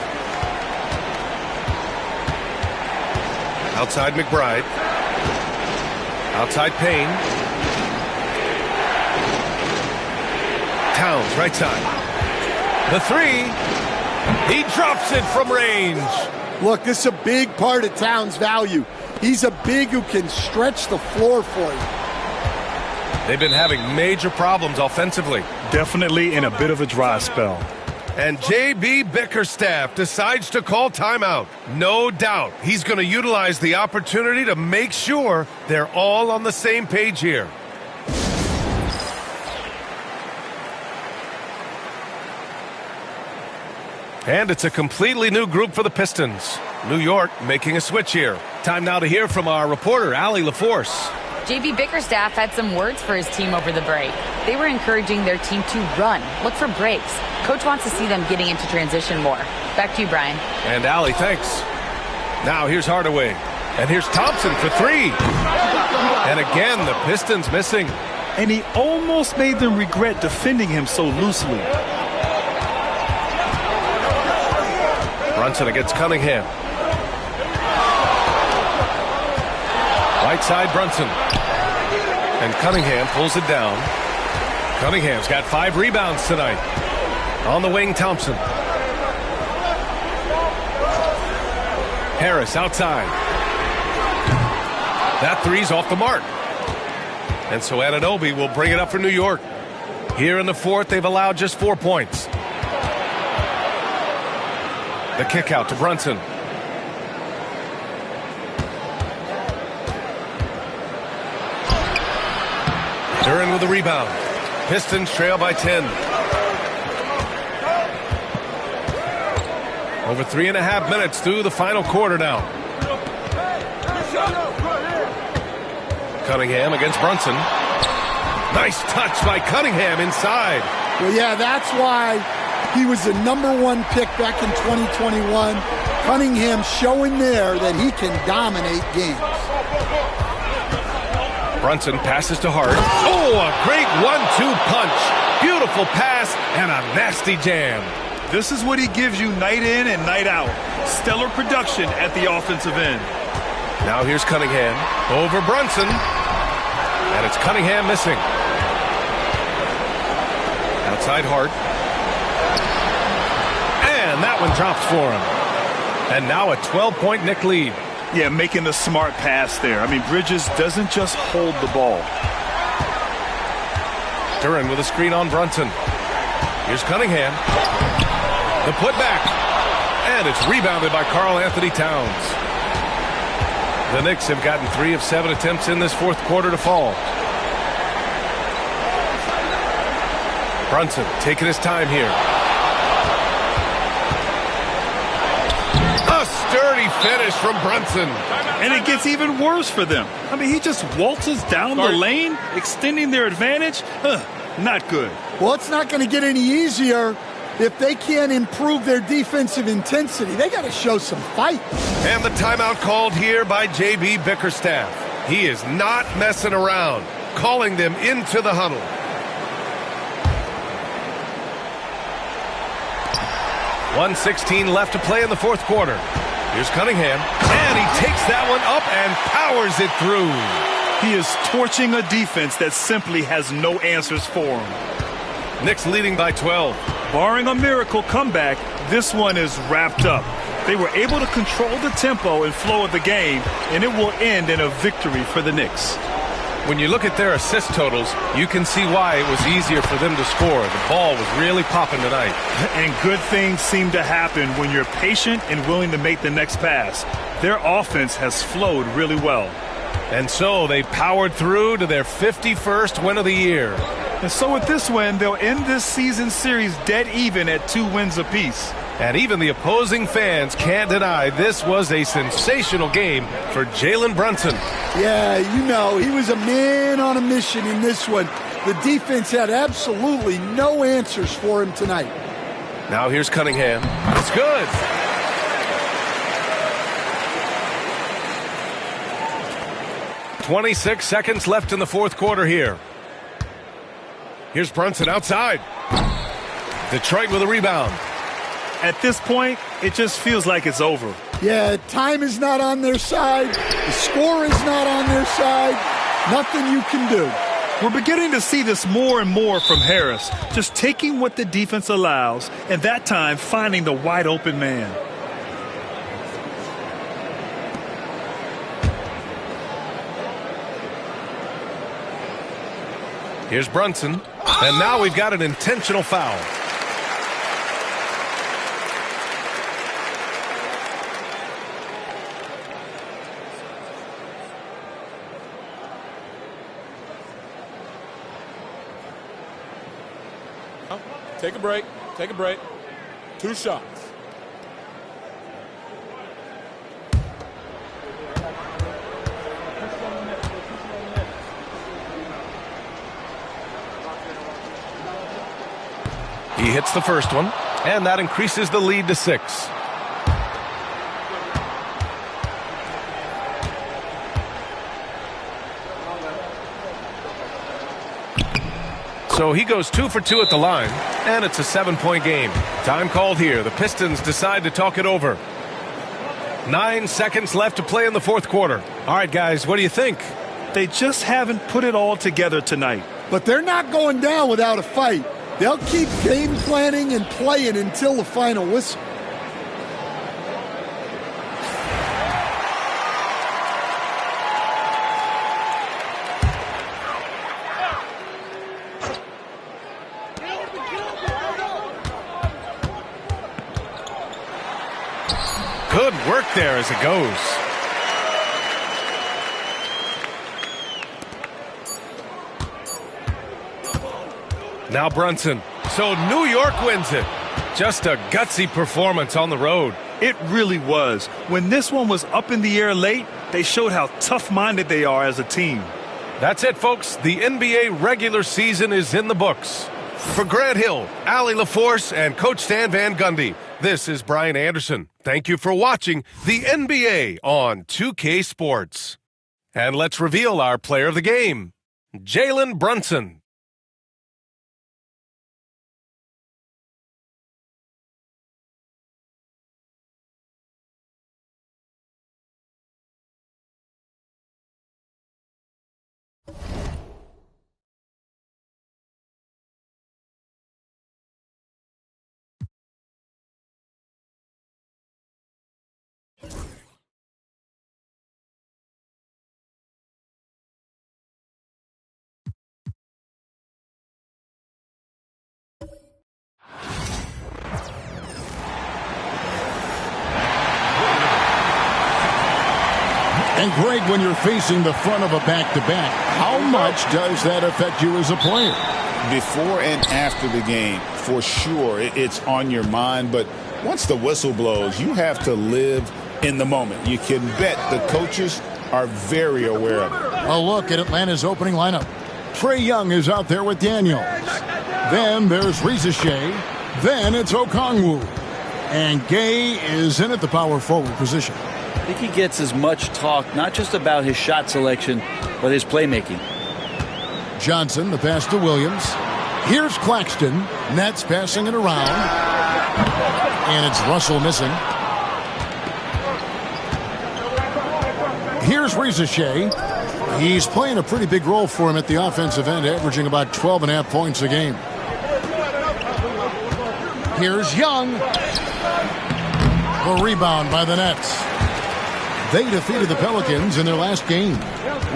Outside McBride. Outside Payne. Towns, right side. The 3. He drops it from range. Look, this is a big part of Towns' value. He's a big who can stretch the floor for you. They've been having major problems offensively. Definitely in a bit of a dry spell. And J.B. Bickerstaff decides to call timeout. No doubt he's going to utilize the opportunity to make sure they're all on the same page here. And it's a completely new group for the Pistons. New York making a switch here. Time now to hear from our reporter, Allie LaForce. JB Bickerstaff had some words for his team over the break. They were encouraging their team to run, look for breaks. Coach wants to see them getting into transition more. Back to you, Brian. And Allie, thanks. Now here's Hardaway. And here's Thompson for three. And again, the Pistons missing. And he almost made them regret defending him so loosely. Brunson against Cunningham. Right side, Brunson. And Cunningham pulls it down. Cunningham's got 5 rebounds tonight. On the wing, Thompson. Harris outside. That three's off the mark. And so Anunoby will bring it up for New York. Here in the fourth, they've allowed just 4 points. The kick out to Brunson. Duren with the rebound. Pistons trail by 10. Over 3.5 minutes through the final quarter now. Cunningham against Brunson. Nice touch by Cunningham inside. Well, yeah, that's why he was the #1 pick back in 2021. Cunningham showing there that he can dominate games. Brunson passes to Hart. Oh, a great 1-2 punch. Beautiful pass and a nasty jam. This is what he gives you night in and night out. Stellar production at the offensive end. Now here's Cunningham over Brunson. And it's Cunningham missing. Outside Hart. And that one drops for him. And now a 12-point Knick lead. Yeah, making the smart pass there. I mean, Bridges doesn't just hold the ball. Duren with a screen on Brunson. Here's Cunningham. The putback. And it's rebounded by Karl Anthony Towns. The Knicks have gotten 3 of 7 attempts in this fourth quarter to fall. Brunson taking his time here. A sturdy finish from Brunson. And it gets even worse for them. I mean, he just waltzes down the lane, extending their advantage. Not good. Well, it's not going to get any easier if they can't improve their defensive intensity. They got to show some fight. And the timeout called here by JB Bickerstaff. He is not messing around, calling them into the huddle. .116 left to play in the fourth quarter. Here's Cunningham, and he takes that one up and powers it through. He is torching a defense that simply has no answers for him. Knicks leading by 12. Barring a miracle comeback, this one is wrapped up. They were able to control the tempo and flow of the game, and it will end in a victory for the Knicks. When you look at their assist totals, you can see why it was easier for them to score. The ball was really popping tonight. And good things seem to happen when you're patient and willing to make the next pass. Their offense has flowed really well. And so they powered through to their 51st win of the year. And so with this win, they'll end this season series dead even at 2 wins apiece. And even the opposing fans can't deny this was a sensational game for Jalen Brunson. Yeah, you know, he was a man on a mission in this one. The defense had absolutely no answers for him tonight. Now here's Cunningham. It's good. .26 seconds left in the fourth quarter here. Here's Brunson outside. Detroit with a rebound. At this point, it just feels like it's over. Yeah, time is not on their side. The score is not on their side. Nothing you can do. We're beginning to see this more and more from Harris, just taking what the defense allows, and that time finding the wide open man. Here's Brunson, and now we've got an intentional foul. Take a break. Take a break. 2 shots. He hits the first one, and that increases the lead to 6. So he goes 2 for 2 at the line, and it's a 7-point game. Time called here. The Pistons decide to talk it over. 9 seconds left to play in the fourth quarter. All right, guys, what do you think? They just haven't put it all together tonight. But they're not going down without a fight. They'll keep game planning and playing until the final whistle. Good work there as it goes. Now Brunson. So New York wins it. Just a gutsy performance on the road. It really was. When this one was up in the air late, they showed how tough-minded they are as a team. That's it, folks. The NBA regular season is in the books. For Grant Hill, Allie LaForce, and Coach Stan Van Gundy, this is Brian Anderson. Thank you for watching the NBA on 2K Sports. And let's reveal our player of the game, Jalen Brunson. And Greg, when you're facing the front of a back-to-back, how much does that affect you as a player? Before and after the game, for sure, it's on your mind. But once the whistle blows, you have to live in the moment. You can bet the coaches are very aware of it. A look at Atlanta's opening lineup. Trae Young is out there with Daniels. Then there's Reza Shea. Then it's Okongwu. And Gay is in at the power forward position. I think he gets as much talk, not just about his shot selection, but his playmaking. Johnson, the pass to Williams. Here's Claxton. Nets passing it around. And it's Russell missing. Here's Reza Shea. He's playing a pretty big role for him at the offensive end, averaging about 12.5 points a game. Here's Young. A rebound by the Nets. They defeated the Pelicans in their last game.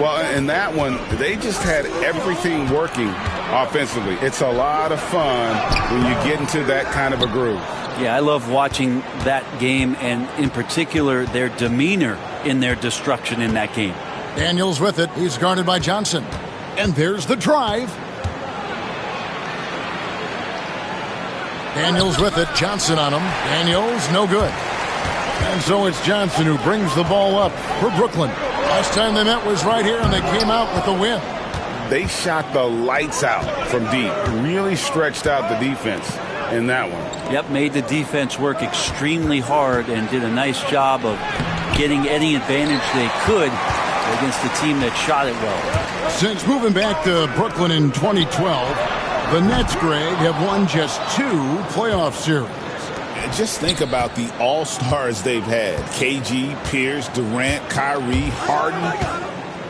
Well, in that one, they just had everything working offensively. It's a lot of fun when you get into that kind of a groove. Yeah, I love watching that game, and in particular, their demeanor in their destruction in that game. Daniels with it. He's guarded by Johnson. And there's the drive. Daniels with it. Johnson on him. Daniels, no good. And so it's Johnson who brings the ball up for Brooklyn. Last time they met was right here, and they came out with the win. They shot the lights out from deep. Really stretched out the defense in that one. Yep, made the defense work extremely hard and did a nice job of getting any advantage they could against a team that shot it well. Since moving back to Brooklyn in 2012, the Nets, Greg, have won just 2 playoff series. Just think about the all-stars they've had. KG, Pierce, Durant, Kyrie, Harden.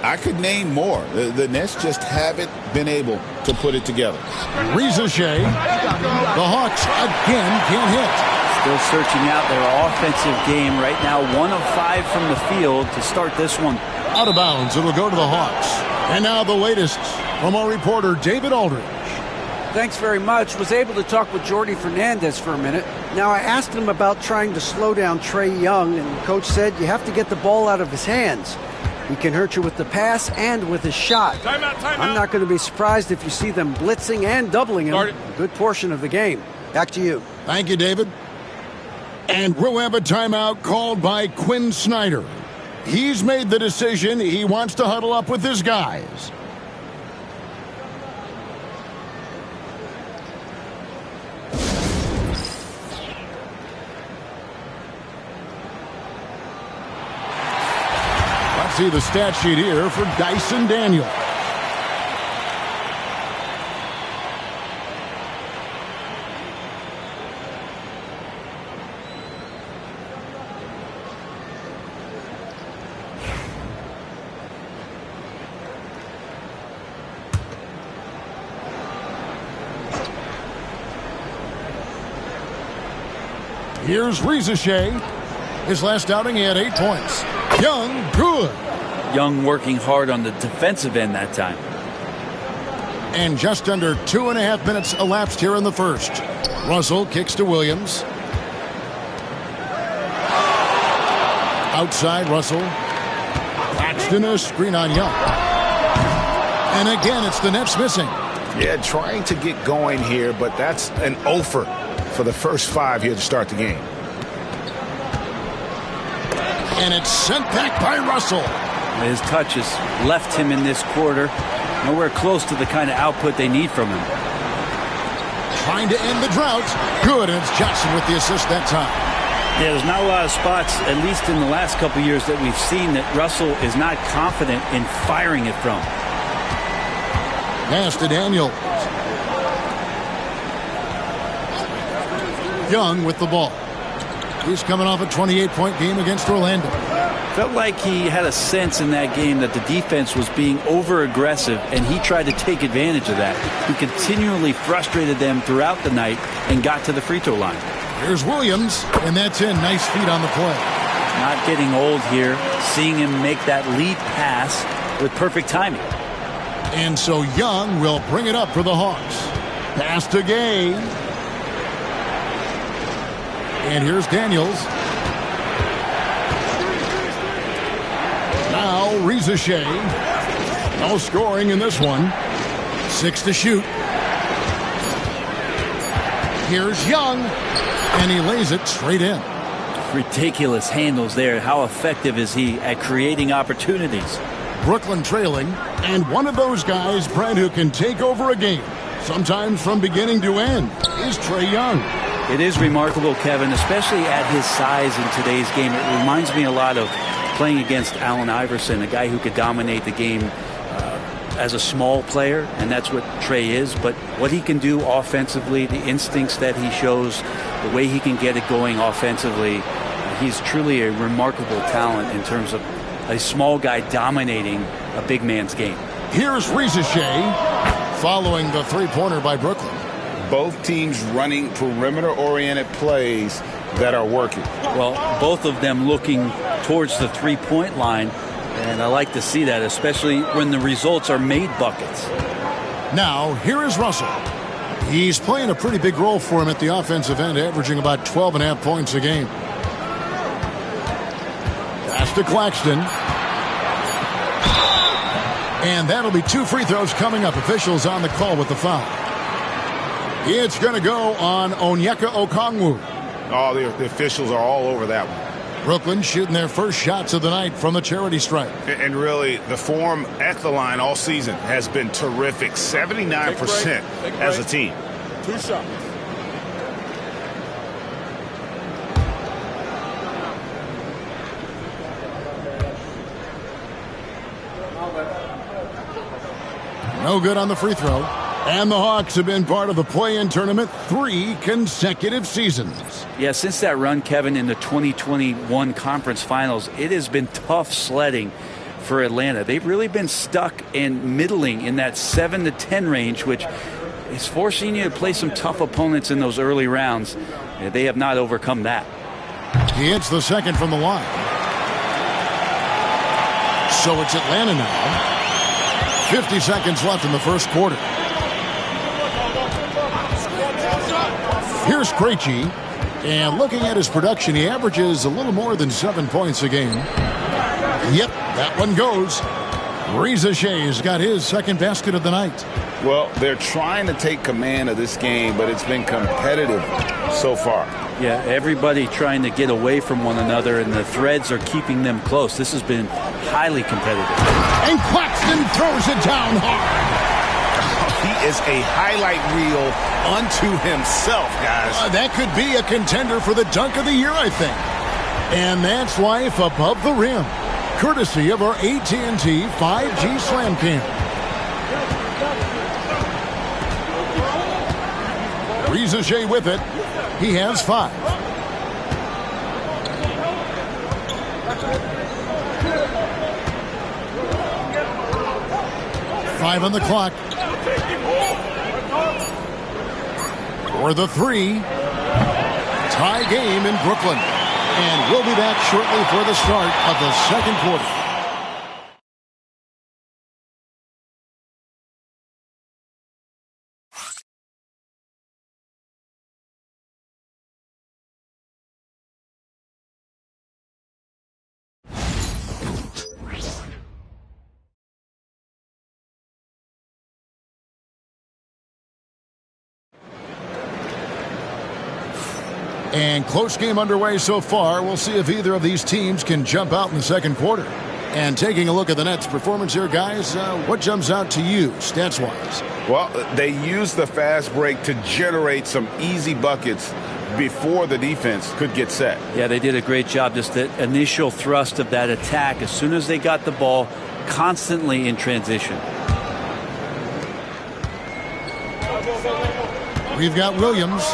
I could name more. The Nets just haven't been able to put it together. Reza Shea. The Hawks again can't hit. Still searching out their offensive game right now. 1 of 5 from the field to start this one. Out of bounds. It'll go to the Hawks. And now the latest from our reporter, David Aldridge. Thanks very much. Was able to talk with Jordy Fernandez for a minute. Now, I asked him about trying to slow down Trae Young, and the coach said you have to get the ball out of his hands. He can hurt you with the pass and with his shot. Timeout. I'm not going to be surprised if you see them blitzing and doubling him a good portion of the game. Back to you. Thank you, David. And we'll have a timeout called by Quinn Snyder. He's made the decision he wants to huddle up with his guys. Let's see the stat sheet here for Dyson Daniel. Here's Rizachet. His last outing, he had 8 points. Young, good. Young working hard on the defensive end that time. And just under 2.5 minutes elapsed here in the first. Russell kicks to Williams. Outside, Russell. Claxton, a screen on Young. And again, it's the Nets missing. Yeah, trying to get going here, but that's an offer for the first 5 here to start the game. And it's sent back by Russell. His touch has left him in this quarter. Nowhere close to the kind of output they need from him. Trying to end the drought. Good, and it's Johnson with the assist that time. Yeah, there's not a lot of spots, at least in the last couple years, that we've seen that Russell is not confident in firing it from. Pass to Daniel. Young with the ball. He's coming off a 28-point game against Orlando. Felt like he had a sense in that game that the defense was being over-aggressive, and he tried to take advantage of that. He continually frustrated them throughout the night and got to the free throw line. Here's Williams, and that's in. Nice feet on the play. Not getting old here, seeing him make that lead pass with perfect timing. And so Young will bring it up for the Hawks. Pass to Gay. And here's Daniels. Now Rizachet. No scoring in this one. 6 to shoot. Here's Young. And he lays it straight in. Ridiculous handles there. How effective is he at creating opportunities? Brooklyn trailing. And one of those guys, Brent, who can take over a game, sometimes from beginning to end, is Trae Young. It is remarkable, Kevin, especially at his size in today's game. It reminds me a lot of playing against Allen Iverson, a guy who could dominate the game as a small player, and that's what Trae is. But what he can do offensively, the instincts that he shows, the way he can get it going offensively, he's truly a remarkable talent in terms of a small guy dominating a big man's game. Here's Rizachet following the three-pointer by Brooklyn. Both teams running perimeter-oriented plays that are working. Well, both of them looking towards the three-point line, and I like to see that, especially when the results are made buckets. Now, here is Russell. He's playing a pretty big role for him at the offensive end, averaging about 12.5 points a game. Pass to Claxton. And that'll be 2 free throws coming up. Officials on the call with the foul. It's going to go on Onyeka Okongwu. Oh, the officials are all over that one. Brooklyn shooting their first shots of the night from the charity stripe. And really, the form at the line all season has been terrific. 79% as a team. 2 shots. No good on the free throw. And the Hawks have been part of the play-in tournament 3 consecutive seasons. Yeah, since that run, Kevin, in the 2021 conference finals, it has been tough sledding for Atlanta. They've really been stuck and middling in that 7 to 10 range, which is forcing you to play some tough opponents in those early rounds. They have not overcome that. He hits the second from the line. So it's Atlanta now. 50 seconds left in the first quarter. Here's Krejci, and looking at his production, he averages a little more than 7 points a game. Yep, that one goes. Rizachet's got his second basket of the night. Well, they're trying to take command of this game, but it's been competitive so far. Yeah, everybody trying to get away from one another, and the threads are keeping them close. This has been highly competitive. And Claxton throws it down hard. He is a highlight reel unto himself, guys. That could be a contender for the dunk of the year, I think. And that's life above the rim. courtesy of our AT&T 5G Slam Cam. Rizachet with it. He has 5. Five on the clock. For the 3. Tie game in Brooklyn. And we'll be back shortly for the start of the second quarter. And close game underway so far. We'll see if either of these teams can jump out in the second quarter. And taking a look at the Nets' performance here, guys, what jumps out to you, stats-wise? Well, they used the fast break to generate some easy buckets before the defense could get set. Yeah, they did a great job. Just the initial thrust of that attack, as soon as they got the ball, constantly in transition. We've got Williams.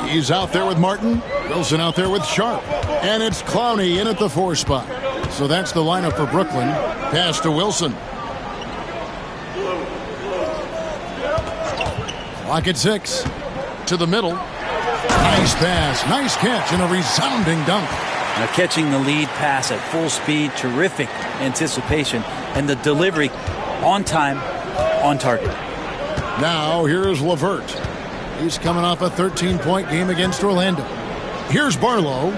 He's out there with Martin. Wilson out there with Sharp. And it's Clowney in at the 4 spot. So that's the lineup for Brooklyn. Pass to Wilson. Clock at 6. To the middle. Nice pass. Nice catch and a resounding dunk. Now catching the lead pass at full speed. Terrific anticipation. And the delivery on time, on target. Now here's LeVert. He's coming off a 13-point game against Orlando. Here's Barlow.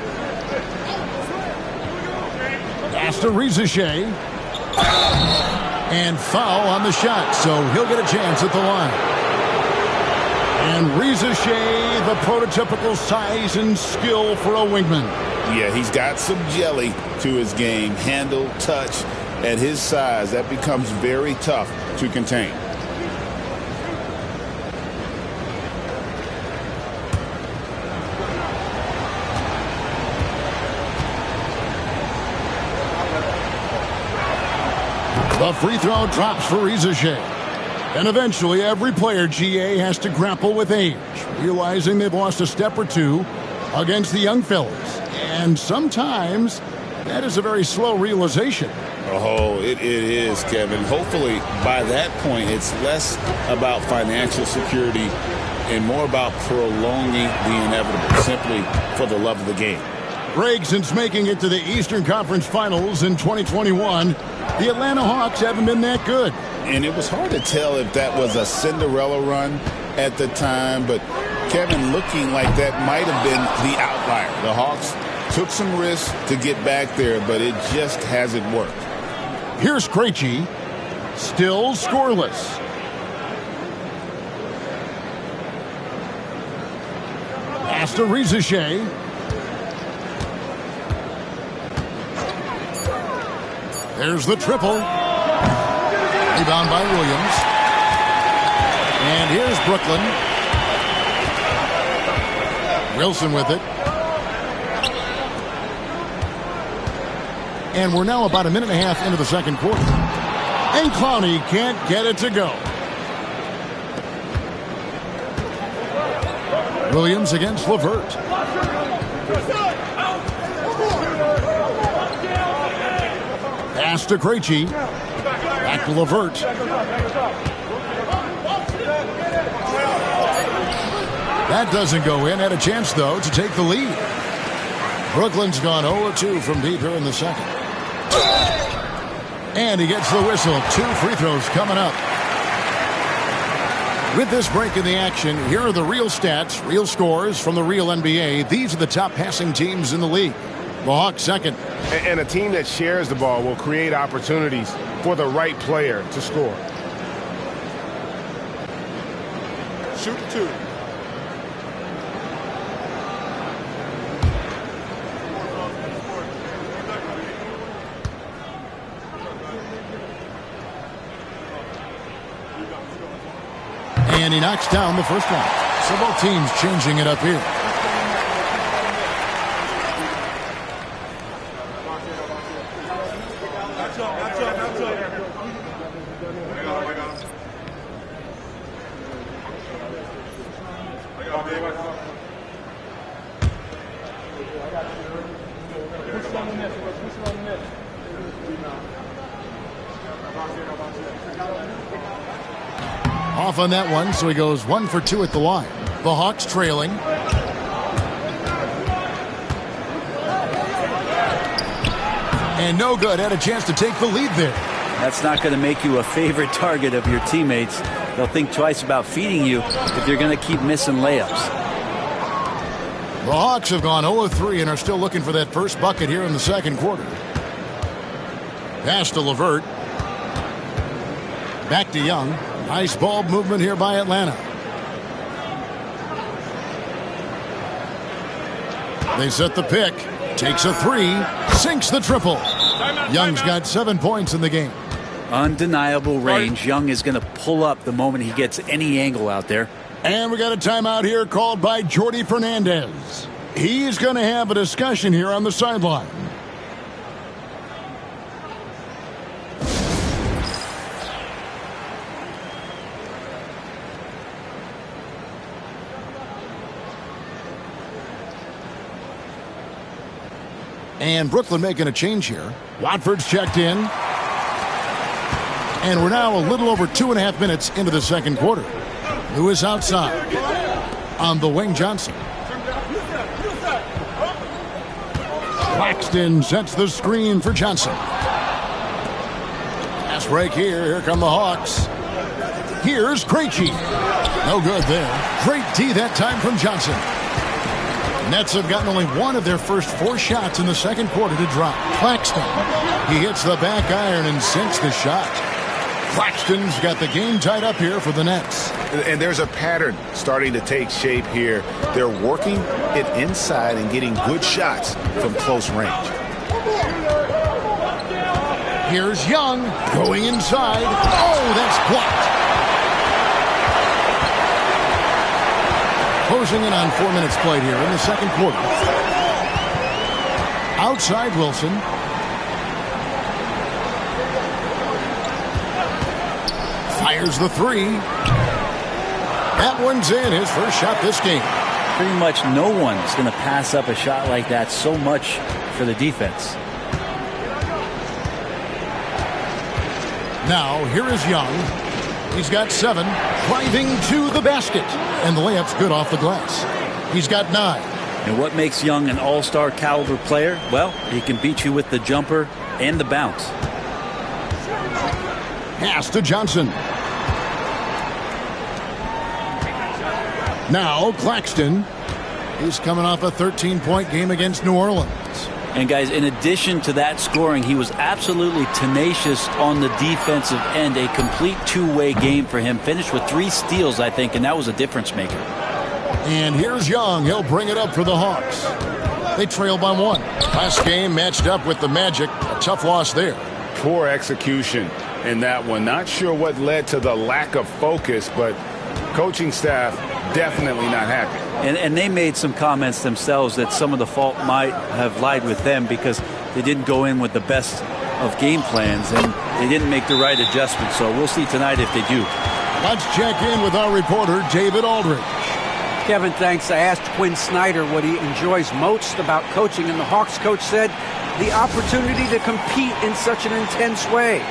Pass to Rizachet. And foul on the shot, so he'll get a chance at the line. And Rizachet, the prototypical size and skill for a wingman. Yeah, he's got some jelly to his game. Handle, touch. At his size, that becomes very tough to contain. The free throw drops for Rizachet. And eventually every player, GA, has to grapple with age, realizing they've lost a step or two against the young fellas. And sometimes that is a very slow realization. Oh, it is, Kevin. Hopefully by that point it's less about financial security and more about prolonging the inevitable, simply for the love of the game. Greg, since making it to the Eastern Conference Finals in 2021, the Atlanta Hawks haven't been that good. And it was hard to tell if that was a Cinderella run at the time, but Kevin, looking like that might have been the outlier. The Hawks took some risks to get back there, but it just hasn't worked. Here's Krejci, still scoreless. Pass to Rizachet. There's the triple. Rebound by Williams. And here's Brooklyn. Wilson with it. And we're now about a minute and a half into the second quarter. And Clowney can't get it to go. Williams against LeVert. Pass to Krejci. Back to LeVert. That doesn't go in. Had a chance, though, to take the lead. Brooklyn's gone 0-2 from deep here in the second. And he gets the whistle. 2 free throws coming up. With this break in the action, here are the real stats, real scores from the real NBA. These are the top passing teams in the league. The Hawks second. And a team that shares the ball will create opportunities for the right player to score. Shoot 2. And he knocks down the first one. So both teams changing it up here. Off on that one, so he goes 1 for 2 at the line. The Hawks trailing. And no good. Had a chance to take the lead there. That's not going to make you a favorite target of your teammates. They'll think twice about feeding you if you're going to keep missing layups. The Hawks have gone 0-3 and are still looking for that first bucket here in the second quarter. Pass to LeVert. Back to Young. Nice ball movement here by Atlanta. They set the pick. Takes a three. Sinks the triple. Young's got 7 points in the game. Undeniable range. Young is going to pull up the moment he gets any angle out there. And we got a timeout here called by Jordi Fernandez. He's going to have a discussion here on the sideline. And Brooklyn making a change here. Watford's checked in. And we're now a little over 2.5 minutes into the second quarter. Lewis outside. On the wing, Johnson. Claxton sets the screen for Johnson. Pass break here. Here come the Hawks. Here's Krejci. No good there. Great D that time from Johnson. Nets have gotten only one of their first 4 shots in the second quarter to drop. Claxton. He hits the back iron and sinks the shot. Claxton's got the game tied up here for the Nets. And there's a pattern starting to take shape here. They're working it inside and getting good shots from close range. Here's Young going inside. Oh, that's blocked. Closing in on 4 minutes played here in the second quarter. Outside Wilson. Fires the three. That one's in. His first shot this game. Pretty much no one's going to pass up a shot like that so much for the defense. Now, here is Young. He's got 7, driving to the basket. And the layup's good off the glass. He's got 9. And what makes Young an all-star caliber player? Well, he can beat you with the jumper and the bounce. Pass to Johnson. Now Claxton. He's coming off a 13-point game against New Orleans. And guys, in addition to that scoring, he was absolutely tenacious on the defensive end. A complete two-way game for him. Finished with 3 steals, I think, and that was a difference maker. And here's Young. He'll bring it up for the Hawks. They trail by 1. Last game matched up with the Magic. A tough loss there. Poor execution in that one. Not sure what led to the lack of focus, but coaching staff definitely not happy. And they made some comments themselves that some of the fault might have lied with them because they didn't go in with the best of game plans and they didn't make the right adjustments. So we'll see tonight if they do. Let's check in with our reporter, David Aldridge. Kevin, thanks. I asked Quinn Snyder what he enjoys most about coaching, and the Hawks coach said the opportunity to compete in such an intense way.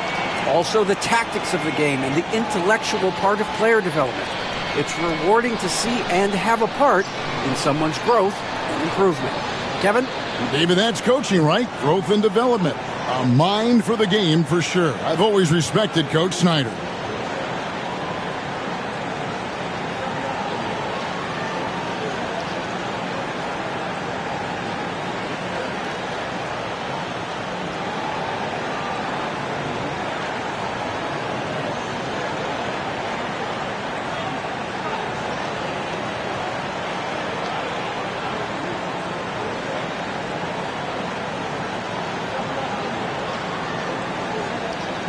Also, the tactics of the game and the intellectual part of player development. It's rewarding to see and have a part in someone's growth and improvement. Kevin? David, that's coaching, right? Growth and development. A mind for the game for sure. I've always respected Coach Snyder.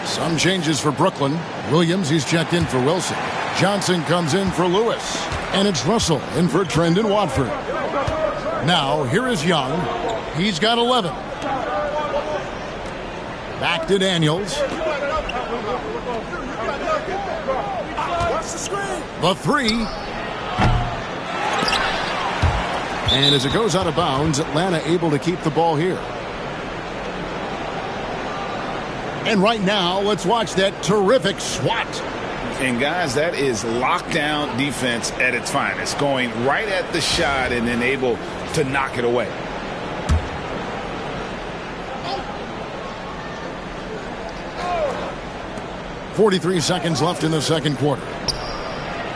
Some changes for Brooklyn. Williams, he's checked in for Wilson. Johnson comes in for Lewis. And it's Russell in for Trendon Watford. Now, here is Young. He's got 11. Back to Daniels. The 3. And as it goes out of bounds, Atlanta able to keep the ball here. And right now, let's watch that terrific swat. And guys, that is lockdown defense at its finest, going right at the shot and then able to knock it away. .43 seconds left in the second quarter.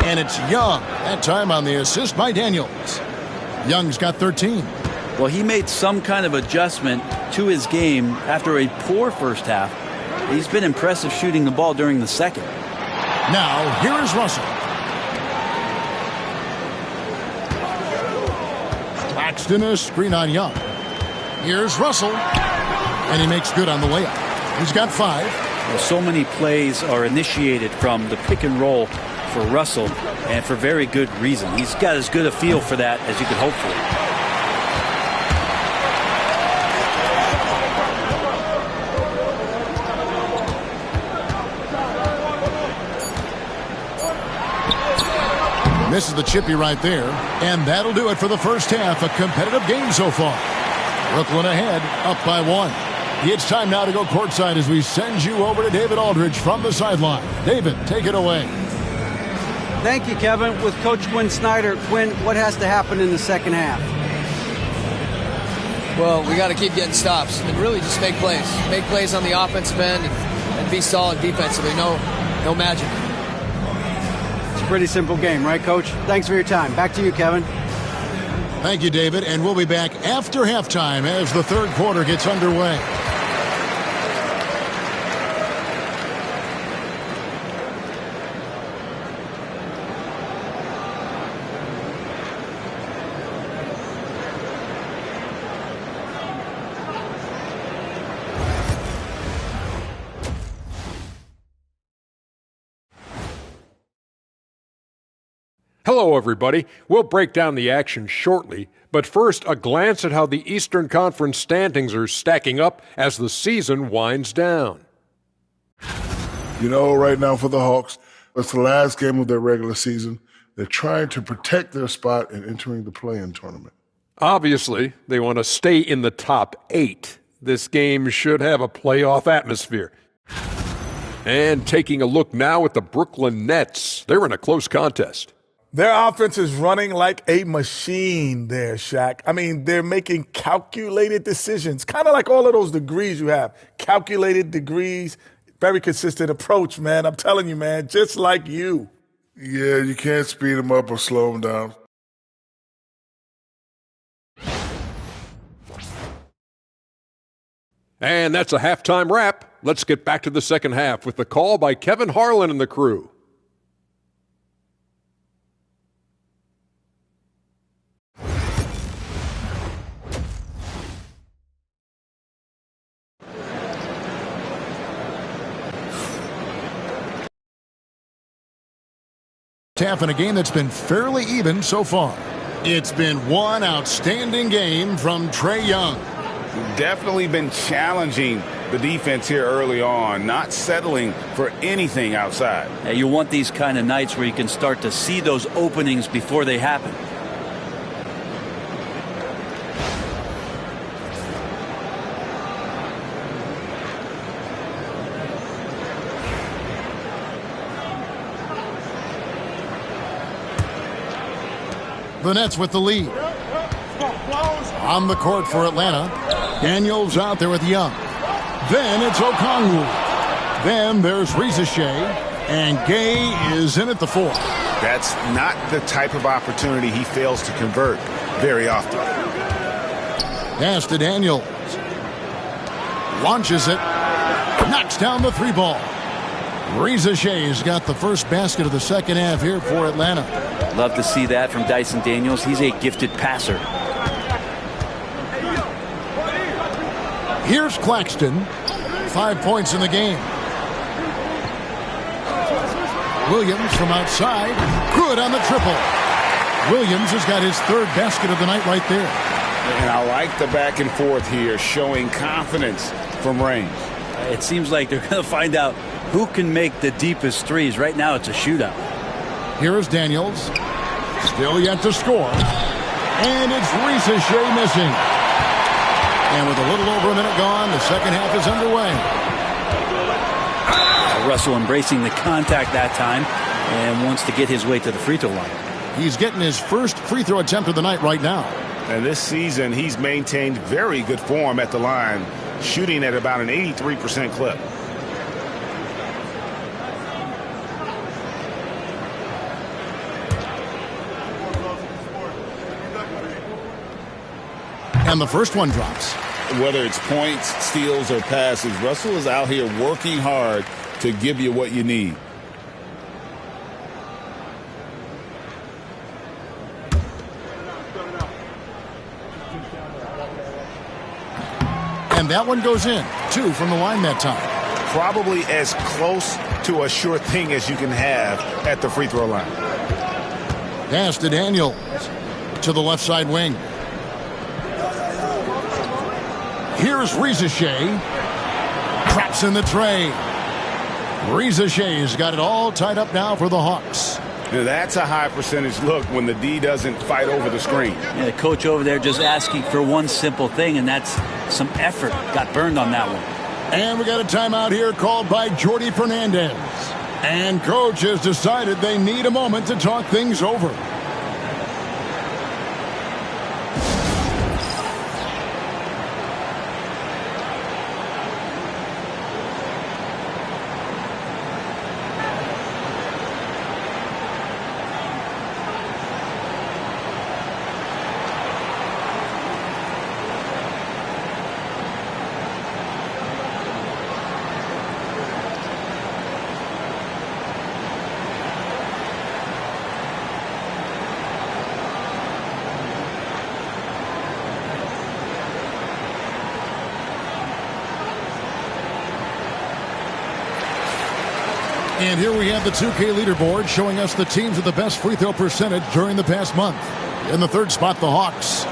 And it's Young, that time on the assist by Daniels. Young's got 13. Well, he made some kind of adjustment to his game after a poor first half. He's been impressive shooting the ball during the second. Now, here is Russell. Claxton, a screen on Young. Here's Russell. And he makes good on the layup. He's got 5. Well, so many plays are initiated from the pick and roll for Russell, and for very good reason. He's got as good a feel for that as you could hope for. Misses the chippy right there, and that'll do it for the first half. A competitive game so far. Brooklyn ahead, up by 1. It's time now to go courtside as we send you over to David Aldridge from the sideline. David, take it away. Thank you, Kevin. With Coach Quinn Snyder, Quinn, what has to happen in the second half? Well, we got to keep getting stops and really just make plays. Make plays on the offensive end and be solid defensively. No magic. It's a pretty simple game, right, Coach? Thanks for your time. Back to you, Kevin. Thank you, David, and we'll be back after halftime as the third quarter gets underway. Hello, everybody. We'll break down the action shortly, but first, a glance at how the Eastern Conference standings are stacking up as the season winds down. You know, right now for the Hawks, it's the last game of their regular season. They're trying to protect their spot in entering the play-in tournament. Obviously, they want to stay in the top 8. This game should have a playoff atmosphere. And taking a look now at the Brooklyn Nets, they're in a close contest. Their offense is running like a machine there, Shaq. I mean, they're making calculated decisions, kind of like all of those degrees you have. Calculated degrees, very consistent approach, man. I'm telling you, man, just like you. Yeah, you can't speed them up or slow them down. And that's a halftime wrap. Let's get back to the second half with the call by Kevin Harlan and the crew. Half in a game that's been fairly even so far. It's been one outstanding game from Trae Young. Definitely been challenging the defense here early on, not settling for anything outside. Yeah, you want these kind of nights where you can start to see those openings before they happen. The Nets with the lead. On the court for Atlanta. Daniels out there with Young. Then it's Okongwu. Then there's Reza Shea. And Gay is in at the 4. That's not the type of opportunity he fails to convert very often. Pass to Daniels. Launches it. Knocks down the 3 ball. Reza Shea's got the first basket of the second half here for Atlanta. Love to see that from Dyson Daniels. He's a gifted passer. Here's Claxton. 5 points in the game. Williams from outside. Good on the triple. Williams has got his 3rd basket of the night right there. And I like the back and forth here, showing confidence from range. It seems like they're going to find out who can make the deepest threes. Right now it's a shootout. Here is Daniels. Still yet to score. And it's Reza Shea missing. And with a little over a minute gone, the second half is underway. Russell embracing the contact that time and wants to get his way to the free throw line. He's getting his first free throw attempt of the night right now. And this season, he's maintained very good form at the line, shooting at about an 83% clip. And the first one drops. Whether it's points, steals, or passes, Russell is out here working hard to give you what you need. And that one goes in. 2 from the line that time. Probably as close to a sure thing as you can have at the free throw line. Pass to Daniels to the left side wing. Here's Rizachet. Traps in the tray. Rizachet's got it all tied up now for the Hawks. Now that's a high percentage look when the D doesn't fight over the screen. Yeah, the coach over there just asking for one simple thing, and that's some effort. Got burned on that one. And we got a timeout here called by Jordi Fernandez. And coach has decided they need a moment to talk things over. And here we have the 2K leaderboard showing us the teams with the best free throw percentage during the past month. In the third spot, the Hawks.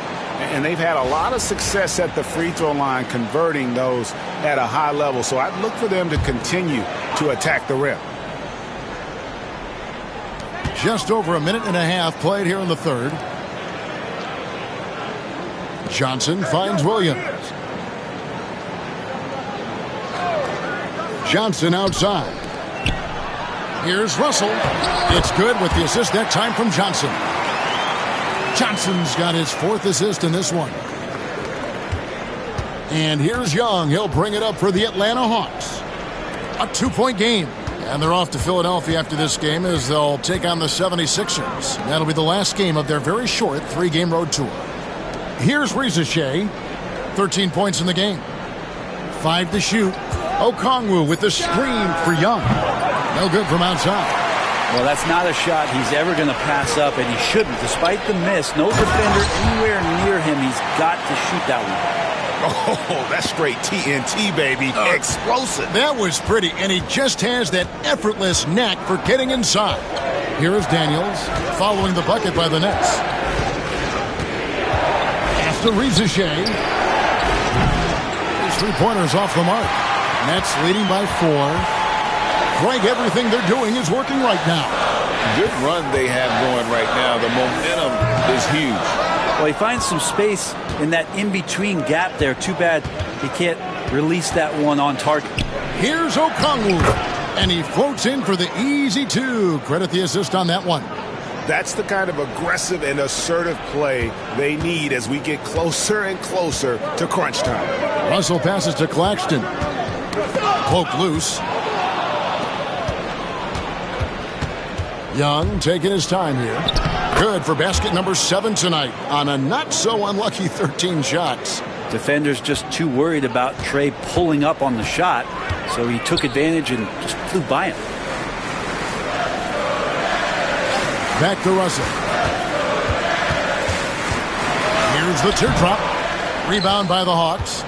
And they've had a lot of success at the free throw line, converting those at a high level. So I'd look for them to continue to attack the rim. Just over a minute and a half played here in the third. Johnson finds Williams. Johnson outside. Here's Russell. It's good with the assist that time from Johnson. Johnson's got his 4th assist in this one. And here's Young. He'll bring it up for the Atlanta Hawks. A 2-point game. And they're off to Philadelphia after this game as they'll take on the 76ers. That'll be the last game of their very short 3-game road tour. Here's Rizachet. 13 points in the game. 5 to shoot. Okongwu with the screen for Young. No good from outside. Well, that's not a shot he's ever going to pass up, and he shouldn't. Despite the miss, no defender anywhere near him. He's got to shoot that one. Oh, that's straight TNT, baby. Explosive. That was pretty, and he just has that effortless knack for getting inside. Here is Daniels following the bucket by the Nets. Pass to Rizachet. His 3-pointers off the mark. Nets leading by 4. Greg, everything they're doing is working right now. Good run they have going right now. The momentum is huge. Well, he finds some space in that in-between gap there. Too bad he can't release that one on target. Here's Okongwu, and he floats in for the easy 2. Credit the assist on that one. That's the kind of aggressive and assertive play they need as we get closer and closer to crunch time. Russell passes to Claxton. Poked loose. Young taking his time here. Good for basket number 7 tonight on a not-so-unlucky 13 shots. Defenders just too worried about Trey pulling up on the shot, so he took advantage and just flew by him. Back to Russell. Here's the teardrop. Rebound by the Hawks.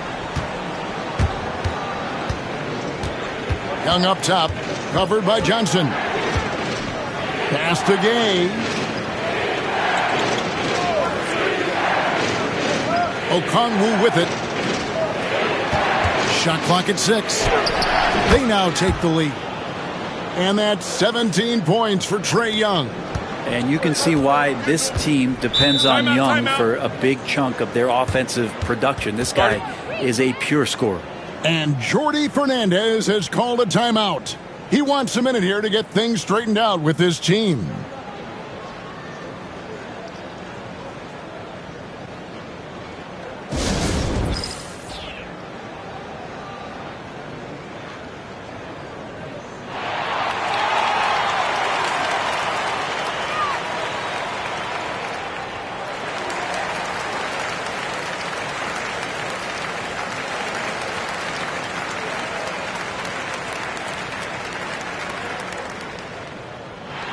Young up top, covered by Johnson. Pass to Gay. Okongwu with it. Shot clock at 6. They now take the lead. And that's 17 points for Trae Young. And you can see why this team depends on Young for a big chunk of their offensive production. This guy is a pure scorer. And Jordy Fernandez has called a timeout. He wants a minute here to get things straightened out with his team.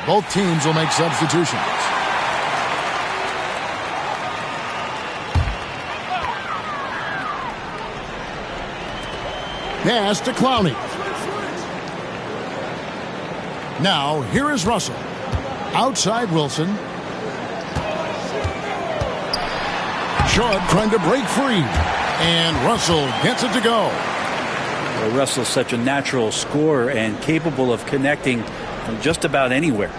Both teams will make substitutions. Pass to Clowney. Now, here is Russell. Outside Wilson. Short trying to break free. And Russell gets it to go. Well, Russell's such a natural scorer and capable of connecting from just about anywhere.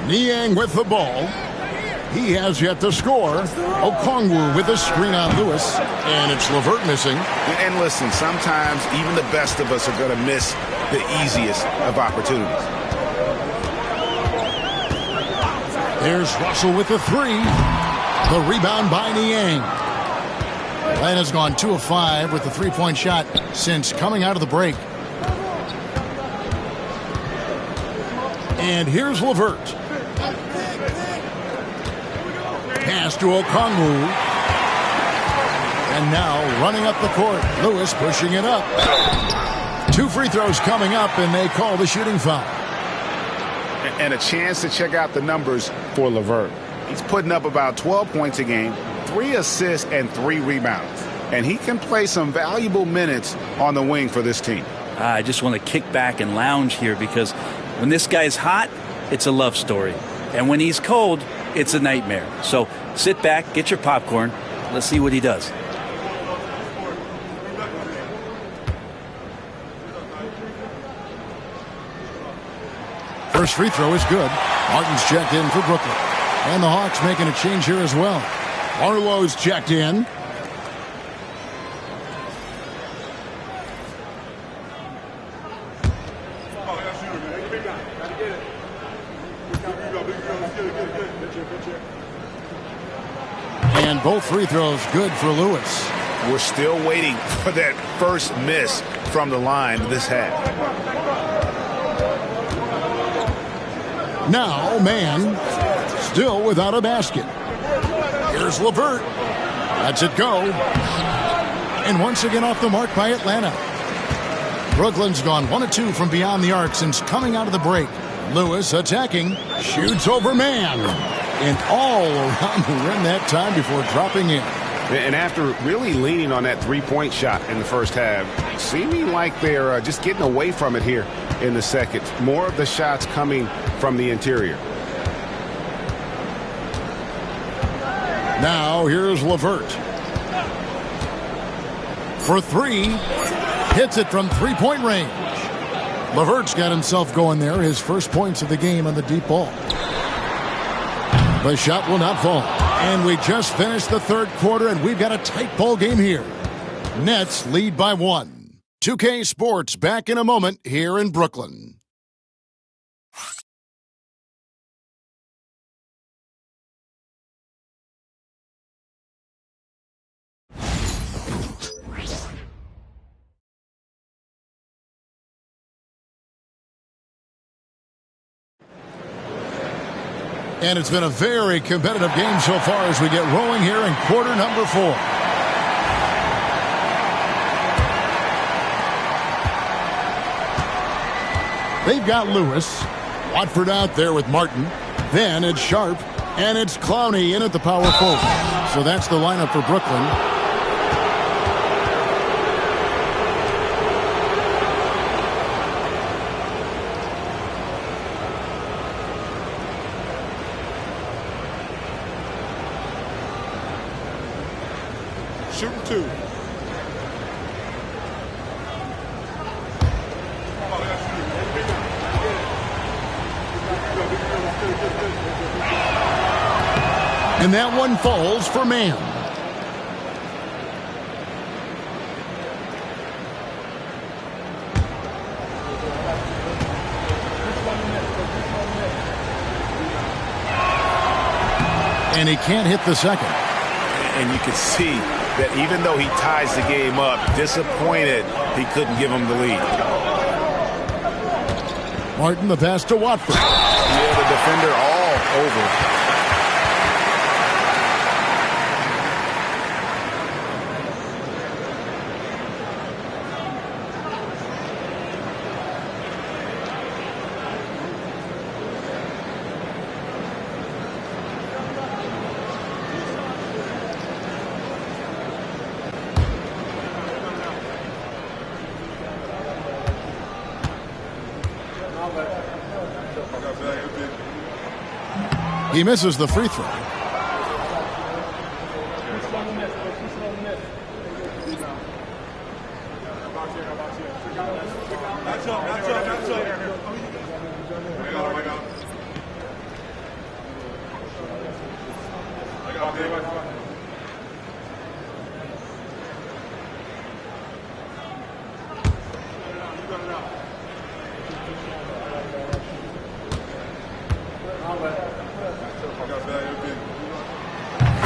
Niang with the ball. He has yet to score. Okongwu with a screen on Lewis. And it's LeVert missing. And listen, sometimes even the best of us are going to miss the easiest of opportunities. There's Russell with the three. The rebound by Niang. Atlanta's gone 2 of 5 with the three-point shot since coming out of the break. And here's LeVert. Pass to Okongwu. And now running up the court. Lewis pushing it up. 2 free throws coming up, and they call the shooting foul. And a chance to check out the numbers for LeVert. He's putting up about 12 points a game, 3 assists, and 3 rebounds. And he can play some valuable minutes on the wing for this team. I just want to kick back and lounge here because when this guy's hot, it's a love story. And when he's cold, it's a nightmare. So sit back, get your popcorn. Let's see what he does. First free throw is good. Martin's checked in for Brooklyn. And the Hawks making a change here as well. Arlo's checked in. And both free throws good for Lewis. We're still waiting for that first miss from the line this half. Now, man, still without a basket. Here's LeVert. Lets it go. And once again off the mark by Atlanta. Brooklyn's gone 1 of 2 from beyond the arc since coming out of the break. Lewis attacking. Shoots over man. And all around the rim that time before dropping in. And after really leaning on that three-point shot in the first half, seeming like they're just getting away from it here in the second. More of the shots coming from the interior. Now here's LeVert. For 3. Hits it from three-point range. LeVert's got himself going there. His first points of the game on the deep ball. The shot will not fall. And we just finished the third quarter, and we've got a tight ball game here. Nets lead by 1. 2K Sports back in a moment here in Brooklyn. And it's been a very competitive game so far as we get rolling here in quarter number 4. They've got Lewis. Watford out there with Martin. Then it's Sharp. And it's Clowney in at the power forward. So that's the lineup for Brooklyn. Shooting 2. And that one falls for man. And he can't hit the second. And you can see that even though he ties the game up, disappointed he couldn't give him the lead. Martin, the pass to Watford. Yeah, the defender all over. He misses the free throw.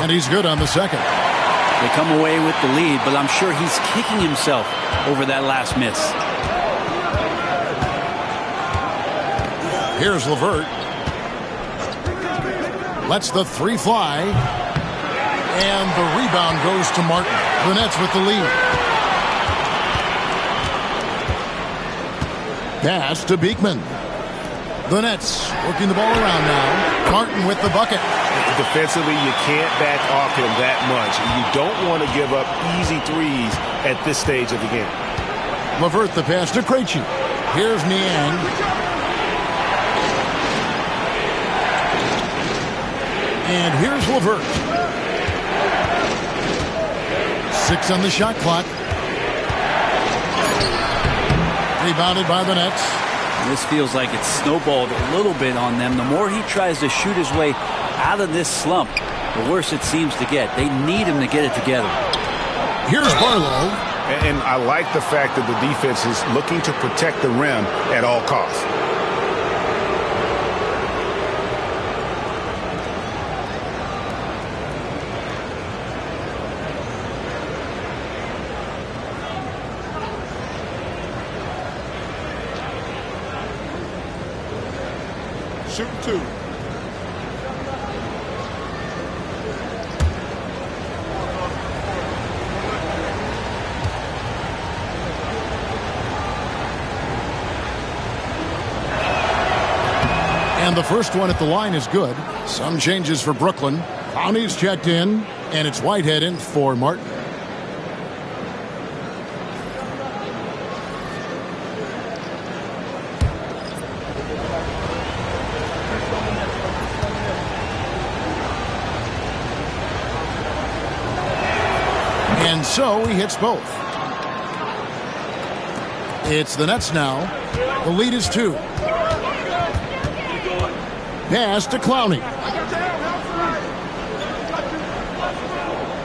And he's good on the second. They come away with the lead, but I'm sure he's kicking himself over that last miss. Here's LeVert. Lets the three fly. And the rebound goes to Martin. The Nets with the lead. Pass to Beekman. The Nets working the ball around now. Martin with the bucket. Defensively, you can't back off him that much. You don't want to give up easy threes at this stage of the game. LeVert the pass to Krejci. Here's Niang. And here's LeVert. 6 on the shot clock. Rebounded by the Nets. This feels like it's snowballed a little bit on them. The more he tries to shoot his way out of this slump, the worse it seems to get. They need him to get it together. Here's Barlow. And I like the fact that the defense is looking to protect the rim at all costs. Shooting 2. And the first one at the line is good. Some changes for Brooklyn. Clowney's checked in, and it's Whitehead in for Martin. And so he hits both. It's the Nets now. The lead is 2. Pass to Clowney.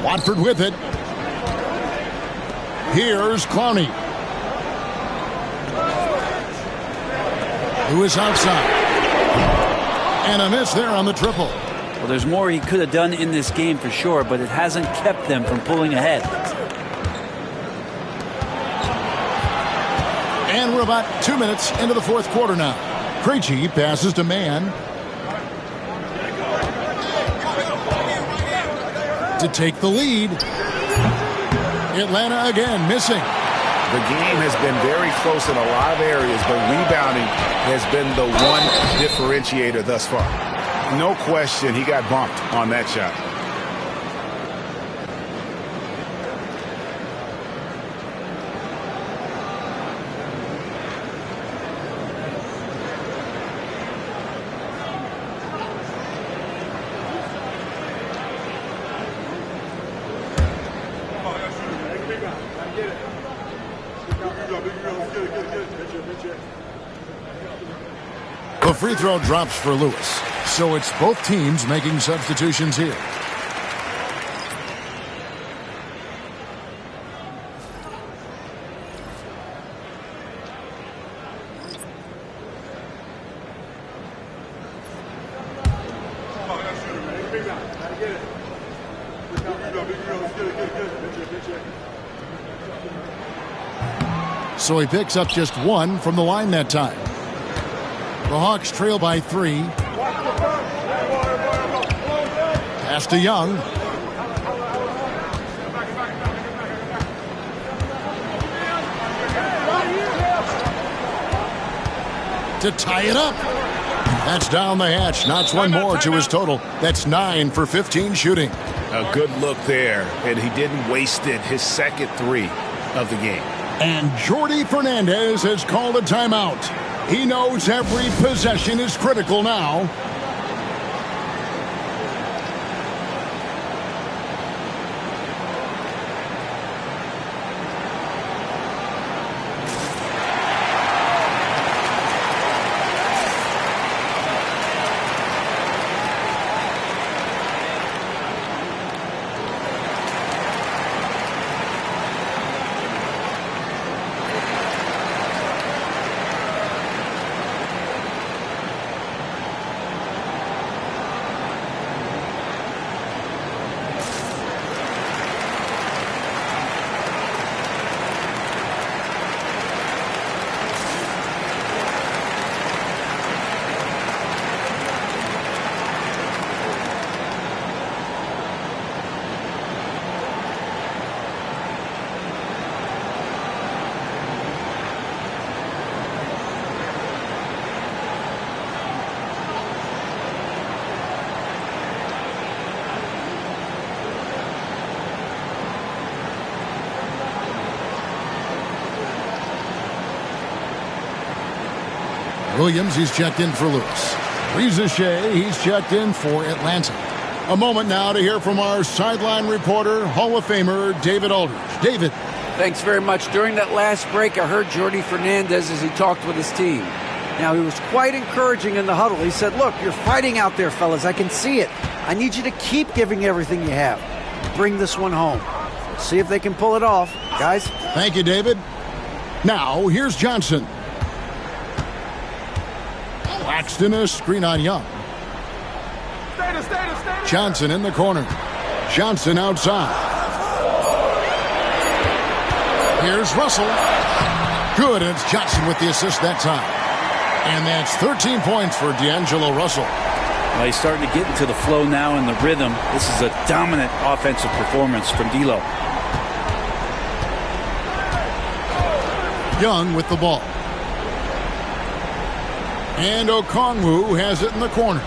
Watford with it. Here's Clowney. Lewis outside. And a miss there on the triple. Well, there's more he could have done in this game for sure, but it hasn't kept them from pulling ahead. And we're about 2 minutes into the fourth quarter now. Krejci passes to Mann. To take the lead. Atlanta again missing. The game has been very close in a lot of areas, but rebounding has been the one differentiator thus far. No question he got bumped on that shot. The free throw drops for Lewis. So it's both teams making substitutions here. So he picks up just one from the line that time. The Hawks trail by 3. Pass to Young. To tie it up. That's down the hatch. Knocks one more to his total. That's 9 for 15 shooting. A good look there, and he didn't waste it. His second 3 of the game. And Jordi Fernandez has called a timeout. He knows every possession is critical now. Williams, he's checked in for Lewis. Rizachet, he's checked in for Atlanta. A moment now to hear from our sideline reporter, Hall of Famer David Aldridge. David. Thanks very much. During that last break, I heard Jordi Fernandez as he talked with his team. Now, he was quite encouraging in the huddle. He said, look, you're fighting out there, fellas. I can see it. I need you to keep giving everything you have. Bring this one home. See if they can pull it off. Guys? Thank you, David. Now, here's Johnson. Claxton, a screen on Young. Johnson in the corner. Johnson outside. Here's Russell. Good, and it's Johnson with the assist that time. And that's 13 points for D'Angelo Russell. Well, he's starting to get into the flow now and the rhythm. This is a dominant offensive performance from D'Lo. Young with the ball. And Okongwu has it in the corner.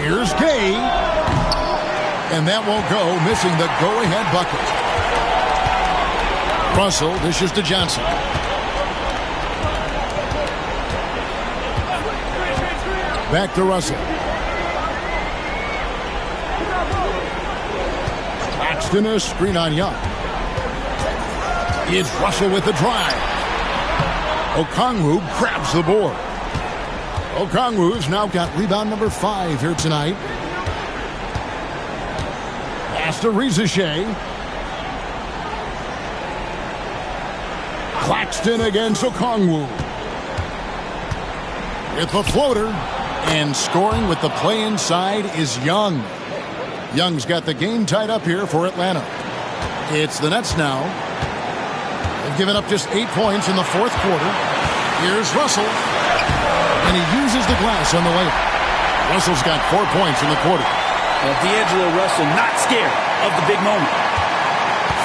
Here's Gay. And that won't go, missing the go-ahead bucket. Russell dishes to Johnson. Back to Russell. Claxton, a screen on Young. It's Russell with the drive. Okongwu grabs the board. Okongwu's now got rebound number 5 here tonight. Pass to Rizachet. Claxton against Okongwu. With the floater. And scoring with the play inside is Young. Young's got the game tied up here for Atlanta. It's the Nets now. They've given up just 8 points in the fourth quarter. Here's Russell. And he uses the glass on the layup. Russell's got 4 points in the quarter. Well, D'Angelo Russell not scared of the big moment.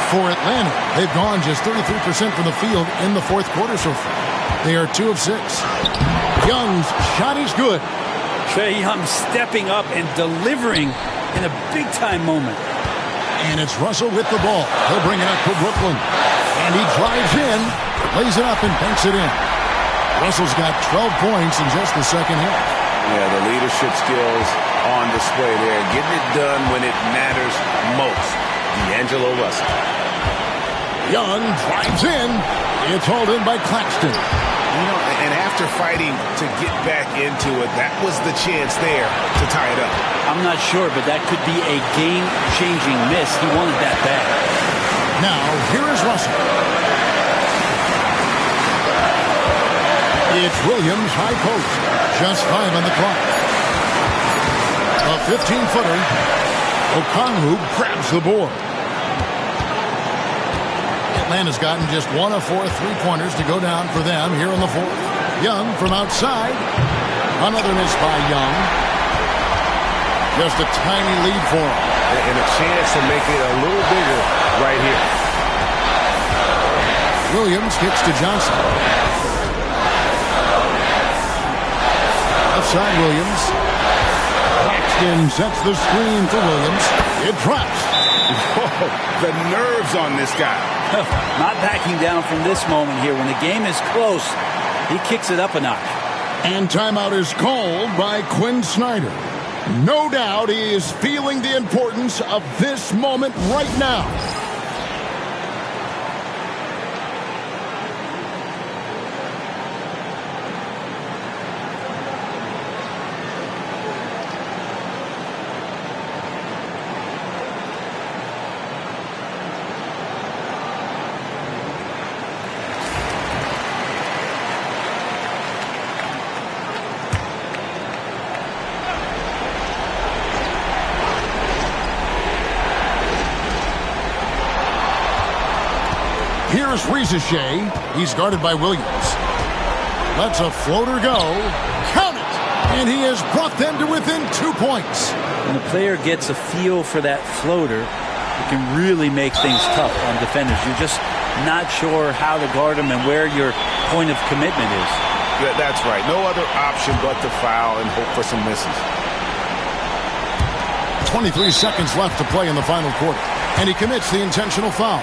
For Atlanta, they've gone just 33% from the field in the fourth quarter so far. They are 2 of 6. Young's shot is good. Trae Young stepping up and delivering in a big-time moment. And it's Russell with the ball. He'll bring it up for Brooklyn. And he drives in, lays it up, and banks it in. Russell's got 12 points in just the second half. Yeah, the leadership skills on display there. Getting it done when it matters most. D'Angelo Russell. Young drives in. It's hauled in by Claxton. You know, and after fighting to get back into it, that was the chance there to tie it up. I'm not sure, but that could be a game-changing miss. He wanted that bad. Now, here is Russell. It's Williams, high post. Just 5 on the clock. A 15-footer. Okongwu grabs the board. Atlanta's gotten just 1 of 4 3-pointers to go down for them here in the fourth. Young from outside. Another miss by Young. Just a tiny lead for him. And a chance to make it a little bigger right here. Williams kicks to Johnson. Outside Williams. Paxton sets the screen for Williams. It drops. Whoa, the nerves on this guy. Not backing down from this moment here. When the game is close, he kicks it up a notch. And timeout is called by Quinn Snyder. No doubt he is feeling the importance of this moment right now. Here's Rizachet. He's guarded by Williams. Lets a floater go. Count it! And he has brought them to within 2 points. When a player gets a feel for that floater, it can really make things tough on defenders. You're just not sure how to guard them and where your point of commitment is. Yeah, that's right. No other option but to foul and hope for some misses. 23 seconds left to play in the final quarter. And he commits the intentional foul.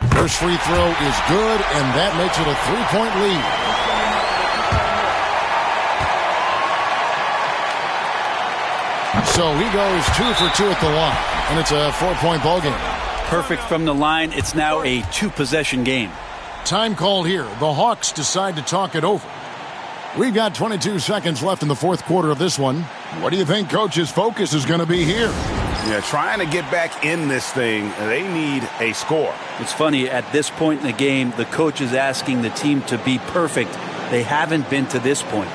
First free throw is good, and that makes it a 3-point lead. So he goes 2 for 2 at the line, and it's a 4-point ball game. Perfect from the line. It's now a 2-possession game. Time called here. The Hawks decide to talk it over. We've got 22 seconds left in the fourth quarter of this one. What do you think Coach's focus is going to be here? Yeah, trying to get back in this thing, they need a score. It's funny, at this point in the game, the coach is asking the team to be perfect. They haven't been to this point.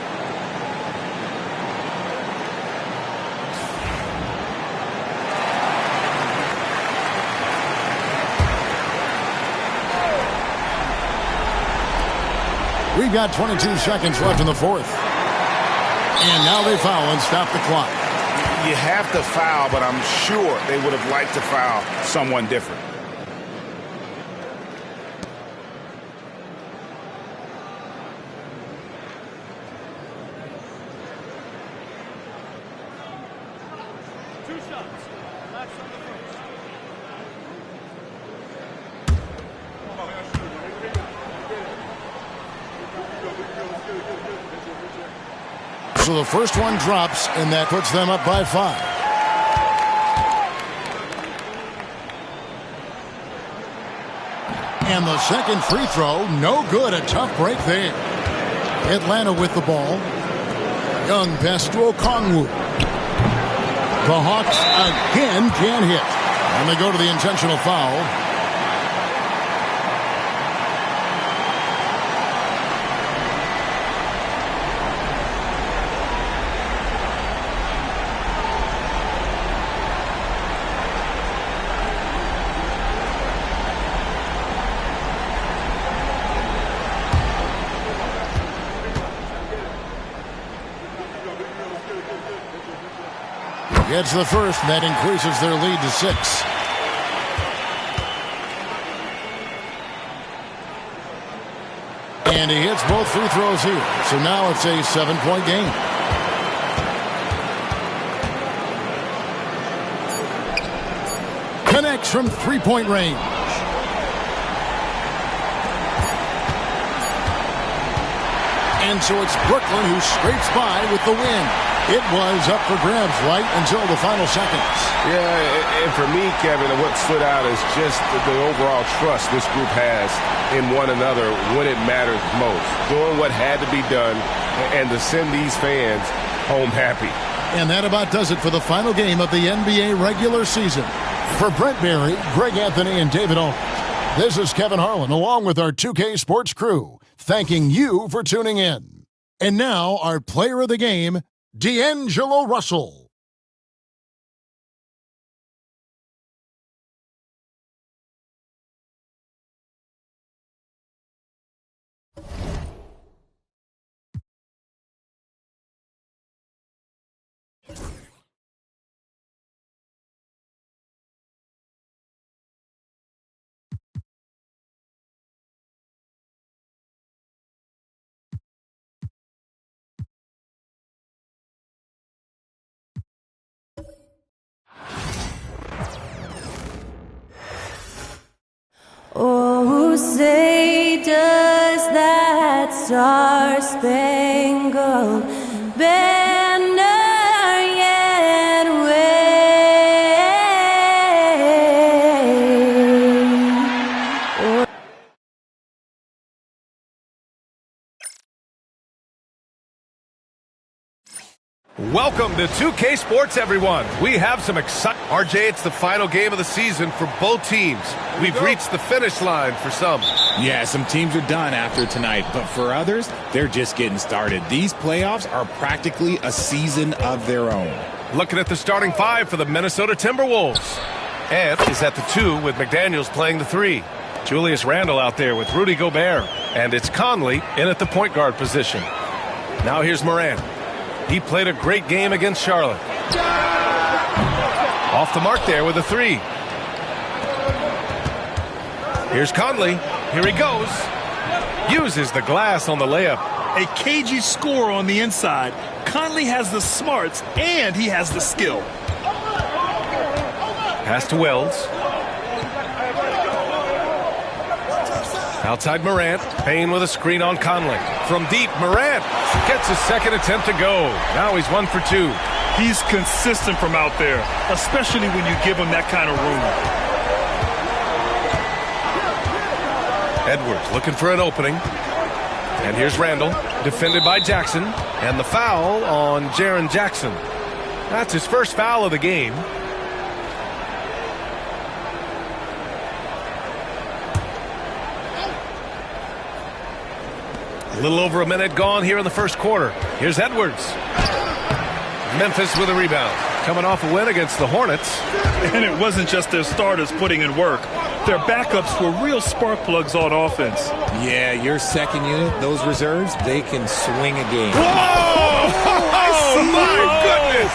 We've got 22 seconds left in the fourth. And now they foul and stop the clock. You have to foul, but I'm sure they would have liked to foul someone different. So the first one drops, and that puts them up by 5. And the second free throw, no good. A tough break there. Atlanta with the ball. Young pass to Okongwu. The Hawks again can't hit. And they go to the intentional foul. Gets the first, and that increases their lead to 6. And he hits both free throws here. So now it's a 7-point game. Connects from 3-point range. And so it's Brooklyn who scrapes by with the win. It was up for grabs right until the final seconds. Yeah, and for me, Kevin, what stood out is just the overall trust this group has in one another when it matters most. Doing what had to be done and to send these fans home happy. And that about does it for the final game of the NBA regular season. For Brent Berry, Greg Anthony, and David Owens, this is Kevin Harlan along with our 2K Sports crew, thanking you for tuning in. And now, our player of the game, D'Angelo Russell. Oh, say does that star-spangled banner yet wave? Welcome to 2K Sports, everyone. We have some excitement. RJ, it's the final game of the season for both teams. We've reached the finish line for some. Yeah, some teams are done after tonight, but for others, they're just getting started. These playoffs are practically a season of their own. Looking at the starting five for the Minnesota Timberwolves. Ant is at the 2 with McDaniels playing the 3. Julius Randle out there with Rudy Gobert. And it's Conley in at the point guard position. Now here's Morant. He played a great game against Charlotte. Off the mark there with a 3. Here's Conley. Here he goes. Uses the glass on the layup. A cagey score on the inside. Conley has the smarts and he has the skill. Pass to Wells. Outside Morant. Payne with a screen on Conley. From deep, Morant gets his second attempt to go. Now he's 1 for 2. He's consistent from out there, especially when you give him that kind of room. Edwards looking for an opening. And here's Randle, defended by Jackson. And the foul on Jaren Jackson. That's his first foul of the game. A little over a minute gone here in the first quarter. Here's Edwards. Memphis with a rebound. Coming off a win against the Hornets. And it wasn't just their starters putting in work. Their backups were real spark plugs on offense. Yeah, your second unit, those reserves, they can swing a game. Whoa! Oh, my goodness!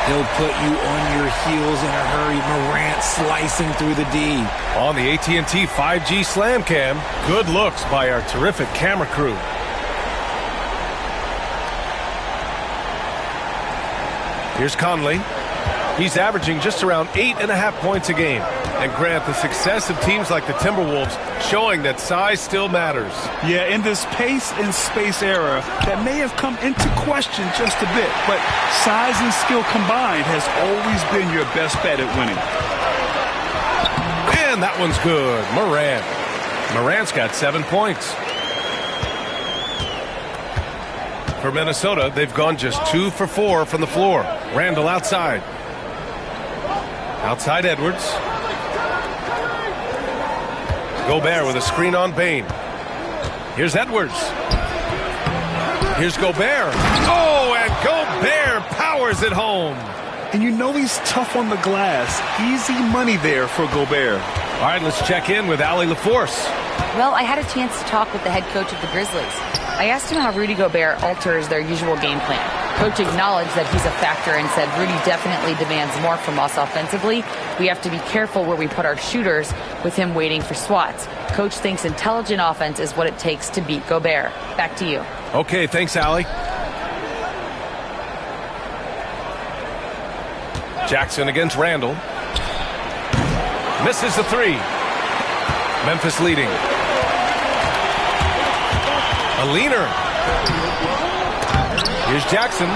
He'll put you on your heels in a hurry. Morant slicing through the D. On the AT&T 5G Slam Cam, good looks by our terrific camera crew. Here's Conley. He's averaging just around 8.5 points a game. And Grant, the success of teams like the Timberwolves showing that size still matters. Yeah, in this pace and space era, that may have come into question just a bit, but size and skill combined has always been your best bet at winning. And that one's good. Morant. Morant's got 7 points. For Minnesota, they've gone just 2 for 4 from the floor. Randle outside. Outside Edwards. Gobert with a screen on Payne. Here's Edwards. Here's Gobert. Oh, and Gobert powers it home. And you know he's tough on the glass. Easy money there for Gobert. All right, let's check in with Allie LaForce. Well, I had a chance to talk with the head coach of the Grizzlies. I asked him how Rudy Gobert alters their usual game plan. Coach acknowledged that he's a factor and said Rudy definitely demands more from us offensively. We have to be careful where we put our shooters with him waiting for swats. Coach thinks intelligent offense is what it takes to beat Gobert. Back to you. Okay, thanks, Allie. Jackson against Randle. Misses the 3. Memphis leading. A leaner. Here's Jackson.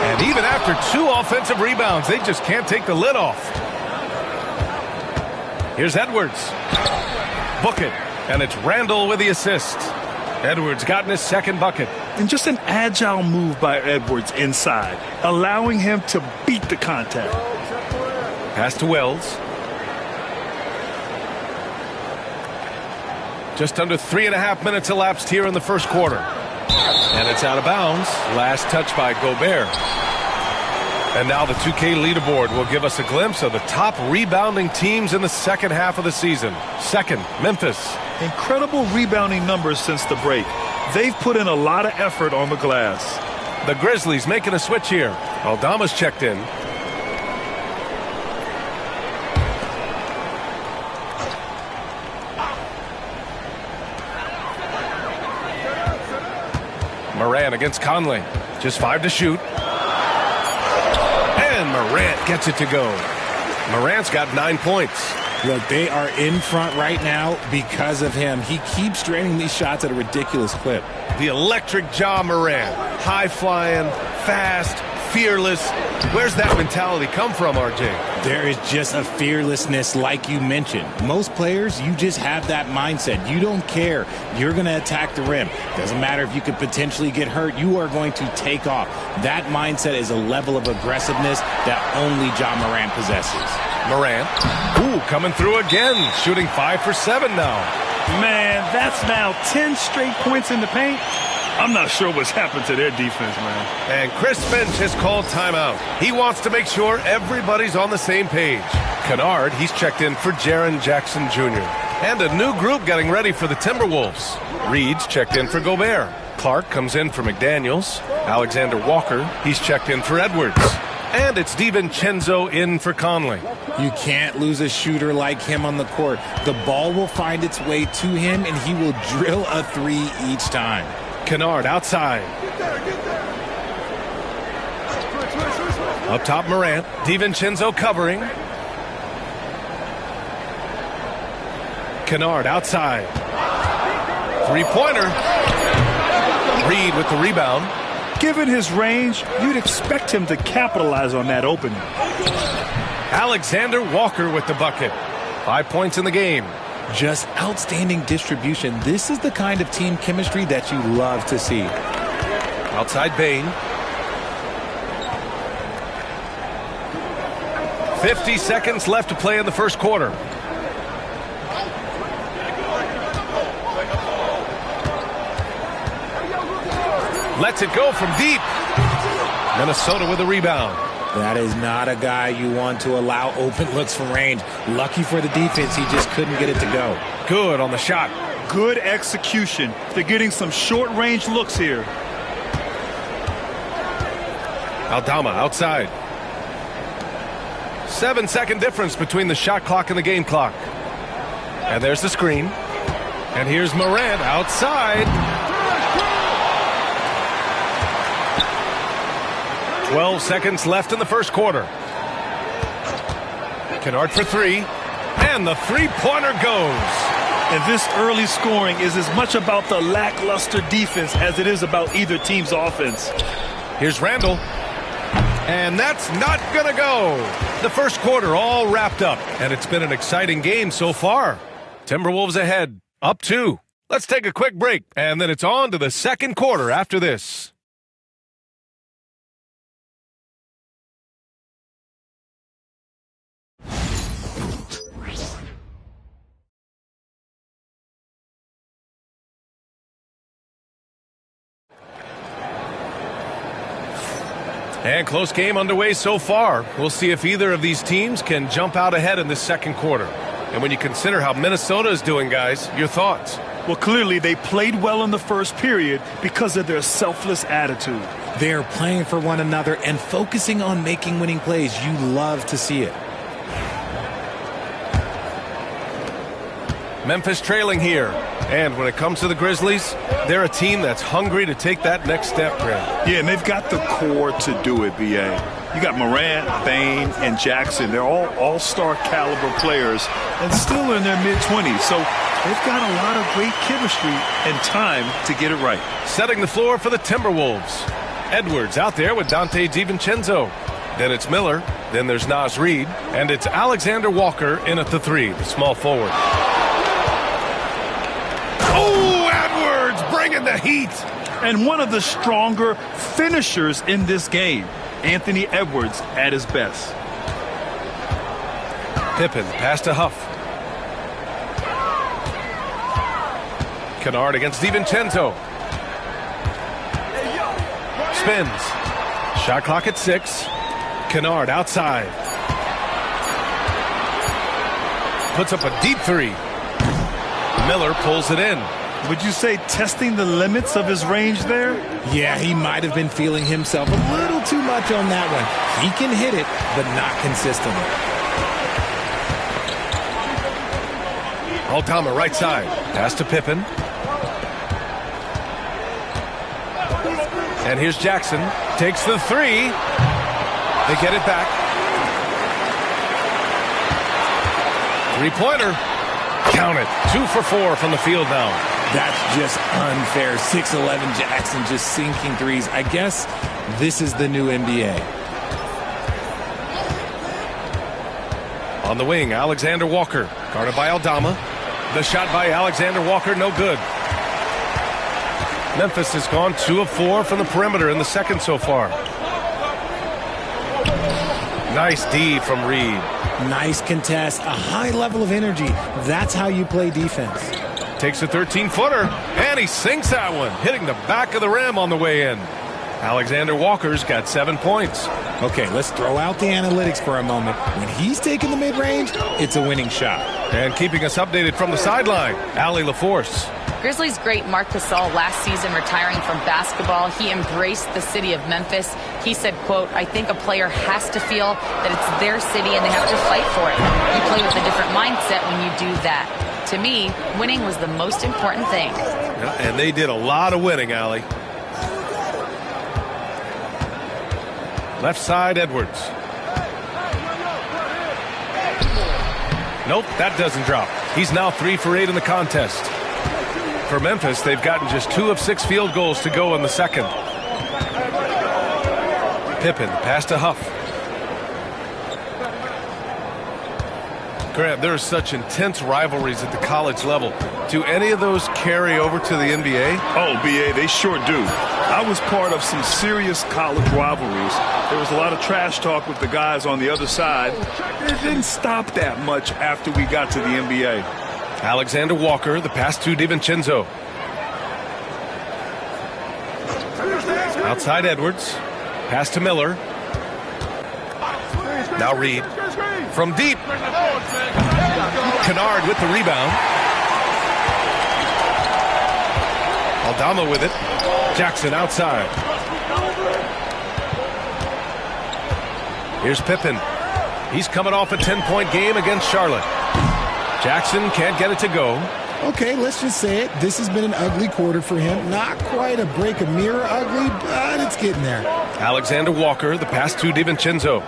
And even after 2 offensive rebounds, they just can't take the lid off. Here's Edwards. Book it. And it's Randall with the assist. Edwards gotten his second bucket. And just an agile move by Edwards inside, allowing him to beat the contact. Pass to Wells. Just under 3.5 minutes elapsed here in the first quarter. And it's out of bounds. Last touch by Gobert. And now the 2K leaderboard will give us a glimpse of the top rebounding teams in the second half of the season. Second, Memphis. Incredible rebounding numbers since the break. They've put in a lot of effort on the glass. The Grizzlies making a switch here. Aldama's checked in. Morant against Conley. Just 5 to shoot. And Morant gets it to go. Morant's got 9 points. Look, they are in front right now because of him. He keeps draining these shots at a ridiculous clip. The electric Ja Morant. High-flying, fast, fearless. Where's that mentality come from, RJ? There is just a fearlessness like you mentioned. Most players, you just have that mindset. You don't care. You're going to attack the rim. Doesn't matter if you could potentially get hurt. You are going to take off. That mindset is a level of aggressiveness that only Ja Morant possesses. Morant. Ooh, coming through again. Shooting 5 for 7 now. Man, that's now 10 straight points in the paint. I'm not sure what's happened to their defense, man. And Chris Finch has called timeout. He wants to make sure everybody's on the same page. Kennard, he's checked in for Jaren Jackson Jr. And a new group getting ready for the Timberwolves. Reed's checked in for Gobert. Clark comes in for McDaniels. Alexander Walker, he's checked in for Edwards. And it's DiVincenzo in for Conley. You can't lose a shooter like him on the court. The ball will find its way to him, and he will drill a 3 each time. Kennard outside. Up top, Morant. DiVincenzo covering. Kennard outside. Three-pointer. Reed with the rebound. Given his range, you'd expect him to capitalize on that opening. Alexander Walker with the bucket. 5 points in the game. Just outstanding distribution. This is the kind of team chemistry that you love to see. Outside Bane. 50 seconds left to play in the first quarter. Lets it go from deep. Minnesota with a rebound. That is not a guy you want to allow open looks from range. Lucky for the defense, he just couldn't get it to go. Good on the shot. Good execution. They're getting some short-range looks here. Aldama outside. 7-second difference between the shot clock and the game clock. And there's the screen. And here's Morant outside. 12 seconds left in the first quarter. Kennard for 3. And the three-pointer goes. And this early scoring is as much about the lackluster defense as it is about either team's offense. Here's Randall. And that's not going to go. The first quarter all wrapped up. And it's been an exciting game so far. Timberwolves ahead, up 2. Let's take a quick break. And then it's on to the second quarter after this. And close game underway so far. We'll see if either of these teams can jump out ahead in the second quarter. And when you consider how Minnesota is doing, guys, your thoughts? Well, clearly they played well in the first period because of their selfless attitude. They're playing for one another and focusing on making winning plays. You love to see it. Memphis trailing here. And when it comes to the Grizzlies, they're a team that's hungry to take that next step, Grant. Yeah, and they've got the core to do it, B.A. You got Morant, Bane, and Jackson. They're all all-star caliber players and still in their mid-20s. So they've got a lot of great chemistry and time to get it right. Setting the floor for the Timberwolves. Edwards out there with Dante DiVincenzo. Then it's Miller. Then there's Naz Reid. And it's Alexander Walker in at the 3, the small forward. Oh, Edwards bringing the heat. And one of the stronger finishers in this game, Anthony Edwards at his best. Pippen pass to Huff. Kennard against DiVincenzo. Spins. Shot clock at 6. Kennard outside. Puts up a deep 3. Miller pulls it in. Would you say testing the limits of his range there? Yeah, he might have been feeling himself a little too much on that one. He can hit it, but not consistently. Aldama right side. Pass to Pippen. And here's Jackson. Takes the 3. They get it back. 3-pointer. Count it. 2 for 4 from the field now. That's just unfair. 6'11" Jackson just sinking threes. I guess this is the new NBA. On the wing, Alexander Walker. Guarded by Aldama. The shot by Alexander Walker, no good. Memphis has gone 2 of 4 from the perimeter in the second so far. Nice D from Reid. Nice contest, a high level of energy. That's how you play defense. Takes a 13-footer, and he sinks that one, hitting the back of the rim on the way in. Alexander Walker's got 7 points. Okay, let's throw out the analytics for a moment. When he's taking the mid-range, it's a winning shot. And keeping us updated from the sideline, Allie LaForce. Grizzlies great Marc Gasol last season retiring from basketball. He embraced the city of Memphis. He said, quote, "I think a player has to feel that it's their city and they have to fight for it. You play with a different mindset when you do that. To me, winning was the most important thing." Yeah, and they did a lot of winning, Allie. Left side, Edwards. Nope, that doesn't drop. He's now 3 for 8 in the contest. For Memphis, they've gotten just 2 of 6 field goals to go in the second. Pippen, pass to Huff. Grant, there are such intense rivalries at the college level. Do any of those carry over to the NBA? Oh, BA, they sure do. I was part of some serious college rivalries. There was a lot of trash talk with the guys on the other side. It didn't stop that much after we got to the NBA. Alexander Walker, the pass to DiVincenzo. Outside Edwards. Pass to Miller. Now Reid. From deep. Kennard with the rebound. Aldama with it. Jackson outside. Here's Pippen. He's coming off a 10-point game against Charlotte. Jackson can't get it to go. Okay, let's just say it. This has been an ugly quarter for him. Not quite a break a mirror ugly, but it's getting there. Alexander Walker, the pass to DiVincenzo.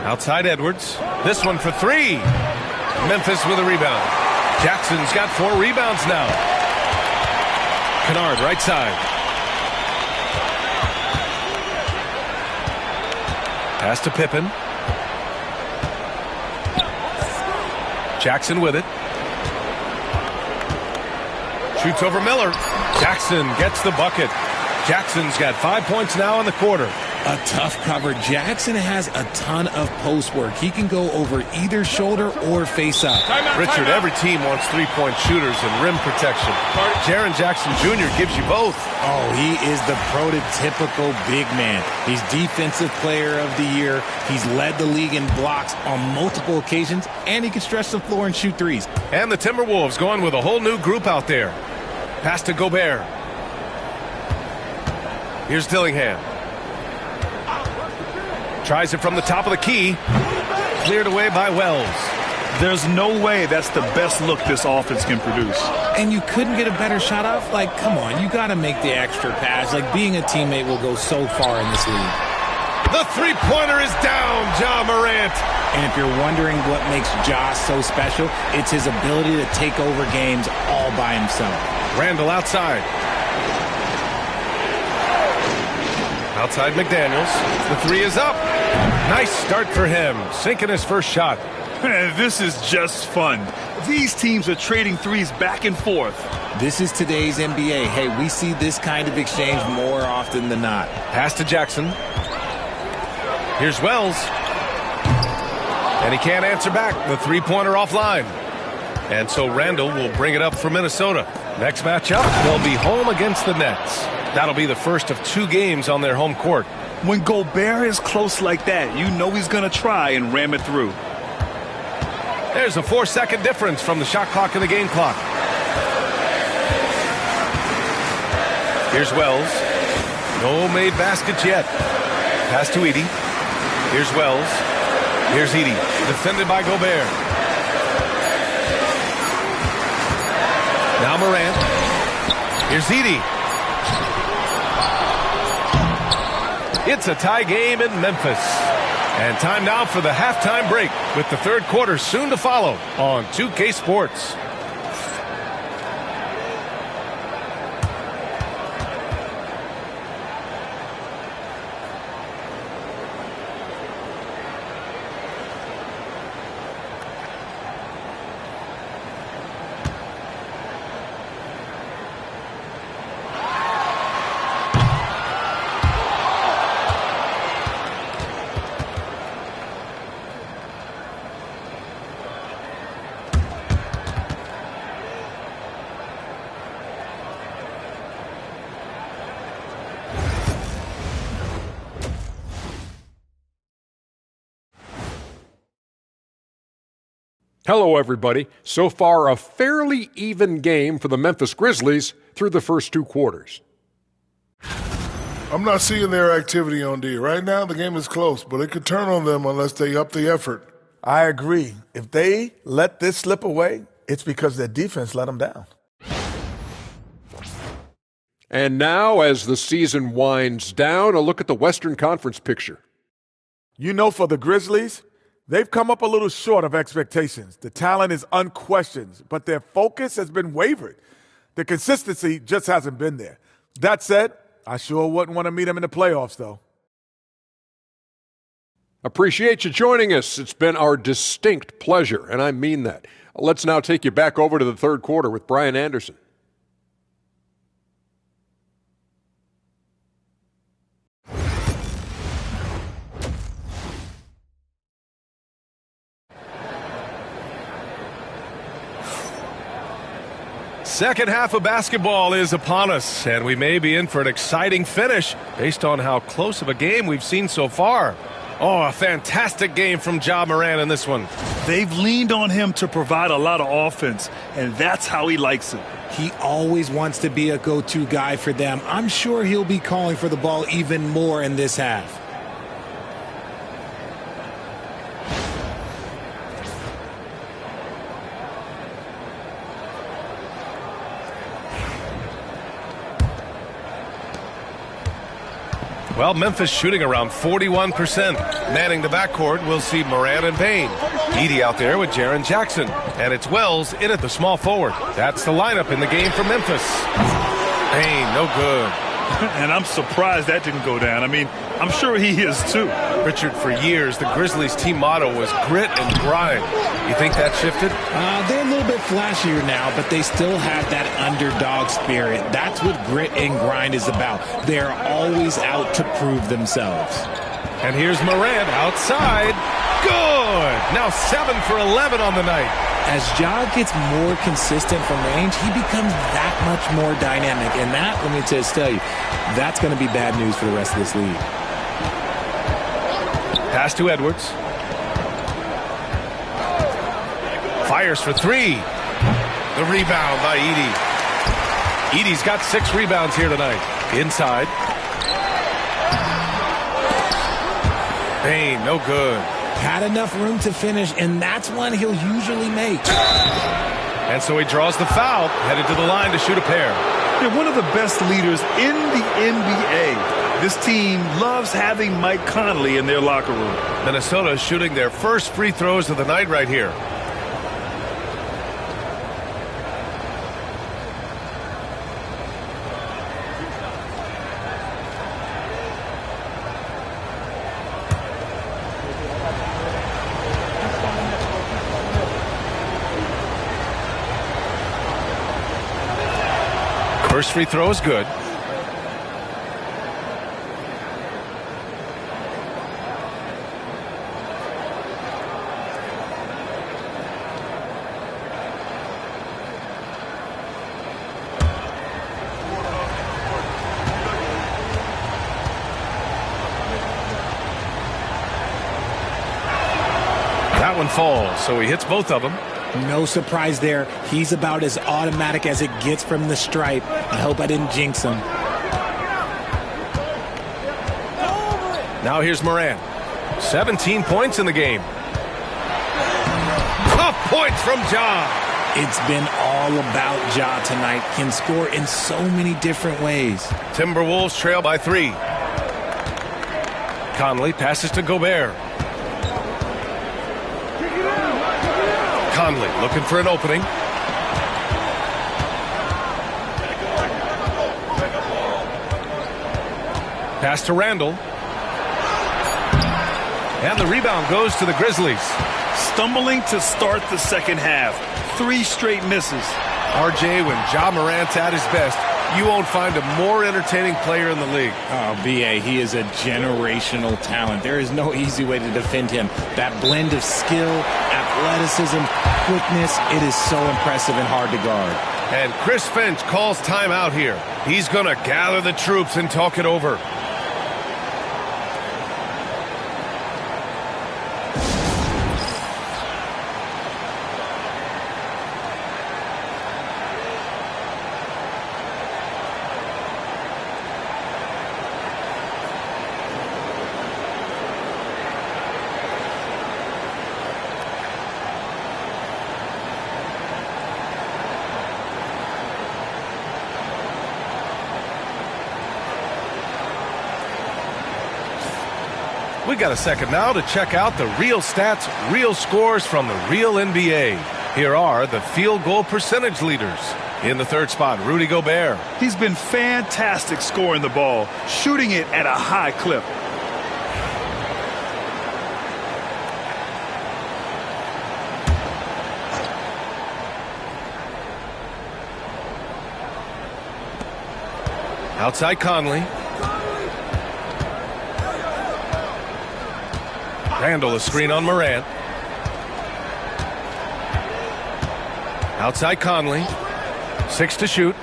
Outside Edwards. This one for 3. Memphis with a rebound. Jackson's got 4 rebounds now. Kennard, right side. Pass to Pippen. Jackson with it. Shoots over Miller. Jackson gets the bucket. Jackson's got 5 points now in the quarter. A tough cover. Jackson has a ton of post work. He can go over either shoulder or face up. Richard, every team wants 3-point shooters and rim protection. Jaren Jackson Jr. gives you both. Oh, he is the prototypical big man. He's Defensive Player of the Year. He's led the league in blocks on multiple occasions, and he can stretch the floor and shoot threes. And the Timberwolves going with a whole new group out there. Pass to Gobert. Here's Dillingham. Tries it from the top of the key. Cleared away by Wells. There's no way that's the best look this offense can produce. And you couldn't get a better shot off? Like, come on, you got to make the extra pass. Like, being a teammate will go so far in this league. The three-pointer is down, Ja Morant. And if you're wondering what makes Ja so special, it's his ability to take over games all by himself. Randall outside. Outside McDaniels. The three is up. Nice start for him, sinking his first shot. This is just fun. These teams are trading threes back and forth. This is today's NBA. Hey, we see this kind of exchange more often than not. Pass to Jackson. Here's Wells. And he can't answer back. The three-pointer offline. And so Randall will bring it up for Minnesota. Next matchup, they'll be home against the Nets. That'll be the first of 2 games on their home court. When Gobert is close like that, you know he's going to try and ram it through. There's a 4-second difference from the shot clock and the game clock. Here's Wells. No made baskets yet. Pass to Edey. Here's Wells. Here's Edey. Defended by Gobert. Now Morant. Here's Edey. It's a tie game in Memphis. And time now for the halftime break, with the third quarter soon to follow on 2K Sports. Hello, everybody. So far, a fairly even game for the Memphis Grizzlies through the first 2 quarters. I'm not seeing their activity on D. Right now, the game is close, but it could turn on them unless they up the effort. I agree. If they let this slip away, it's because their defense let them down. And now, as the season winds down, a look at the Western Conference picture. You know, for the Grizzlies, they've come up a little short of expectations. The talent is unquestioned, but their focus has been wavered. The consistency just hasn't been there. That said, I sure wouldn't want to meet them in the playoffs, though. Appreciate you joining us. It's been our distinct pleasure, and I mean that. Let's now take you back over to the third quarter with Brian Anderson. Second half of basketball is upon us, and we may be in for an exciting finish based on how close of a game we've seen so far. Oh, a fantastic game from Ja Morant in this one. They've leaned on him to provide a lot of offense, and that's how he likes it. He always wants to be a go-to guy for them. I'm sure he'll be calling for the ball even more in this half. Well, Memphis shooting around 41%. Manning the backcourt, we'll see Morant and Payne. Edey out there with Jaren Jackson. And it's Wells in at the small forward. That's the lineup in the game for Memphis. Payne, no good. And I'm surprised that didn't go down. I mean, I'm sure he is too. Richard, for years, the Grizzlies' team motto was grit and grind. You think that shifted? They're a little bit flashier now, but they still have that underdog spirit. That's what grit and grind is about. They're always out to prove themselves. And here's Morant outside. Good! Now 7 for 11 on the night. As Ja gets more consistent from range, he becomes that much more dynamic. And that, let me just tell you, that's going to be bad news for the rest of this league. Pass to Edwards. Fires for 3. The rebound by Edey. Edey's got 6 rebounds here tonight. Inside. Payne, no good. Had enough room to finish, and that's one he'll usually make. And so he draws the foul, headed to the line to shoot a pair. They're one of the best leaders in the NBA. This team loves having Mike Conley in their locker room. Minnesota shooting their first free throws of the night right here. First free throw is good. That one falls, so he hits both of them. No surprise there. He's about as automatic as it gets from the stripe. I hope I didn't jinx him. Now here's Morant. 17 points in the game. Tough points from Ja. It's been all about Ja tonight. Can score in so many different ways. Timberwolves trail by 3. Conley passes to Gobert. Conley looking for an opening. Pass to Randall. And the rebound goes to the Grizzlies. Stumbling to start the second half. 3 straight misses. RJ, when Ja Morant's at his best, you won't find a more entertaining player in the league. Oh, B.A., he is a generational talent. There is no easy way to defend him. That blend of skill, athleticism, quickness, it is so impressive and hard to guard. And Chris Finch calls timeout here. He's going to gather the troops and talk it over. We got a second now to check out the real stats, real scores from the real NBA. Here are the field goal percentage leaders. In the third spot, Rudy Gobert. He's been fantastic scoring the ball, shooting it at a high clip. Outside Conley. Randall, a screen on Morant. Outside Conley. 6 to shoot.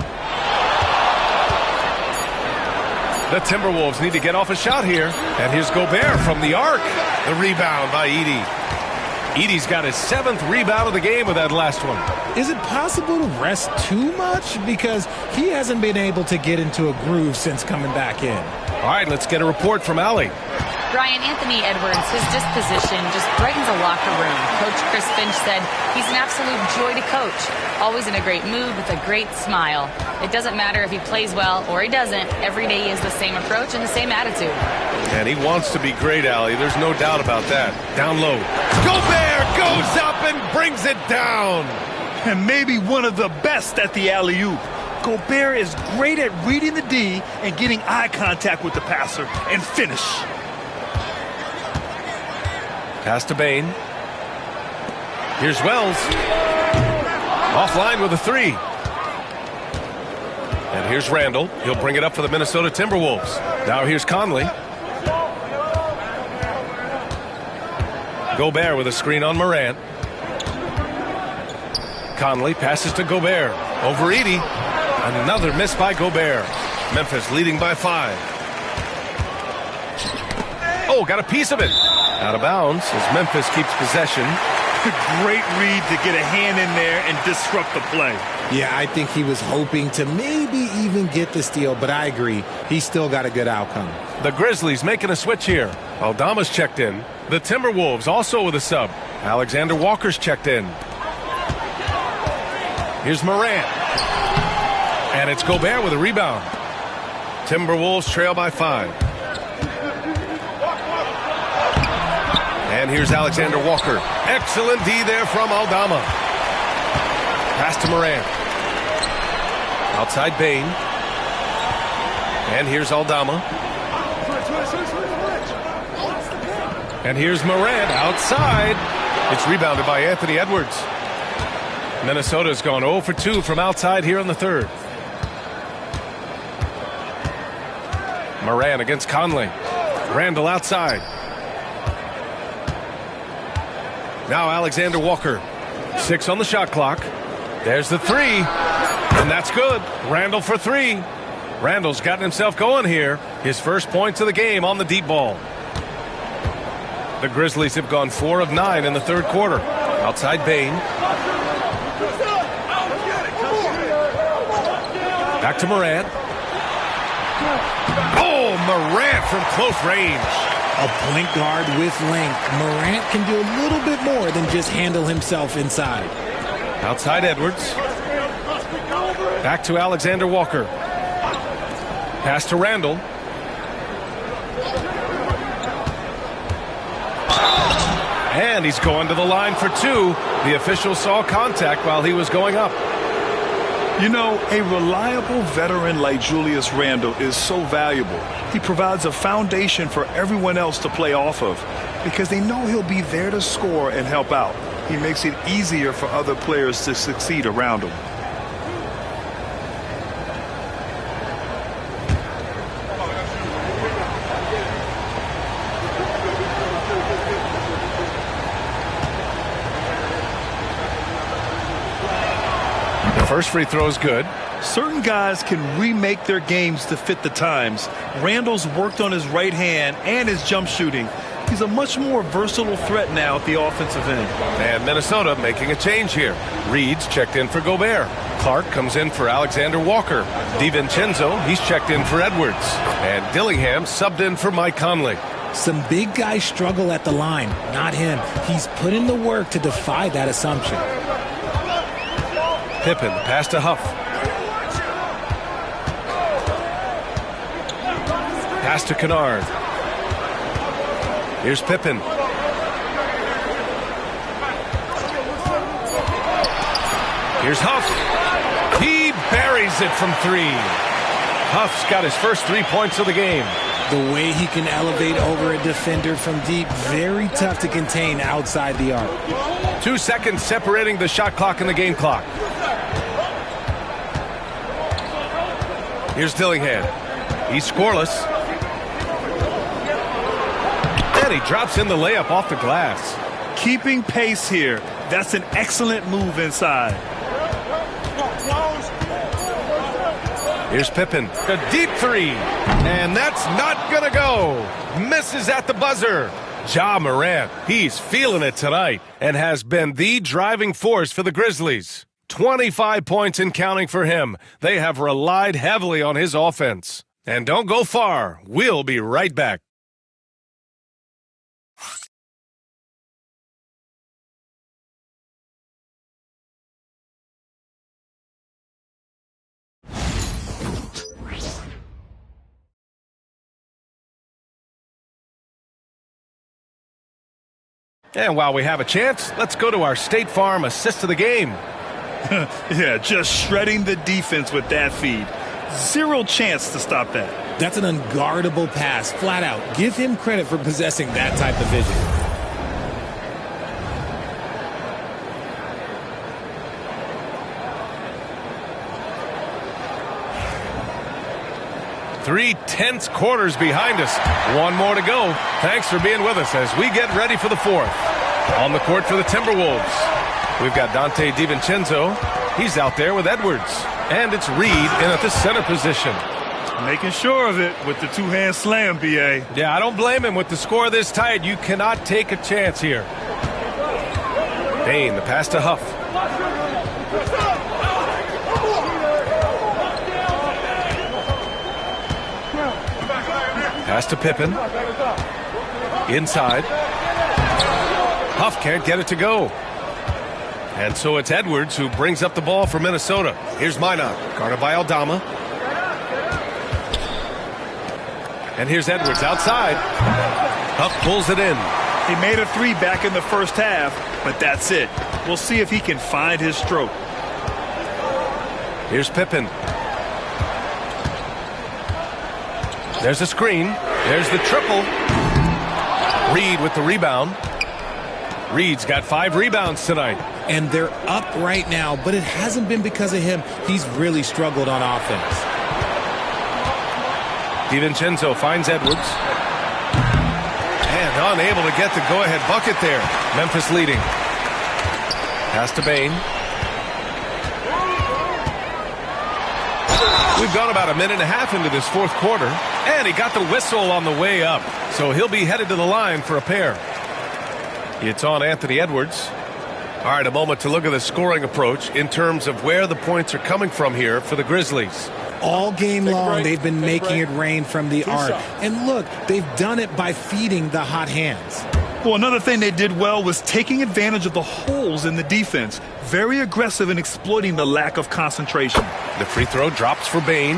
The Timberwolves need to get off a shot here. And here's Gobert from the arc. The rebound by Edey. Edey's got his 7th rebound of the game with that last one. Is it possible to rest too much? Because he hasn't been able to get into a groove since coming back in. All right, let's get a report from Allie. Brian Anthony Edwards, his disposition just brightens a locker room. Coach Chris Finch said he's an absolute joy to coach. Always in a great mood with a great smile. It doesn't matter if he plays well or he doesn't. Every day he has the same approach and the same attitude. And he wants to be great, Allie. There's no doubt about that. Down low. Gobert goes up and brings it down. And maybe one of the best at the alley-oop. Gobert is great at reading the D and getting eye contact with the passer and finish. Pass to Bane. Here's Wells. Offline with a 3. And here's Randall. He'll bring it up for the Minnesota Timberwolves. Now here's Conley. Gobert with a screen on Morant. Conley passes to Gobert. Over Edey. Another miss by Gobert. Memphis leading by 5. Oh, got a piece of it. Out of bounds as Memphis keeps possession. Great read to get a hand in there and disrupt the play. Yeah, I think he was hoping to maybe even get the steal, but I agree. He still got a good outcome. The Grizzlies making a switch here. Aldama's checked in. The Timberwolves also with a sub. Alexander Walker's checked in. Here's Morant. And it's Gobert with a rebound. Timberwolves trail by 5. And here's Alexander Walker. Excellent D there from Aldama. Pass to Morant. Outside Bane. And here's Aldama. And here's Morant outside. It's rebounded by Anthony Edwards. Minnesota's gone 0 for 2 from outside here in the third. Moran against Conley. Randall outside. Now Alexander Walker. 6 on the shot clock. There's the 3. And that's good. Randall for 3. Randall's gotten himself going here. His first points of the game on the deep ball. The Grizzlies have gone 4 of 9 in the third quarter. Outside Bain. Back to Morant. Oh, Morant from close range. A point guard with length. Morant can do a little bit more than just handle himself inside. Outside Edwards. Back to Alexander Walker. Pass to Randall. And he's going to the line for 2. The official saw contact while he was going up. You know, a reliable veteran like Julius Randle is so valuable. He provides a foundation for everyone else to play off of because they know he'll be there to score and help out. He makes it easier for other players to succeed around him. First free throw is good. Certain guys can remake their games to fit the times. Randall's worked on his right hand and his jump shooting. He's a much more versatile threat now at the offensive end. And Minnesota making a change here. Reed's checked in for Gobert. Clark comes in for Alexander Walker. DiVincenzo, he's checked in for Edwards. And Dillingham subbed in for Mike Conley. Some big guys struggle at the line, not him. He's put in the work to defy that assumption. Pippen, pass to Huff. Pass to Kennard. Here's Pippen. Here's Huff. He buries it from 3. Huff's got his first 3 points of the game. The way he can elevate over a defender from deep, very tough to contain outside the arc. 2 seconds separating the shot clock and the game clock. Here's Dillingham. He's scoreless. And he drops in the layup off the glass. Keeping pace here. That's an excellent move inside. Here's Pippen. A deep 3. And that's not going to go. Misses at the buzzer. Ja Morant, he's feeling it tonight and has been the driving force for the Grizzlies. 25 points and counting for him. They have relied heavily on his offense. And don't go far. We'll be right back. And while we have a chance, let's go to our State Farm assist of the game. Yeah, just shredding the defense with that feed. Zero chance to stop that. That's an unguardable pass, flat out. Give him credit for possessing that type of vision. Three tense quarters behind us. One more to go. Thanks for being with us as we get ready for the 4th. On the court for the Timberwolves, we've got Dante DiVincenzo. He's out there with Edwards. And it's Reed in at the center position. Making sure of it with the two-hand slam, B.A. Yeah, I don't blame him with the score this tight. You cannot take a chance here. Bain, the pass to Huff. Pass to Pippen. Inside. Huff can't get it to go. And so it's Edwards who brings up the ball for Minnesota. Here's Minot, guarded by Aldama. And here's Edwards outside. Huff pulls it in. He made a 3 back in the first half, but that's it. We'll see if he can find his stroke. Here's Pippen. There's a screen. There's the triple. Reed with the rebound. Reed's got 5 rebounds tonight. And they're up right now, but it hasn't been because of him. He's really struggled on offense. DiVincenzo finds Edwards. And unable to get the go-ahead bucket there. Memphis leading. Pass to Bane. We've gone about a minute and a half into this fourth quarter. And he got the whistle on the way up. So he'll be headed to the line for a pair. It's on Anthony Edwards. All right, a moment to look at the scoring approach in terms of where the points are coming from here for the Grizzlies. All game long, they've been making it rain from the arc. And look, they've done it by feeding the hot hands. Well, another thing they did well was taking advantage of the holes in the defense. Very aggressive in exploiting the lack of concentration. The free throw drops for Bane.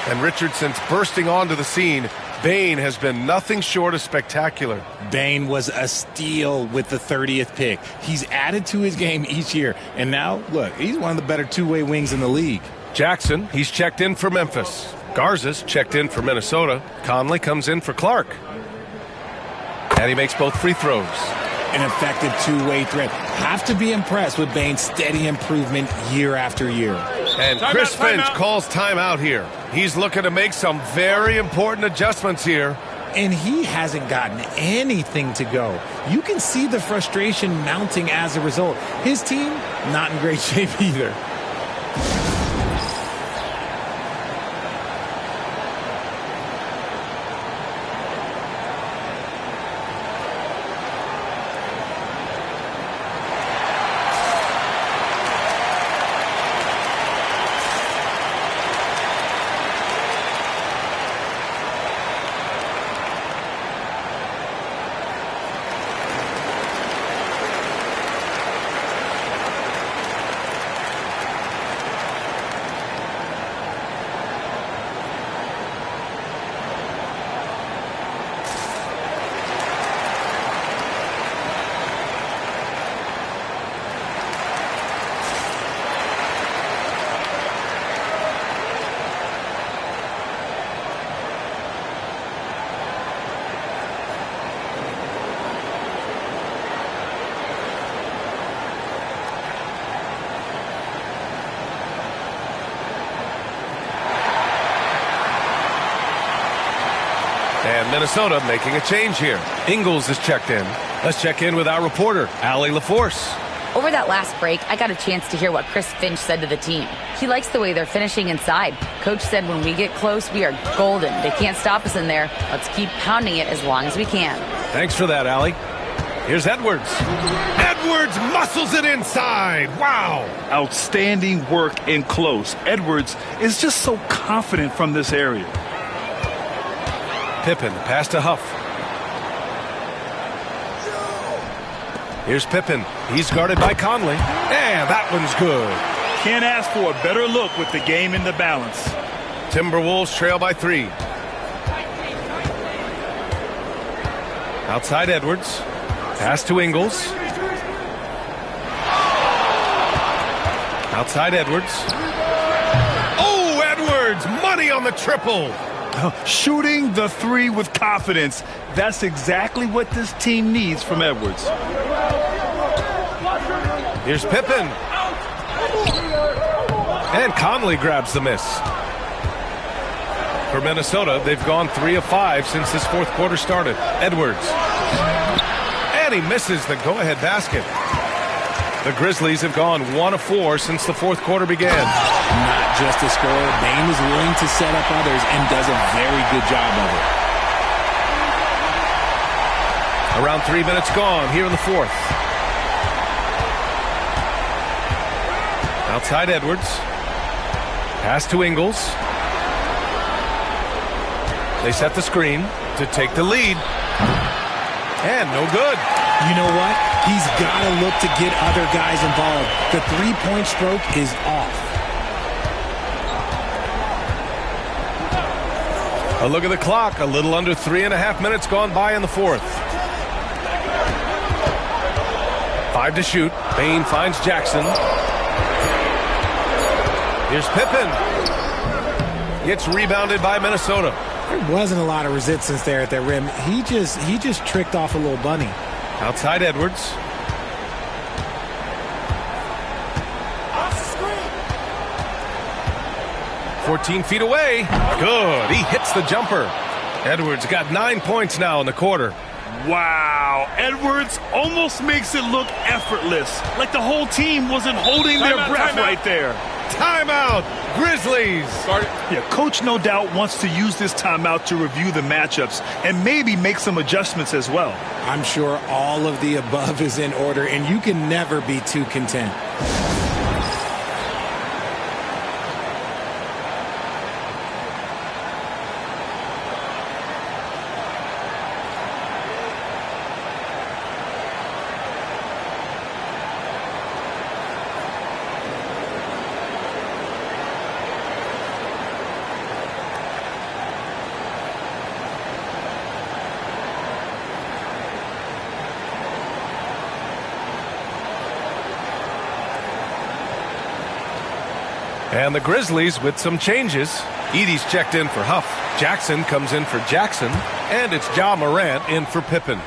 And Richardson's bursting onto the scene. Bane has been nothing short of spectacular. Bane was a steal with the 30th pick. He's added to his game each year. And now, look, he's one of the better two-way wings in the league. Jackson, he's checked in for Memphis. Garza's checked in for Minnesota. Conley comes in for Clark. And he makes both free throws. An effective two-way threat. Have to be impressed with Bane's steady improvement year after year. And Chris Finch calls timeout here. He's looking to make some very important adjustments here. And he hasn't gotten anything to go. You can see the frustration mounting as a result. His team, not in great shape either. And Minnesota making a change here. Ingles is checked in. Let's check in with our reporter, Allie LaForce. Over that last break, I got a chance to hear what Chris Finch said to the team. He likes the way they're finishing inside. Coach said when we get close, we are golden. They can't stop us in there. Let's keep pounding it as long as we can. Thanks for that, Allie. Here's Edwards. Edwards muscles it inside. Wow. Outstanding work in close. Edwards is just so confident from this area. Pippen, pass to Huff. Here's Pippen. He's guarded by Conley. And that one's good. Can't ask for a better look with the game in the balance. Timberwolves trail by 3. Outside Edwards. Pass to Ingles. Outside Edwards. Oh, Edwards! Money on the triple! Shooting the three with confidence. That's exactly what this team needs from Edwards. Here's Pippen. And Conley grabs the miss. For Minnesota, they've gone 3 of 5 since this fourth quarter started. Edwards. And he misses the go-ahead basket. The Grizzlies have gone 1 of 4 since the fourth quarter began. Not just a scorer, Bane is willing to set up others and does a very good job of it. Around 3 minutes gone here in the fourth. Outside Edwards. Pass to Ingles. They set the screen to take the lead. And no good. You know what? He's got to look to get other guys involved. The three-point stroke is off. A look at the clock. A little under 3.5 minutes gone by in the fourth. 5 to shoot. Bane finds Jackson. Here's Pippen. Gets rebounded by Minnesota. There wasn't a lot of resistance there at that rim. He just tricked off a little bunny. Outside Edwards. 14 feet away. Good. He hits the jumper. Edwards got 9 points now in the quarter. Wow. Edwards almost makes it look effortless, like the whole team wasn't holding their breath right there. Timeout, Grizzlies. Yeah, coach no doubt wants to use this timeout to review the matchups and maybe make some adjustments as well. I'm sure all of the above is in order, and you can never be too content. And the Grizzlies with some changes. Edey's checked in for Huff. Jackson comes in for Jackson. And it's Ja Morant in for Pippen.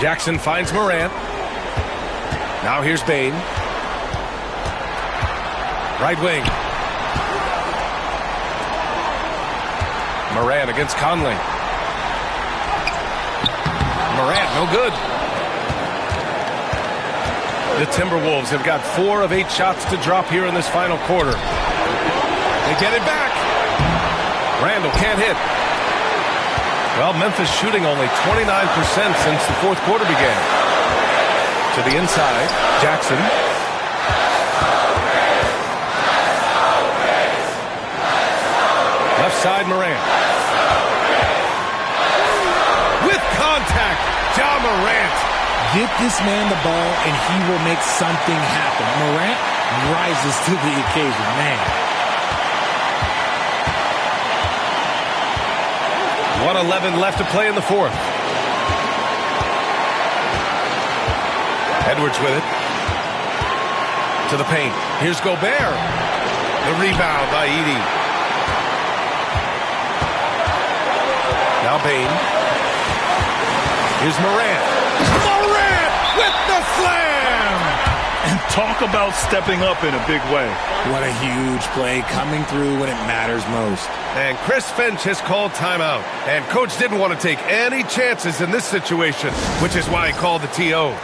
Jackson finds Morant. Now here's Bane. Right wing. Morant against Conley. Morant, no good. The Timberwolves have got 4 of 8 shots to drop here in this final quarter. They get it back. Randall can't hit. Well, Memphis shooting only 29% since the fourth quarter began. To the inside, Jackson. Left side, Morant. With contact, Ja Morant. Get this man the ball, and he will make something happen. Morant rises to the occasion, man. 1:11 left to play in the fourth. Edwards with it. To the paint. Here's Gobert. The rebound by Edey. Now Bane. Here's Morant. Morant with the slam! And talk about stepping up in a big way. What a huge play, coming through when it matters most. And Chris Finch has called timeout. And coach didn't want to take any chances in this situation, which is why he called the TO.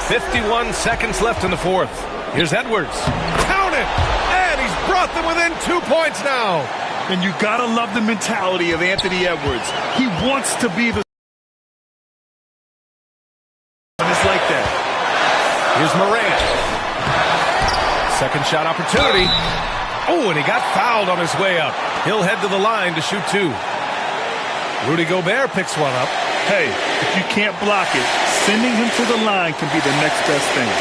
.51 seconds left in the fourth. Here's Edwards. Count it! And he's brought them within 2 points now. And you gotta love the mentality of Anthony Edwards. He wants to be the... And it's like that. Here's Morant. Second shot opportunity. Oh, and he got fouled on his way up. He'll head to the line to shoot 2. Rudy Gobert picks one up. Hey, if you can't block it, sending him to the line can be the next best thing.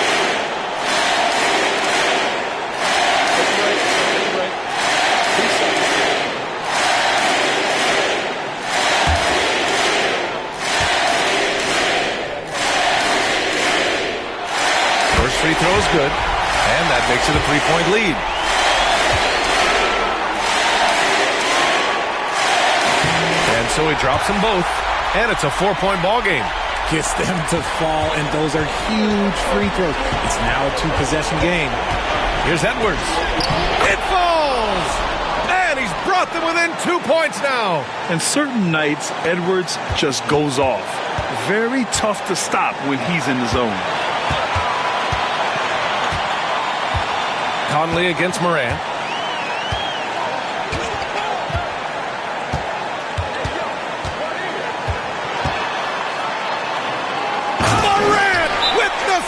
First free throw is good, and that makes it a 3-point lead. And so he drops them both, and it's a 4-point ball game. Gets them to fall, and those are huge free throws. It's now a 2-possession game. Here's Edwards. It falls! And he's brought them within 2 points now. And certain nights, Edwards just goes off. Very tough to stop when he's in the zone. Conley against Morant.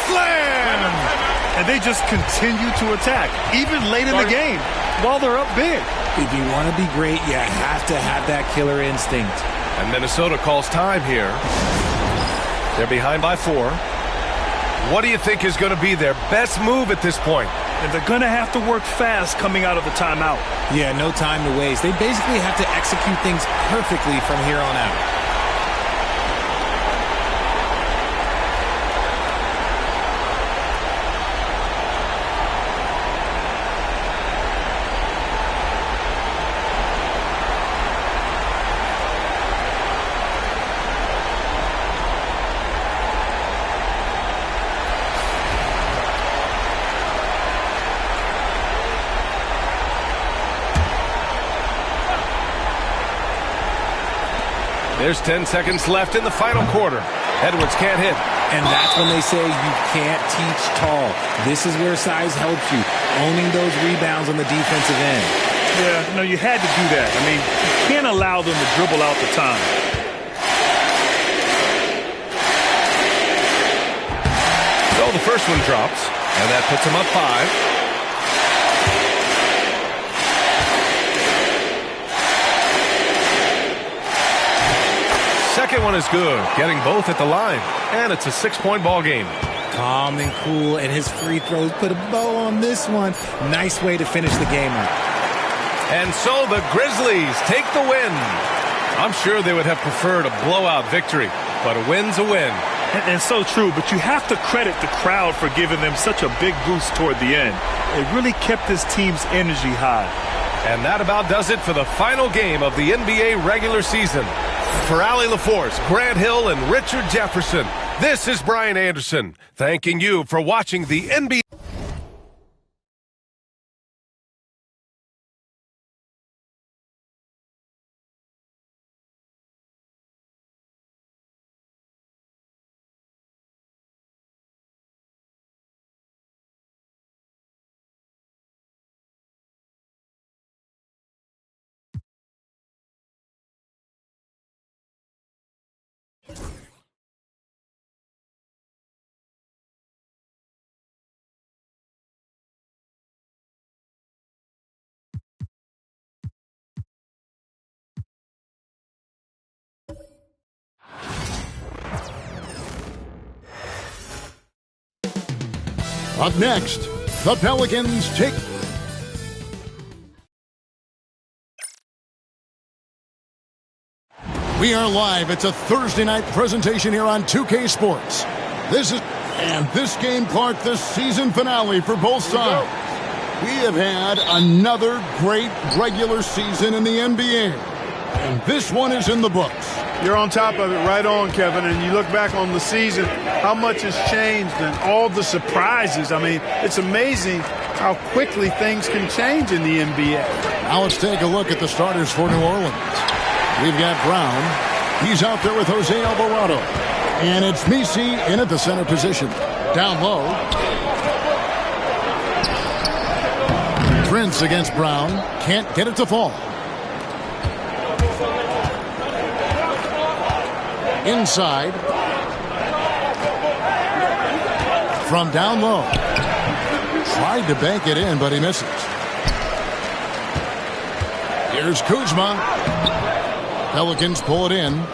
Slam! And they just continue to attack, even late in the game, while they're up big. If you want to be great, you have to have that killer instinct. And Minnesota calls time here. They're behind by 4. What do you think is going to be their best move at this point? And they're going to have to work fast coming out of the timeout. Yeah, no time to waste. They basically have to execute things perfectly from here on out. There's 10 seconds left in the final quarter. Edwards can't hit. And that's when they say you can't teach tall. This is where size helps you, owning those rebounds on the defensive end. Yeah, you had to do that. I mean, you can't allow them to dribble out the time. So the first one drops, and that puts him up 5. Second one is good, getting both at the line, and it's a 6-point ball game. Calm and cool, and his free throws put a bow on this one. Nice way to finish the game up. And so the Grizzlies take the win. I'm sure they would have preferred a blowout victory, but a win's a win. And so true, but you have to credit the crowd for giving them such a big boost toward the end. It really kept this team's energy high. And that about does it for the final game of the NBA regular season. For Allie LaForce, Grant Hill, and Richard Jefferson, this is Brian Anderson, thanking you for watching the NBA. Up next, the Pelicans take... We are live. It's a Thursday night presentation here on 2K Sports. This game, Clark, the season finale for both sides. We have had another great regular season in the NBA, and this one is in the books. You're on top of it, right on, Kevin, and you look back on the season, how much has changed and all the surprises. I mean, it's amazing how quickly things can change in the NBA. Now let's take a look at the starters for New Orleans. We've got Brown. He's out there with Jose Alvarado. And it's Messi in at the center position. Down low. Prince against Brown. Can't get it to fall. Inside. From down low. Tried to bank it in, but he misses. Here's Kuzma. Pelicans pull it in.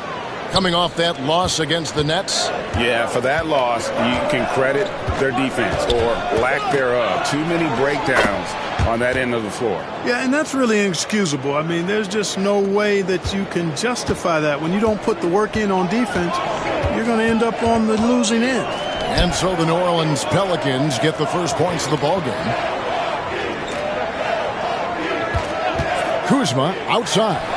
Coming off that loss against the Nets. Yeah, for that loss, you can credit their defense or lack thereof. Too many breakdowns on that end of the floor. Yeah, and that's really inexcusable. I mean, there's just no way that you can justify that. When you don't put the work in on defense, you're going to end up on the losing end. And so the New Orleans Pelicans get the first points of the ballgame. Kuzma outside.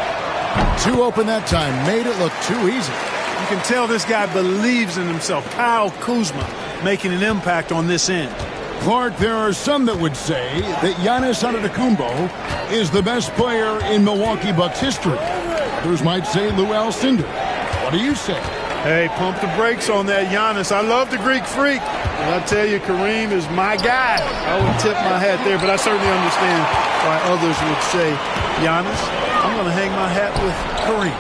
Too open that time. Made it look too easy. You can tell this guy believes in himself. Kyle Kuzma making an impact on this end. Clark, there are some that would say that Giannis Antetokounmpo is the best player in Milwaukee Bucks history. Others might say Lou Alcindor. What do you say? Hey, pump the brakes on that Giannis. I love the Greek Freak. And I tell you, Kareem is my guy. I would tip my hat there, but I certainly understand why others would say Giannis. I'm going to hang my hat with Kareem.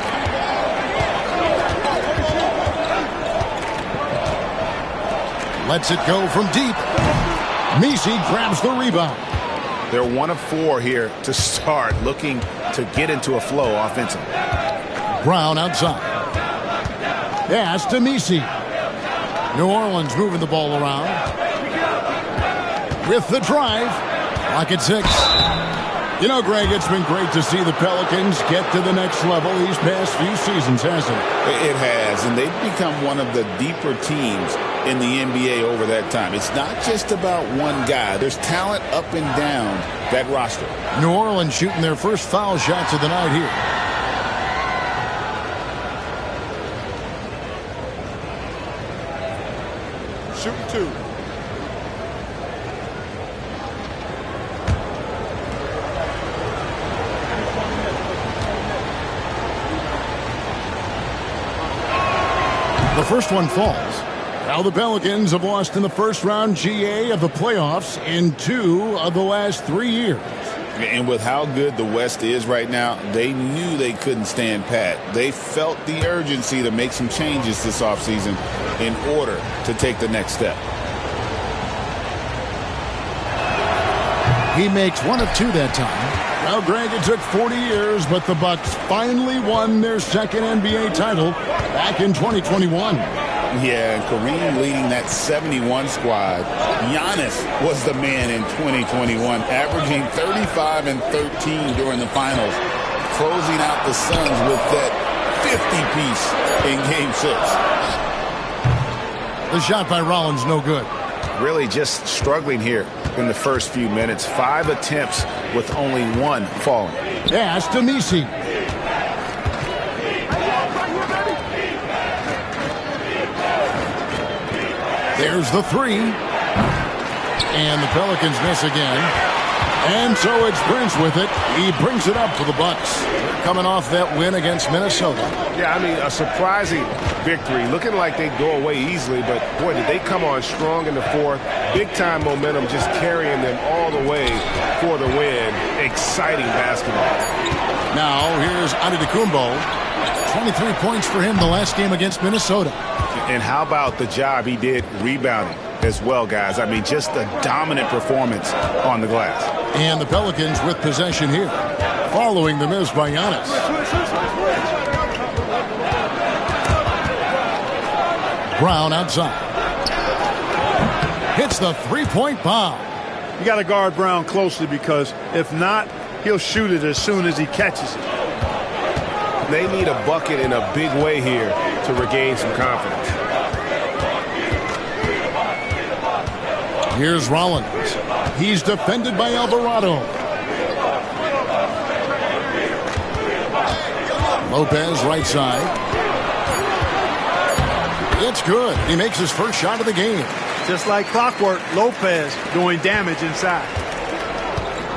Lets it go from deep. Messi grabs the rebound. They're 1 of 4 here to start, looking to get into a flow offensively. Brown outside. Pass to Messi. New Orleans moving the ball around. With the drive. Lock at 6. You know, Greg, it's been great to see the Pelicans get to the next level these past few seasons, hasn't it? It has, and they've become one of the deeper teams in the NBA over that time. It's not just about one guy. There's talent up and down that roster. New Orleans shooting their first foul shots of the night here. Shooting 2. The first one falls. Now the Pelicans have lost in the first round GA of the playoffs in 2 of the last 3 years. And with how good the West is right now, they knew they couldn't stand pat. They felt the urgency to make some changes this offseason in order to take the next step. He makes 1 of 2 that time. Well, Greg, it took 40 years, but the Bucks finally won their second NBA title back in 2021. Yeah, and Kareem leading that 71 squad. Giannis was the man in 2021, averaging 35 and 13 during the finals, closing out the Suns with that 50-piece in Game 6. The shot by Rollins, no good. Really just struggling here in the first few minutes. 5 attempts with only 1 falling. Pass to Nisi. There's the 3. And the Pelicans miss again. And so it's Prince with it. He brings it up for the Bucks. They're coming off that win against Minnesota. Yeah, I mean, a surprising victory. Looking like they'd go away easily, but boy, did they come on strong in the fourth. Big-time momentum just carrying them all the way for the win. Exciting basketball. Now, here's Antetokounmpo. 23 points for him the last game against Minnesota. And how about the job he did rebounding as well, guys? I mean, just a dominant performance on the glass. And the Pelicans with possession here, following the miss by Giannis. Brown outside. Hits the three-point bomb. You got to guard Brown closely because if not, he'll shoot it as soon as he catches it. They need a bucket in a big way here to regain some confidence. Here's Rollins. He's defended by Alvarado. Lopez right side. It's good. He makes his first shot of the game. Just like clockwork, Lopez doing damage inside.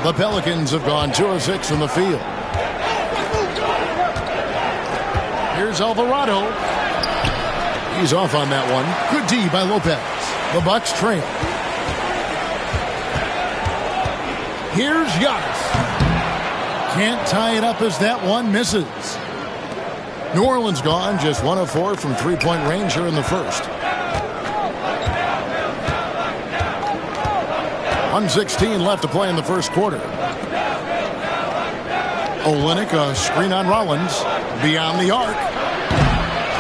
The Pelicans have gone 2 of 6 from the field. Here's Alvarado. He's off on that one. Good D by Lopez. The Bucks trail. Here's Giannis. Can't tie it up as that one misses. New Orleans gone just 1 of 4 from three-point range here in the first. 1:16 left to play in the first quarter. Olynyk, a screen on Rollins. Beyond the arc.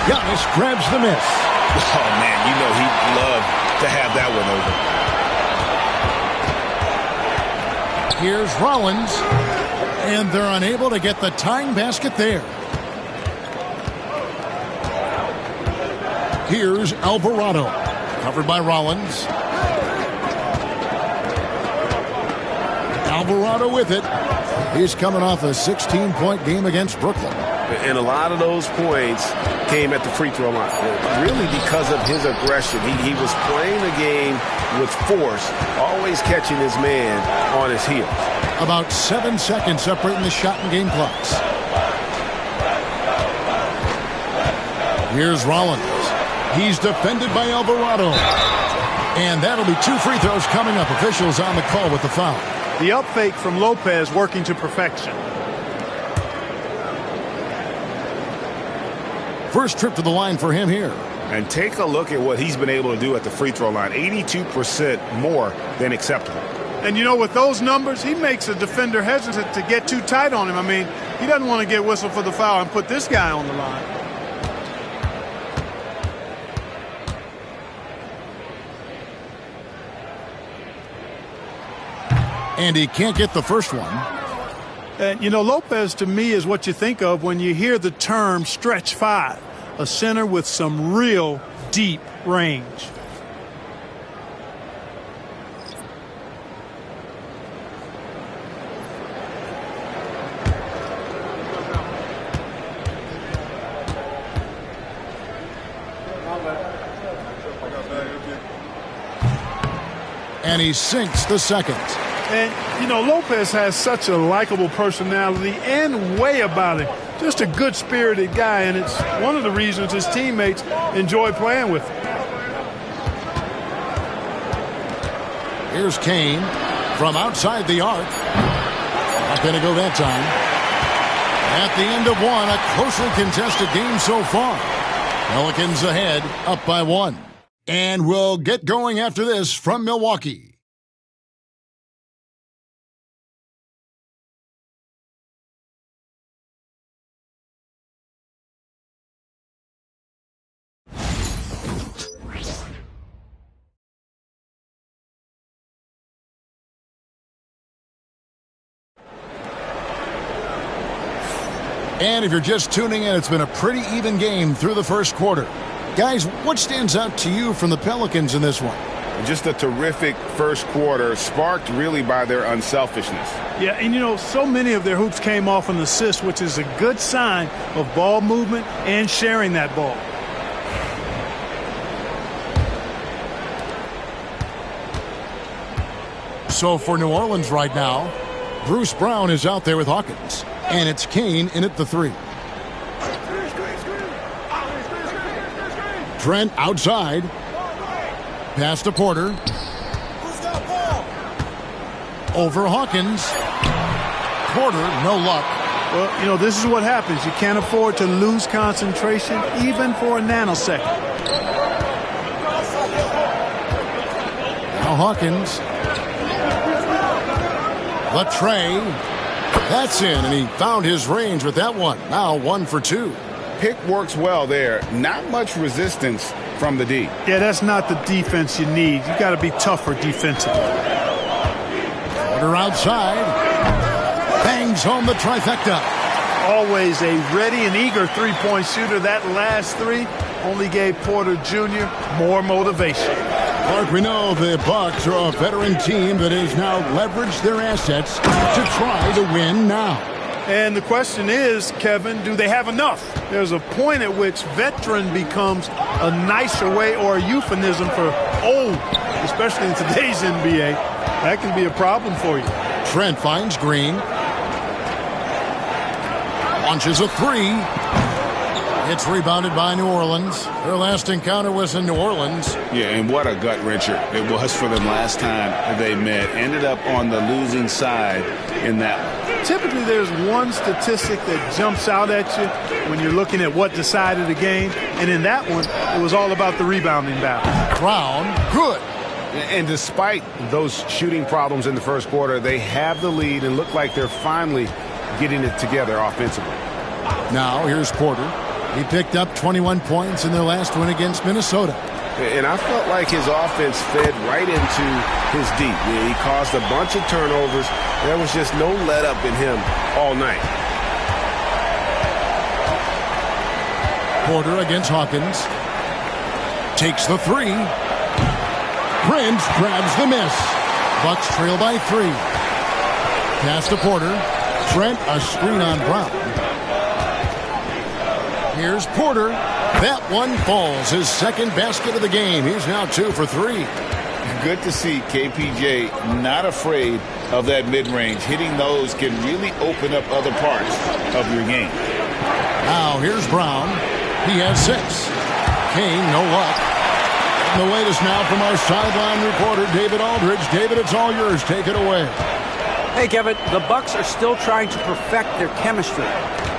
Giannis grabs the miss. Oh, man, you know he'd love to have that one over. Here's Rollins. And they're unable to get the tying basket there. Here's Alvarado. Covered by Rollins. Alvarado with it. He's coming off a 16-point game against Brooklyn. And a lot of those points came at the free throw line. Really because of his aggression. He was playing the game with force, always catching his man on his heels. About 7 seconds separating the shot and game clocks. Here's Rollins. He's defended by Alvarado. And that'll be 2 free throws coming up. Officials on the call with the foul. The up fake from Lopez working to perfection. First trip to the line for him here. And take a look at what he's been able to do at the free throw line. 82% more than acceptable. And, you know, with those numbers, he makes a defender hesitant to get too tight on him. I mean, he doesn't want to get whistled for the foul and put this guy on the line. And he can't get the first one. And, you know, Lopez to me is what you think of when you hear the term stretch 5, a center with some real deep range. And he sinks the second. And, you know, Lopez has such a likable personality and way about him. just a good-spirited guy, and it's one of the reasons his teammates enjoy playing with him. Here's Kane from outside the arc. Not going to go that time. At the end of one, a closely contested game so far. Pelicans ahead, up by 1. And we'll get going after this from Milwaukee. And if you're just tuning in, it's been a pretty even game through the first quarter. Guys, what stands out to you from the Pelicans in this one? Just a terrific first quarter, sparked really by their unselfishness. Yeah, and so many of their hoops came off an assist, which is a good sign of ball movement and sharing that ball. So for New Orleans right now, Bruce Brown is out there with Hawkins. And it's Kane in at the 3. Trent outside. Pass to Porter. Over Hawkins. Porter, no luck. Well, this is what happens. You can't afford to lose concentration even for a nanosecond. Now Hawkins. Latrey. That's in, and he found his range with that one. Now 1 for 2. Pick works well there. Not much resistance from the D. Yeah, that's not the defense you need. You got to be tougher defensively. Porter outside. Bangs home the trifecta. Always a ready and eager three-point shooter. That last 3 only gave Porter Jr. more motivation. Clark, we know the Bucks are a veteran team that has now leveraged their assets to try to win now. And the question is, Kevin, do they have enough? There's a point at which veteran becomes a nicer way or a euphemism for old, especially in today's NBA. That can be a problem for you. Trent finds Green. Launches a 3. It's rebounded by New Orleans. Their last encounter was in New Orleans. Yeah, and what a gut-wrencher it was for them last time they met. Ended up on the losing side in that one. Typically, there's one statistic that jumps out at you when you're looking at what decided the game. And in that one, it was all about the rebounding battle. Brown, good. And despite those shooting problems in the first quarter, they have the lead and look like they're finally getting it together offensively. Now, here's Porter. He picked up 21 points in their last win against Minnesota. And I felt like his offense fed right into his deep. He caused a bunch of turnovers. There was just no let-up in him all night. Porter against Hawkins. Takes the 3. Prince grabs the miss. Bucks trail by 3. Pass to Porter. Trent, a screen on Brown. Here's Porter. That one falls. His second basket of the game. He's now 2 for 3. Good to see KPJ not afraid of that mid-range. Hitting those can really open up other parts of your game. Now here's Brown. He has 6. Kane, no luck. And the latest now from our sideline reporter, David Aldridge. David, it's all yours. Take it away. Hey, Kevin, the Bucks are still trying to perfect their chemistry.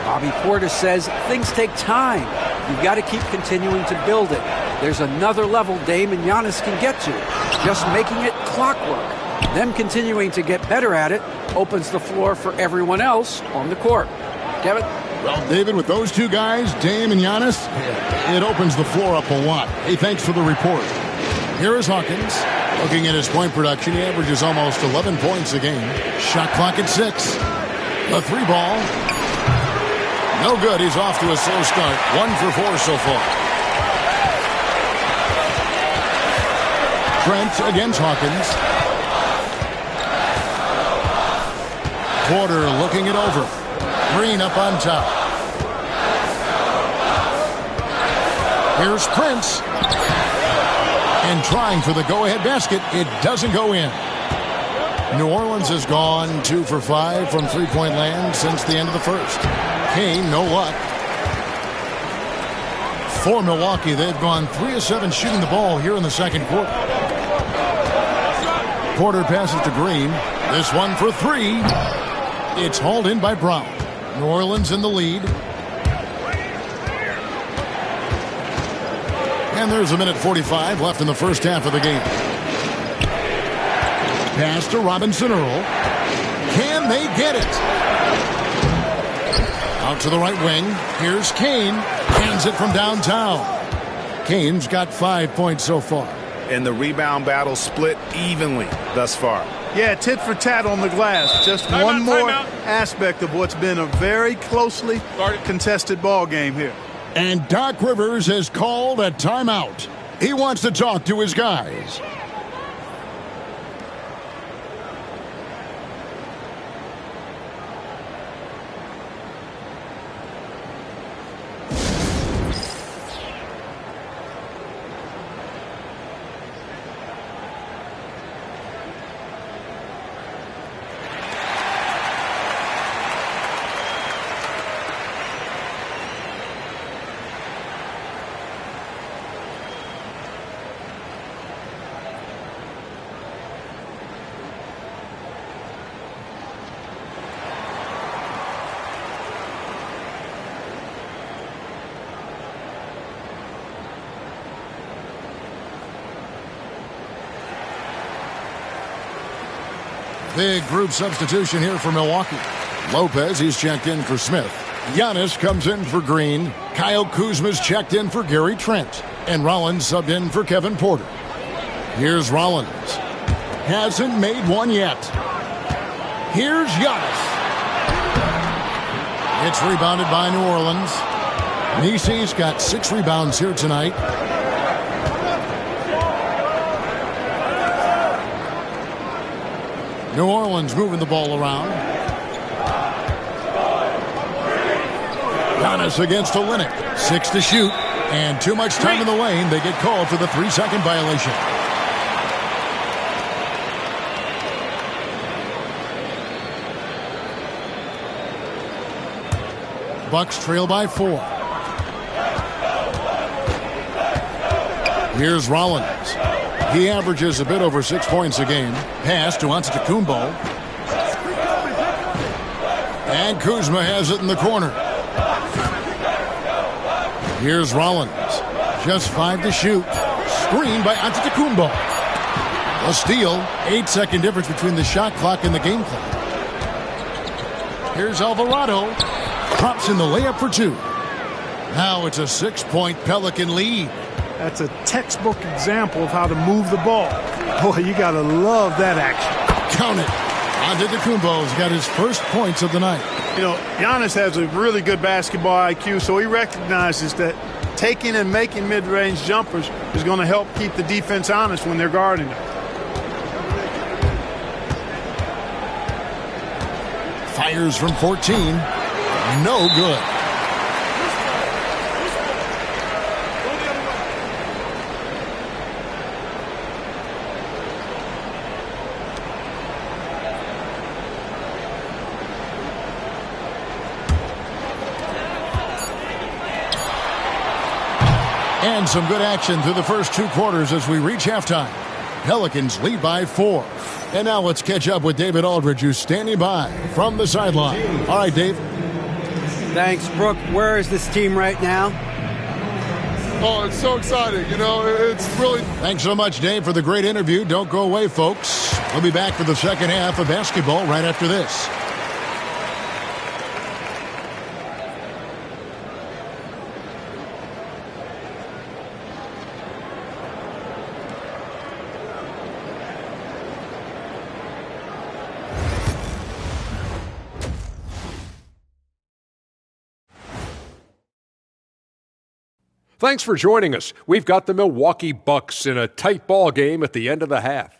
Bobby Portis says things take time. You've got to keep continuing to build it. There's another level Dame and Giannis can get to. Just making it clockwork. Them continuing to get better at it opens the floor for everyone else on the court. Kevin? Well, David, with those two guys, Dame and Giannis, it opens the floor up a lot. Hey, thanks for the report. Here is Hawkins. Looking at his point production, he averages almost 11 points a game. Shot clock at 6. The 3 ball. No good. He's off to a slow start. 1 for 4 so far. Trent against Hawkins. Porter looking it over. Green up on top. Here's Prince. And trying for the go-ahead basket. It doesn't go in. New Orleans has gone 2 for 5 from three-point land since the end of the first. Kane, no luck. For Milwaukee, they've gone 3 of 7 shooting the ball here in the second quarter. Porter passes to Green. This one for 3. It's hauled in by Brown. New Orleans in the lead. And there's a minute 45 left in the first half of the game. Pass to Robinson Earl. Can they get it? Out to the right wing. Here's Kane. Hands it from downtown. Kane's got 5 points so far. And the rebound battle split evenly thus far. Yeah, tit for tat on the glass. Just one more aspect of what's been a very closely contested ball game here. And Doc Rivers has called a timeout. He wants to talk to his guys. Big group substitution here for Milwaukee. Lopez, he's checked in for Smith. Giannis comes in for Green. Kyle Kuzma's checked in for Gary Trent. And Rollins subbed in for Kevin Porter. Here's Rollins. Hasn't made one yet. Here's Giannis. It's rebounded by New Orleans. Nisi's got 6 rebounds here tonight. New Orleans moving the ball around. Giannis against Olynyk. 6 to shoot. And too much time in the lane. They get called for the 3-second violation. Bucks trail by 4. Here's Rollins. He averages a bit over 6 points a game. Pass to Antetokounmpo. And Kuzma has it in the corner. Here's Rollins. Just 5 to shoot. Screen by Antetokounmpo. A steal. 8-second difference between the shot clock and the game clock. Here's Alvarado. Drops in the layup for 2. Now it's a 6-point Pelican lead. That's a textbook example of how to move the ball. Boy, you got to love that action. Count it. Antetokounmpo's got his first points of the night. You know, Giannis has a really good basketball IQ, so he recognizes that taking and making mid-range jumpers is going to help keep the defense honest when they're guarding him. Fires from 14. No good. And some good action through the first 2 quarters as we reach halftime. Pelicans lead by 4. And now let's catch up with David Aldridge, who's standing by from the sideline. All right, Dave. Thanks, Brooke. Where is this team right now? Oh, it's so exciting. You know, it's really... Thanks so much, Dave, for the great interview. Don't go away, folks. We'll be back for the second half of basketball right after this. Thanks for joining us. We've got the Milwaukee Bucks in a tight ball game at the end of the half.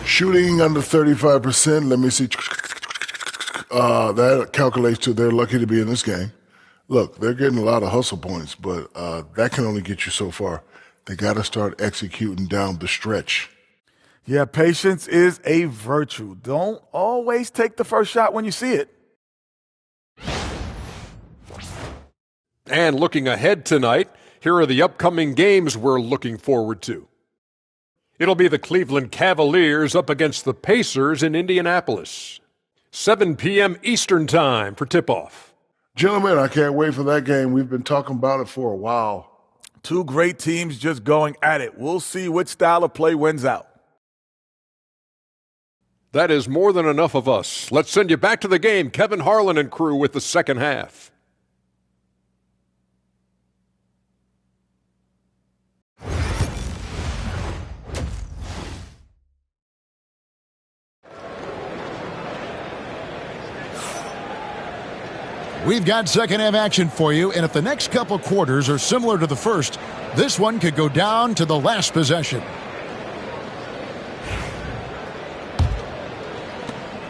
Shooting under 35%. Let me see. That calculates to they're lucky to be in this game. Look, they're getting a lot of hustle points, but that can only get you so far. They got to start executing down the stretch. Yeah, patience is a virtue. Don't always take the first shot when you see it. And looking ahead tonight, here are the upcoming games we're looking forward to. It'll be the Cleveland Cavaliers up against the Pacers in Indianapolis. 7 p.m. Eastern Time for tip-off. Gentlemen, I can't wait for that game. We've been talking about it for a while. Two great teams just going at it. We'll see which style of play wins out. That is more than enough of us. Let's send you back to the game. Kevin Harlan and crew with the second half. We've got second half action for you, and if the next couple quarters are similar to the first, this one could go down to the last possession.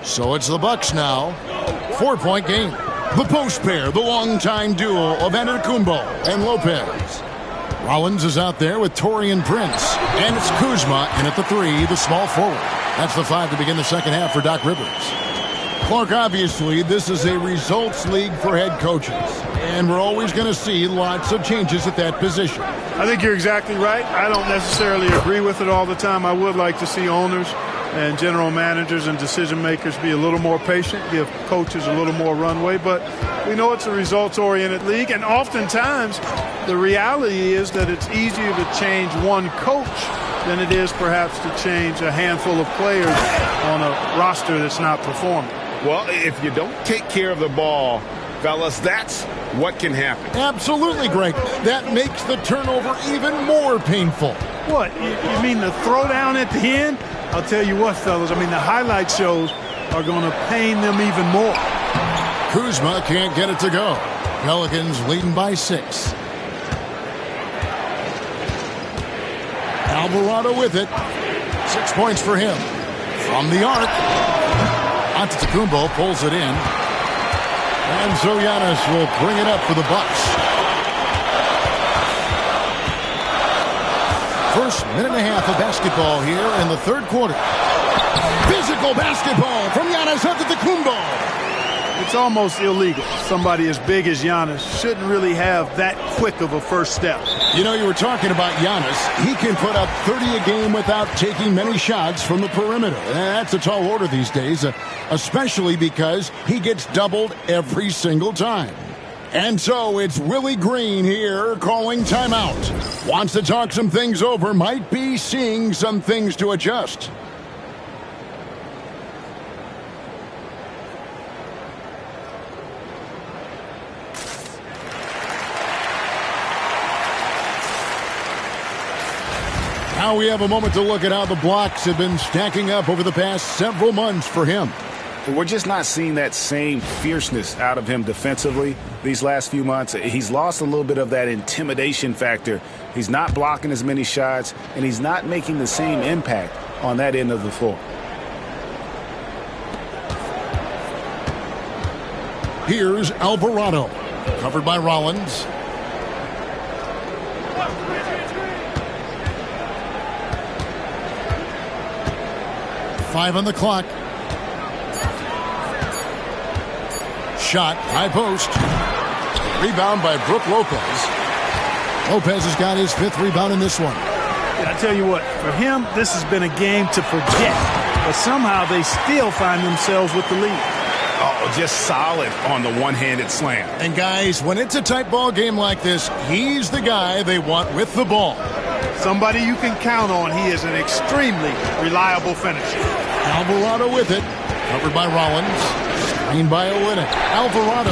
So it's the Bucks now. 4-point game. The post pair, the longtime duo of Antetokounmpo and Lopez. Rollins is out there with Taurean Prince, and it's Kuzma in at the 3, the small forward. That's the 5 to begin the second half for Doc Rivers. Clark, obviously, this is a results league for head coaches, and we're always going to see lots of changes at that position. I think you're exactly right. I don't necessarily agree with it all the time. I would like to see owners and general managers and decision makers be a little more patient, give coaches a little more runway, but we know it's a results-oriented league, and oftentimes the reality is that it's easier to change one coach than it is perhaps to change a handful of players on a roster that's not performing. Well, if you don't take care of the ball, fellas, that's what can happen. Absolutely, Greg. That makes the turnover even more painful. What? You mean the throwdown at the end? I'll tell you what, fellas, I mean, the highlight shows are going to pain them even more. Kuzma can't get it to go. Pelicans leading by 6. Alvarado with it. 6 points for him. From the arc. Antetokounmpo pulls it in. And so Giannis will bring it up for the Bucks. First minute and a half of basketball here in the third quarter. Physical basketball from Giannis Antetokounmpo. It's almost illegal. Somebody as big as Giannis shouldn't really have that quick of a first step. You know, you were talking about Giannis. He can put up 30 a game without taking many shots from the perimeter. That's a tall order these days, especially because he gets doubled every single time. And so it's Willie Green here calling timeout. Wants to talk some things over, might be seeing some things to adjust. Now we have a moment to look at how the blocks have been stacking up over the past several months for him. We're just not seeing that same fierceness out of him defensively these last few months. He's lost a little bit of that intimidation factor. He's not blocking as many shots, and he's not making the same impact on that end of the floor. Here's Alvarado, covered by Rollins. Five on the clock. Shot, high post. Rebound by Brook Lopez. Lopez has got his 5th rebound in this one. I tell you what, for him, this has been a game to forget. But somehow they still find themselves with the lead. Oh, just solid on the one-handed slam. And guys, when it's a tight ball game like this, he's the guy they want with the ball. Somebody you can count on. He is an extremely reliable finisher. Alvarado with it. Covered by Rollins. Screened by Olynyk. Alvarado.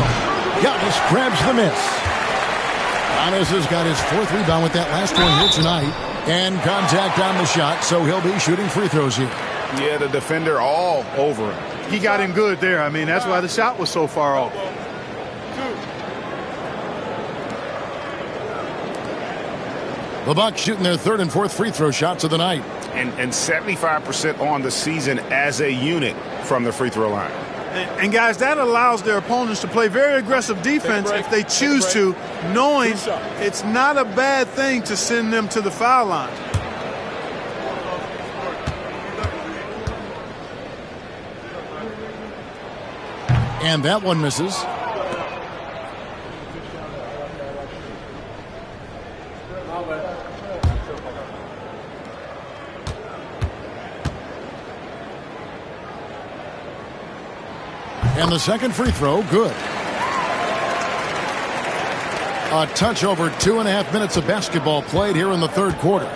Giannis grabs the miss. Giannis has got his 4th rebound with that last one here tonight. And contact on the shot, so he'll be shooting free throws here. Yeah, the defender all over him. He got him good there. I mean, that's why the shot was so far off. The Bucks shooting their 3rd and 4th free throw shots of the night. And 75% on the season as a unit from the free throw line. And guys, that allows their opponents to play very aggressive defense if they choose to, knowing it's not a bad thing to send them to the foul line. And that one misses. And the second free throw, good. A touch over 2.5 minutes of basketball played here in the third quarter.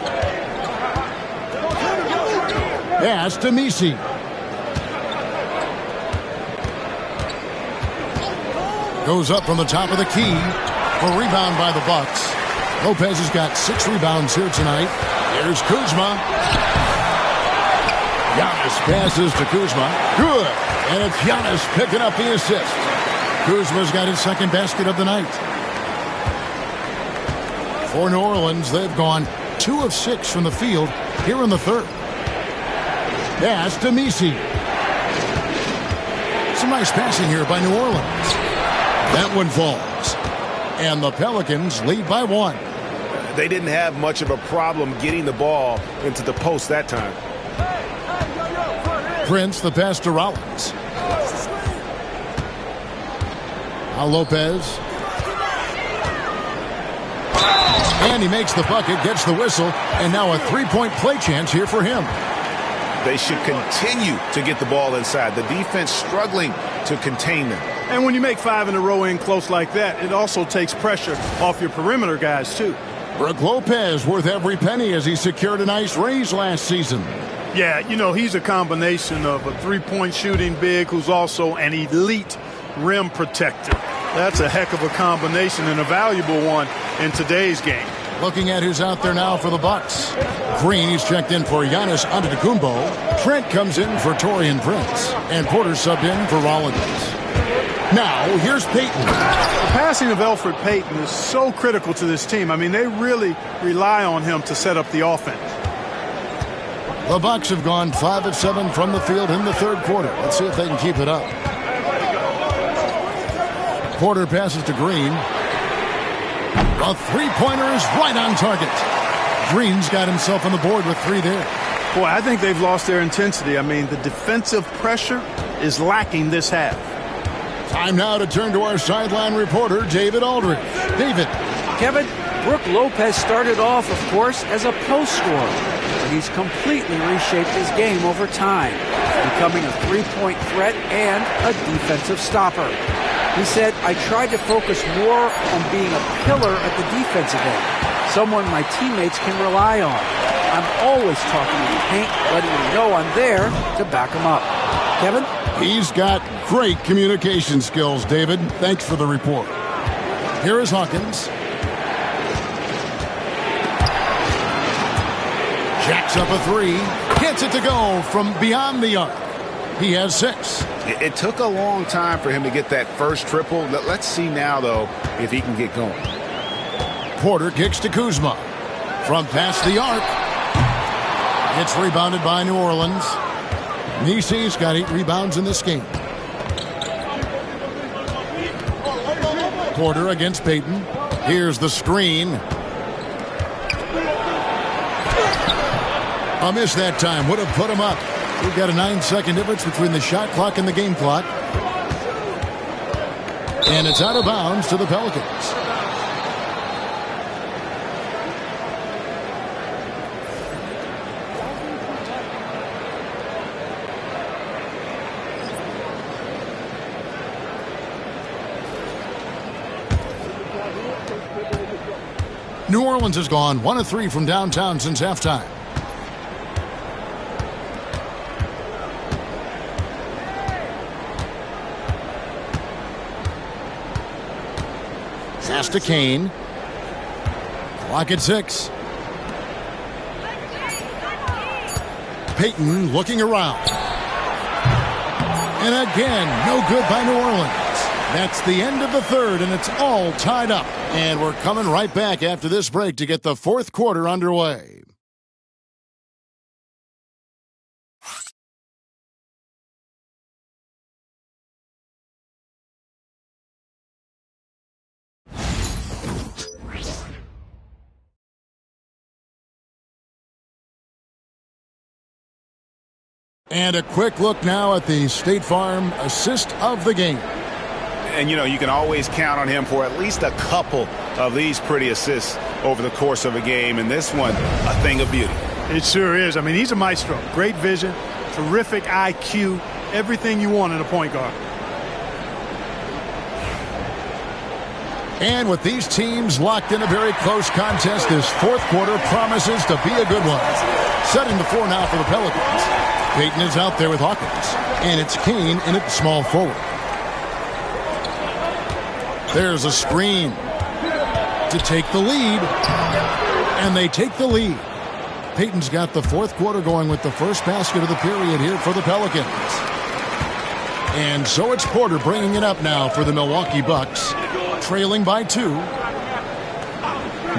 Pass to Misi. Goes up from the top of the key for rebound by the Bucks. Lopez has got 6 rebounds here tonight. Here's Kuzma. Giannis passes to Kuzma. Good. And it's Giannis picking up the assist. Kuzma's got his second basket of the night. For New Orleans, they've gone 2 of 6 from the field here in the third. Pass to Misi. Some nice passing here by New Orleans. That one falls. And the Pelicans lead by 1. They didn't have much of a problem getting the ball into the post that time. Prince, the pass to Rollins. Now Lopez. And he makes the bucket, gets the whistle, and now a three-point play chance here for him. They should continue to get the ball inside. The defense struggling to contain them. And when you make 5 in a row in close like that, it also takes pressure off your perimeter guys, too. Brook Lopez worth every penny as he secured a nice raise last season. Yeah, you know, he's a combination of a three-point shooting big who's also an elite rim protector. That's a heck of a combination and a valuable one in today's game. Looking at who's out there now for the Bucks. Green, he's checked in for Giannis Antetokounmpo. Trent comes in for Taurean Prince. And Porter subbed in for Rollins. Now, here's Payton. The passing of Elfrid Payton is so critical to this team. I mean, they really rely on him to set up the offense. The Bucks have gone 5 of 7 from the field in the third quarter. Let's see if they can keep it up. Porter passes to Green. A three-pointer is right on target. Green's got himself on the board with 3 there. Boy, I think they've lost their intensity. I mean, the defensive pressure is lacking this half. Time now to turn to our sideline reporter, David Aldridge. David. Kevin, Brook Lopez started off, of course, as a post scorer, but he's completely reshaped his game over time, becoming a three-point threat and a defensive stopper. He said, I tried to focus more on being a pillar at the defensive end, someone my teammates can rely on. I'm always talking in the paint, letting them know I'm there to back them up. Kevin? He's got great communication skills, David. Thanks for the report. Here is Hawkins. Jacks up a 3. Gets it to go from beyond the arc. He has 6. It took a long time for him to get that first triple. Let's see now, though, if he can get going. Porter kicks to Kuzma. From past the arc. It's rebounded by New Orleans. Nisi's got 8 rebounds in this game. Porter against Payton. Here's the screen. A miss that time. Would have put him up. We've got a 9-second difference between the shot clock and the game clock. And it's out of bounds to the Pelicans. New Orleans has gone 1 of 3 from downtown since halftime. Pass to Kane. Clock at 6. Payton looking around. And again, no good by New Orleans. That's the end of the third, and it's all tied up. And we're coming right back after this break to get the fourth quarter underway. And a quick look now at the State Farm assist of the game. And, you know, you can always count on him for at least a couple of these pretty assists over the course of a game. And this one, a thing of beauty. It sure is. I mean, he's a maestro. Great vision, terrific IQ, everything you want in a point guard. And with these teams locked in a very close contest, this fourth quarter promises to be a good one. Setting the floor now for the Pelicans. Payton is out there with Hawkins. And it's Kane in at small forward. There's a screen to take the lead. And they take the lead. Payton's got the fourth quarter going with the first basket of the period here for the Pelicans. And so it's Porter bringing it up now for the Milwaukee Bucks. Trailing by 2.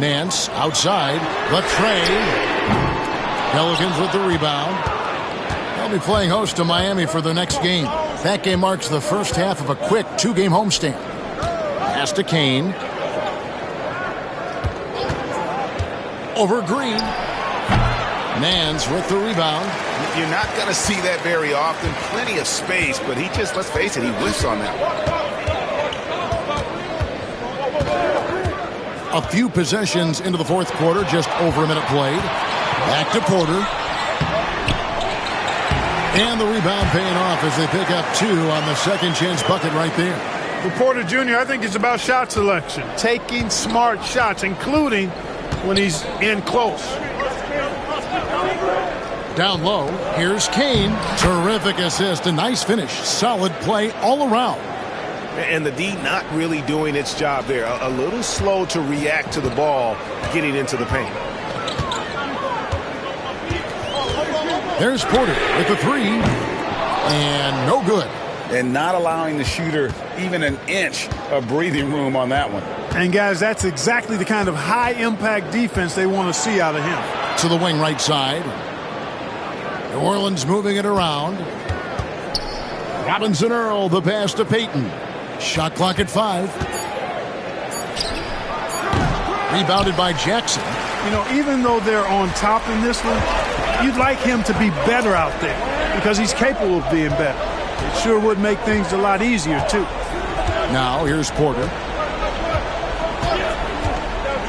Nance outside. The tray. Pelicans with the rebound. They'll be playing host to Miami for the next game. That game marks the first half of a quick 2-game homestand. Pass to Kane. Over Green. Nance with the rebound. You're not going to see that very often. Plenty of space, but he just, let's face it, he whiffs on that one. A few possessions into the fourth quarter, just over a minute played. Back to Porter. And the rebound paying off as they pick up 2 on the second chance bucket right there. For Porter Jr., I think it's about shot selection. Taking smart shots, including when he's in close. Down low, here's Kane. Terrific assist, a nice finish. Solid play all around. And the D not really doing its job there. A little slow to react to the ball getting into the paint. There's Porter with the 3. And no good. And not allowing the shooter even an inch of breathing room on that one. And, guys, that's exactly the kind of high-impact defense they want to see out of him. To the wing right side. New Orleans moving it around. Robinson Earl, the pass to Payton. Shot clock at 5. Rebounded by Jackson. You know, even though they're on top in this one, you'd like him to be better out there because he's capable of being better. It sure would make things a lot easier, too. Now, here's Porter.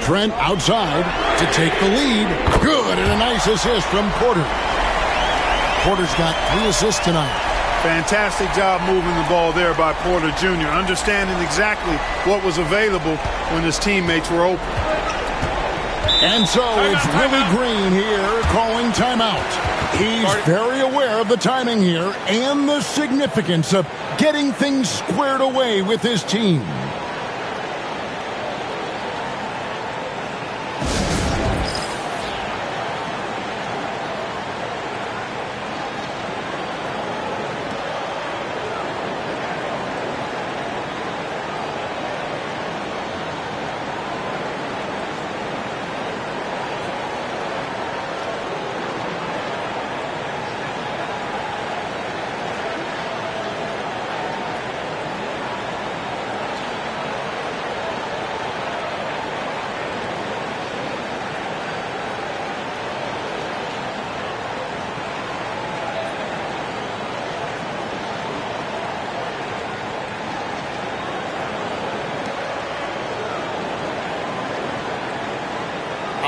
Trent outside to take the lead. Good, and a nice assist from Porter. Porter's got 3 assists tonight. Fantastic job moving the ball there by Porter Jr., understanding exactly what was available when his teammates were open. And so it's Willie Green here calling timeout. He's very aware of the timing here and the significance of getting things squared away with his team.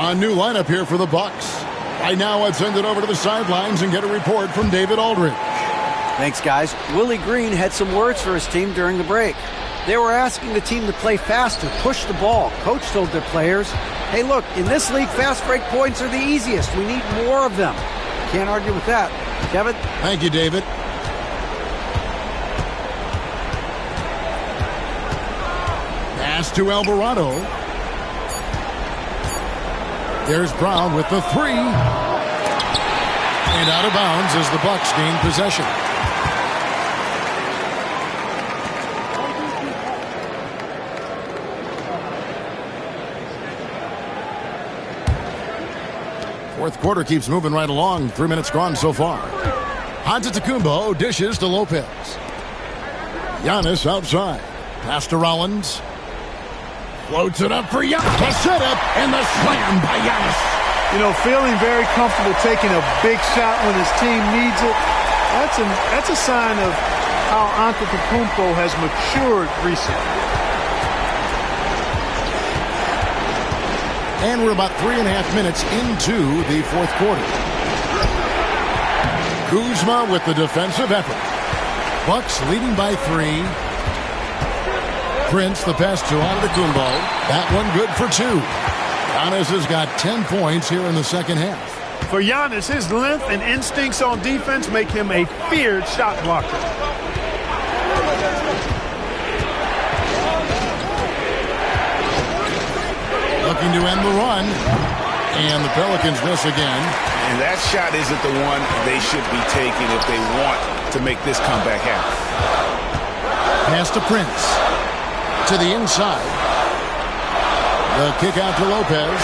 A new lineup here for the Bucks. Right now, let's send it over to the sidelines and get a report from David Aldridge. Thanks, guys. Willie Green had some words for his team during the break. They were asking the team to play faster, push the ball. Coach told their players, hey, look, in this league, fast break points are the easiest. We need more of them. Can't argue with that. Kevin? Thank you, David. Pass to Alvarado. There's Brown with the 3. And out of bounds as the Bucks gain possession. Fourth quarter keeps moving right along. 3 minutes gone so far. Antetokounmpo dishes to Lopez. Giannis outside. Pass to Rollins. Floats it up for Giannis. The setup and the slam by Giannis. You know, feeling very comfortable taking a big shot when his team needs it. That's a sign of how Antetokounmpo has matured recently. And we're about 3.5 minutes into the fourth quarter. Kuzma with the defensive effort. Bucks leading by 3. Prince, the pass to Antetokounmpo. That one good for 2. Giannis has got 10 points here in the second half. For Giannis, his length and instincts on defense make him a feared shot blocker. Looking to end the run. And the Pelicans miss again. And that shot isn't the one they should be taking if they want to make this comeback happen. Pass to Prince. To the inside. The kick out to Lopez.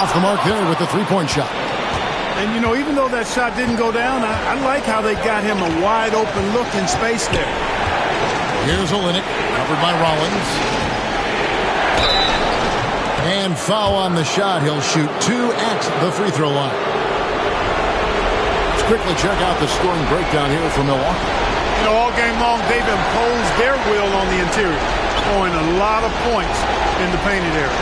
Off the mark there with the three-point shot. And, you know, even though that shot didn't go down, I like how they got him a wide-open look in space there. Here's Olynyk, covered by Rollins. And foul on the shot. He'll shoot 2 at the free throw line. Let's quickly check out the scoring breakdown here for Milwaukee. You know, all game long, they've imposed their will on the interior, scoring a lot of points in the painted area.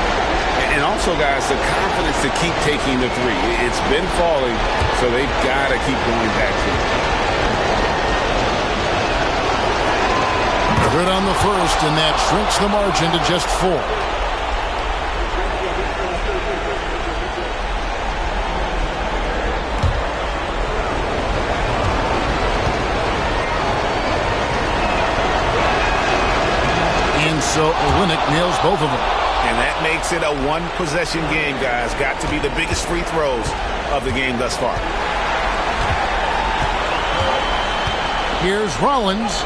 And also, guys, the confidence to keep taking the three. It's been falling, so they've got to keep going back to it. Good on the first, and that shrinks the margin to just 4. And so Olynyk nails both of them. And that makes it a one-possession game, guys. Got to be the biggest free throws of the game thus far. Here's Rollins.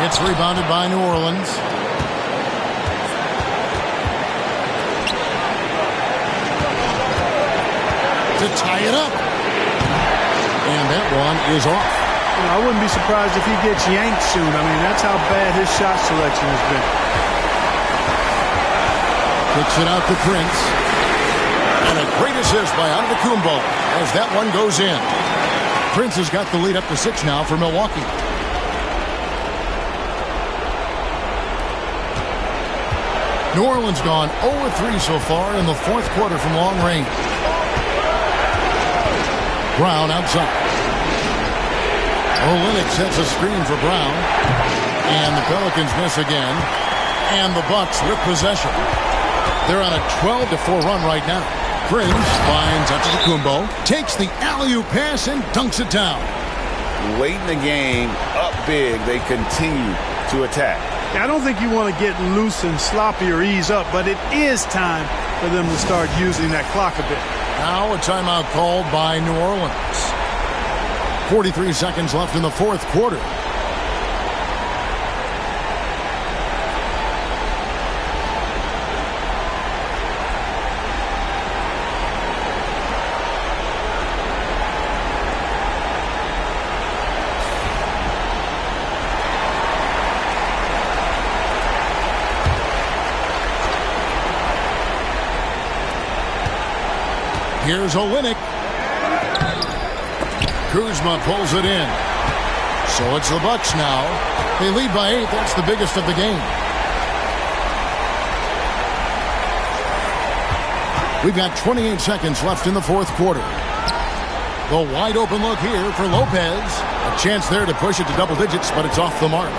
It's rebounded by New Orleans. To tie it up. And that one is off. You know, I wouldn't be surprised if he gets yanked soon. I mean, that's how bad his shot selection has been. Kicks it out to Prince. And a great assist by Antetokounmpo as that one goes in. Prince has got the lead up to 6 now for Milwaukee. New Orleans gone 0-3 so far in the fourth quarter from long range. Brown outside. Olynyk sets a screen for Brown. And the Pelicans miss again. And the Bucks with possession. They're on a 12-4 run right now. Prince finds Antetokounmpo, takes the alley-oop pass and dunks it down. Late in the game, up big, they continue to attack. I don't think you want to get loose and sloppy or ease up, but it is time for them to start using that clock a bit. Now a timeout called by New Orleans. 43 seconds left in the fourth quarter. Here's Olynyk. Kuzma pulls it in. So it's the Bucks now. They lead by 8. That's the biggest of the game. We've got 28 seconds left in the fourth quarter. The wide open look here for Lopez. A chance there to push it to double digits, but it's off the mark.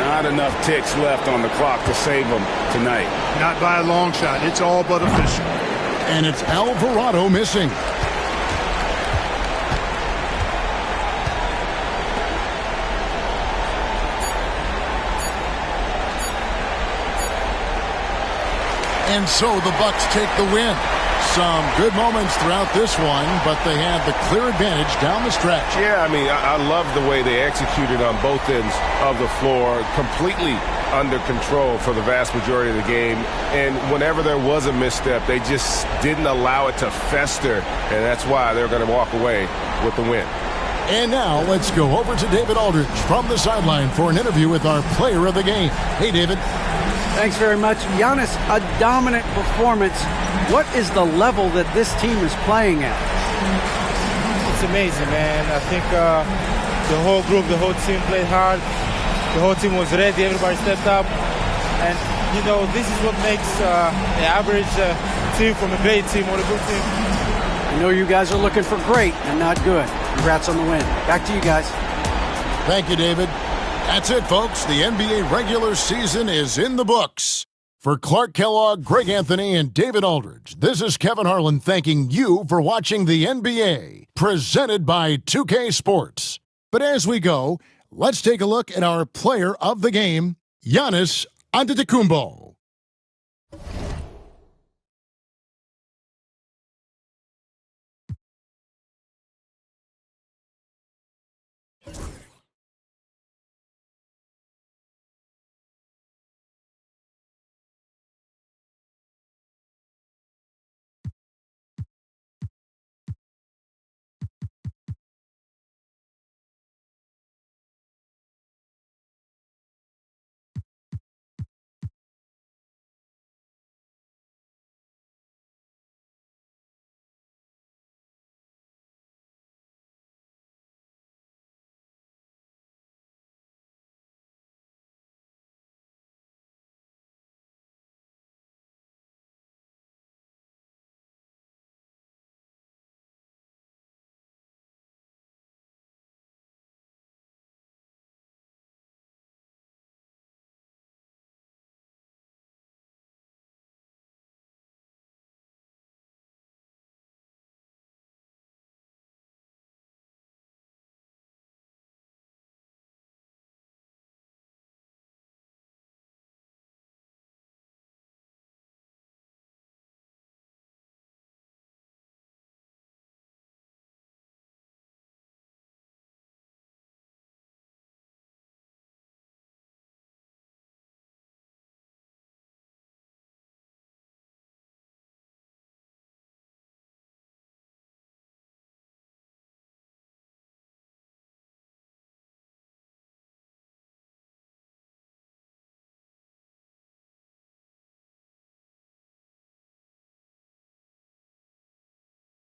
Not enough ticks left on the clock to save them tonight. Not by a long shot. It's all but official. And it's Alvarado missing. And so the Bucks take the win. Some good moments throughout this one, but they have the clear advantage down the stretch. Yeah, I mean, I love the way they executed on both ends of the floor, completely under control for the vast majority of the game. And whenever there was a misstep, they just didn't allow it to fester, and that's why they're going to walk away with the win. And now let's go over to David Aldridge from the sideline for an interview with our player of the game. Hey, David. Thanks very much. Giannis, a dominant performance. What is the level that this team is playing at? It's amazing, man. I think The whole group, the whole team played hard. The whole team was ready. Everybody stepped up. And, you know, this is what makes the average team from a great team or a good team. I know you guys are looking for great and not good. Congrats on the win. Back to you guys. Thank you, David. That's it, folks. The NBA regular season is in the books. For Clark Kellogg, Greg Anthony, and David Aldridge, this is Kevin Harlan thanking you for watching the NBA, presented by 2K Sports. But as we go, let's take a look at our player of the game, Giannis Antetokounmpo.